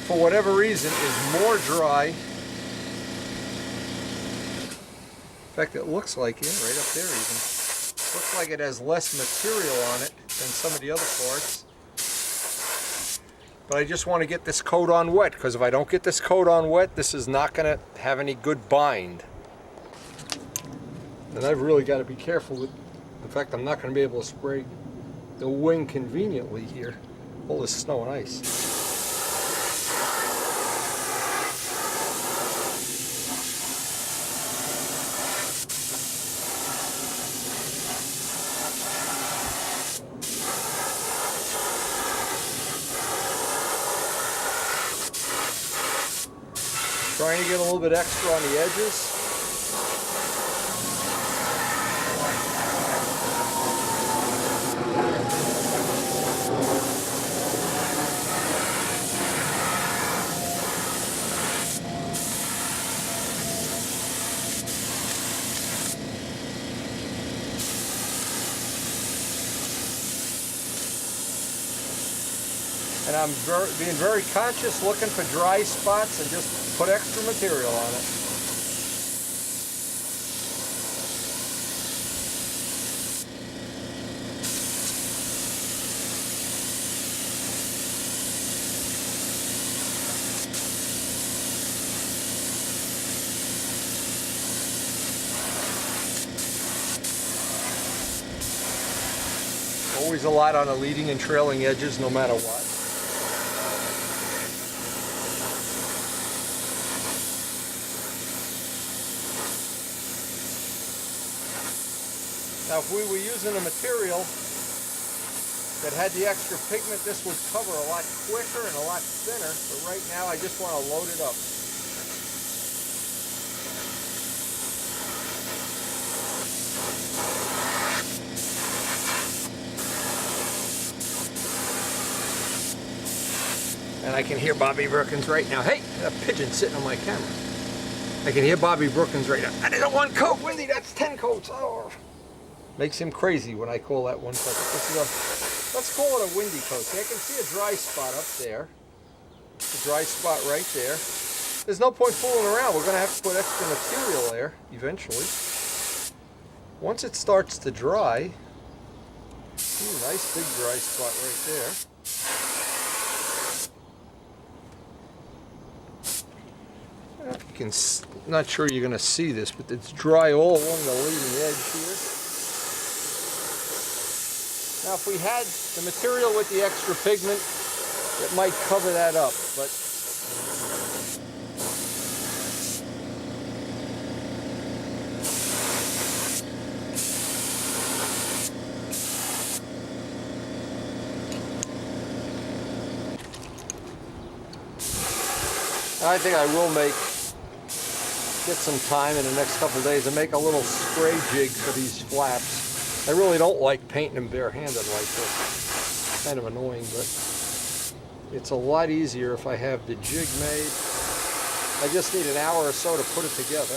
for whatever reason, is more dry. In fact, it looks like, yeah, right up there even. Looks like it has less material on it than some of the other parts. But I just want to get this coat on wet, because if I don't get this coat on wet, this is not going to have any good bind. And I've really got to be careful with the fact I'm not going to be able to spray the wing conveniently here. All this snow and ice. Trying to get a little bit extra on the edges. And I'm being very conscious, looking for dry spots and just put extra material on it. Always a lot on the leading and trailing edges, no matter what. Now, if we were using a material that had the extra pigment, this would cover a lot quicker and a lot thinner, but right now I just want to load it up. And I can hear Bobby Brookins right now. Hey, a pigeon sitting on my camera. I can hear Bobby Brookins right now. That isn't one coat, Wendy, that's 10 coats. Oh. Makes him crazy when I call that one coat. Let's call it a windy coat. See, I can see a dry spot up there. A dry spot right there. There's no point fooling around. We're going to have to put extra material there eventually. Once it starts to dry, nice big dry spot right there. You can, not sure you're going to see this, but it's dry all along the leading edge here. Now, if we had the material with the extra pigment, it might cover that up, but I think I will get some time in the next couple of days and make a little spray jig for these flaps. I really don't like painting them barehanded like this. Kind of annoying, but it's a lot easier if I have the jig made. I just need an hour or so to put it together.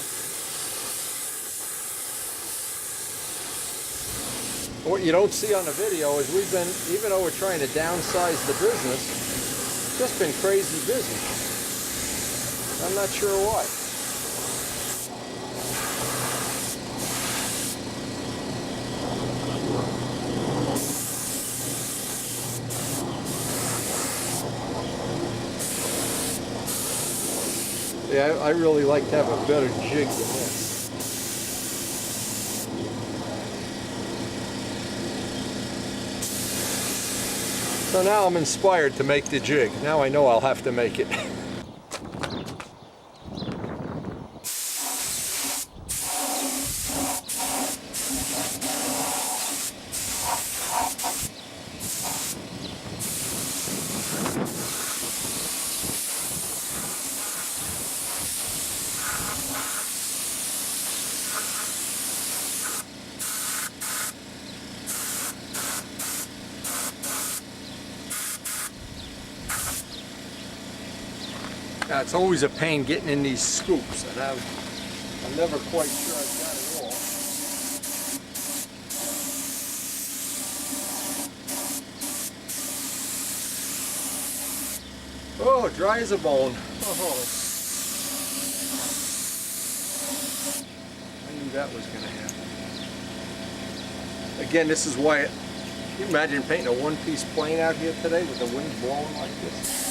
What you don't see on the video is we've been, even though we're trying to downsize the business, just been crazy busy. I'm not sure why. Yeah, I really like to have a better jig than this. So now I'm inspired to make the jig. Now I know I'll have to make it. Now, it's always a pain getting in these scoops, and I'm never quite sure I've got it all. Oh, dry as a bone. Oh. I knew that was going to happen. Again, this is why, can you imagine painting a one-piece plane out here today with the wind blowing like this?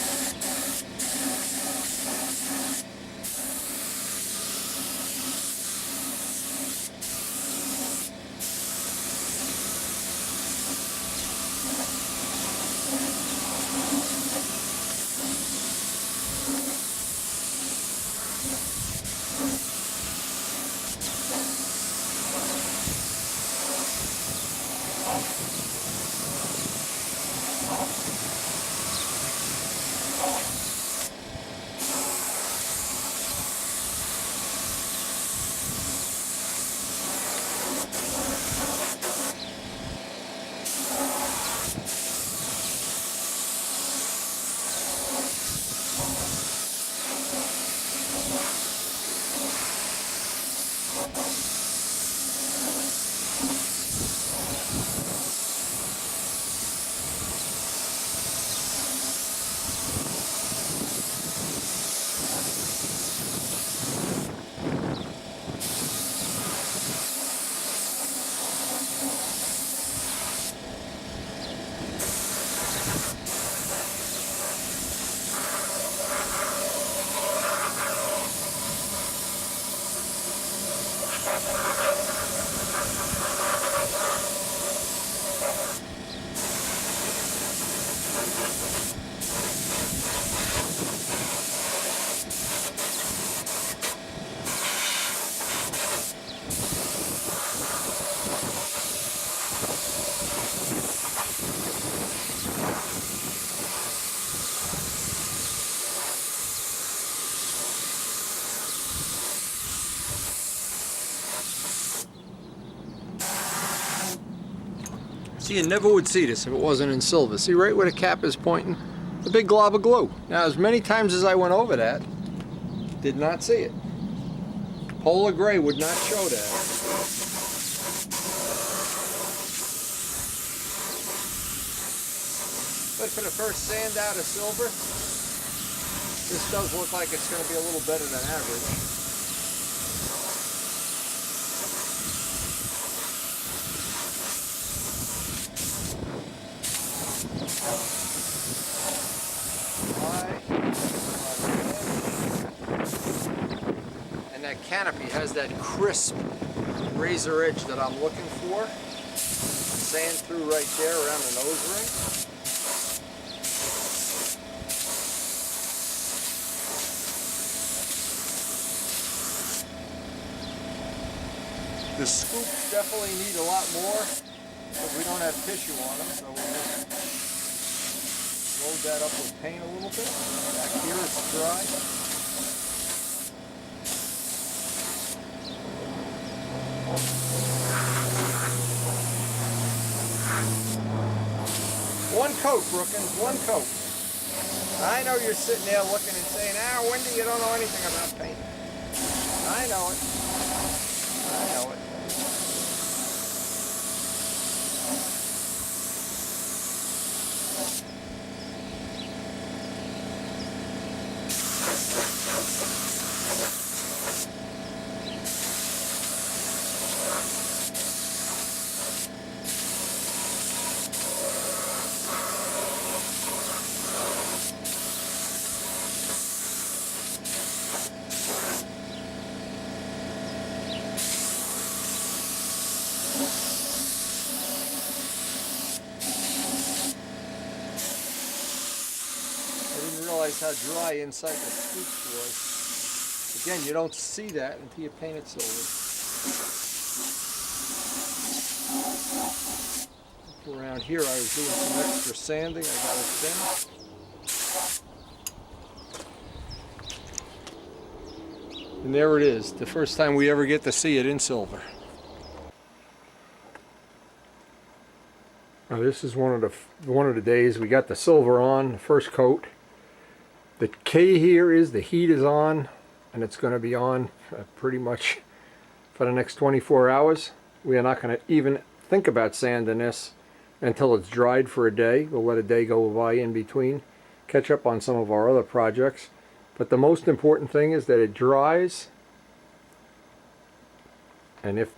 See, you never would see this if it wasn't in silver. See right where the cap is pointing? The big glob of glue. Now, as many times as I went over that, did not see it. Polar gray would not show that. But for the first sand out of silver, this does look like it's going to be a little better than average. And that canopy has that crisp razor edge that I'm looking for. Sand through right there around the nose ring. The scoops definitely need a lot more, but we don't have tissue on them, so we'll just load that up with paint a little bit. Back here it's dry. One coat, Brookins, one coat. I know you're sitting there looking and saying, Wendy, you don't know anything about paint. I know it. I know it. How dry inside the scoops was. Again, you don't see that until you paint it silver. Around here I was doing some extra sanding. I got it thin. And there it is, the first time we ever get to see it in silver. Now this is one of the days we got the silver on, the first coat. The key here is the heat is on, and it's going to be on pretty much for the next 24 hours. We are not going to even think about sanding this until it's dried for a day. We'll let a day go by in between, catch up on some of our other projects. But the most important thing is that it dries, and if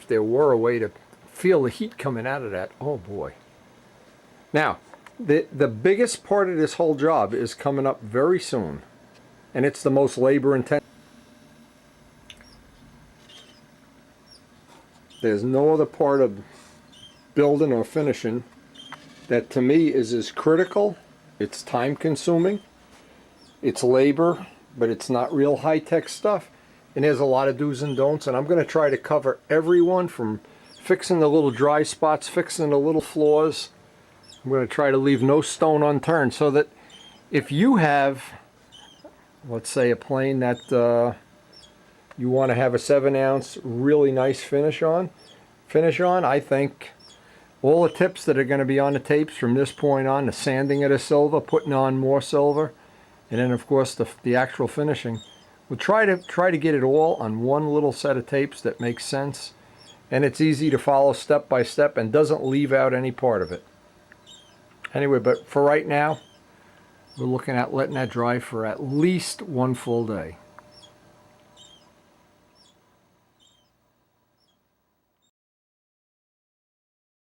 there were a way to feel the heat coming out of that, oh boy. Now, the biggest part of this whole job is coming up very soon, and it's the most labor intensive. There's no other part of building or finishing that to me is as critical. It's time consuming, it's labor, but it's not real high-tech stuff, and there's a lot of do's and don'ts, and I'm going to try to cover everyone from fixing the little dry spots, fixing the little flaws. I'm going to try to leave no stone unturned, so that if you have, let's say, a plane that you want to have a 7-ounce really nice finish on, I think all the tips that are going to be on the tapes from this point on, the sanding of the silver, putting on more silver, and then of course the actual finishing, we'll try to get it all on one little set of tapes that makes sense, and it's easy to follow step by step and doesn't leave out any part of it. Anyway, but for right now, we're looking at letting that dry for at least one full day.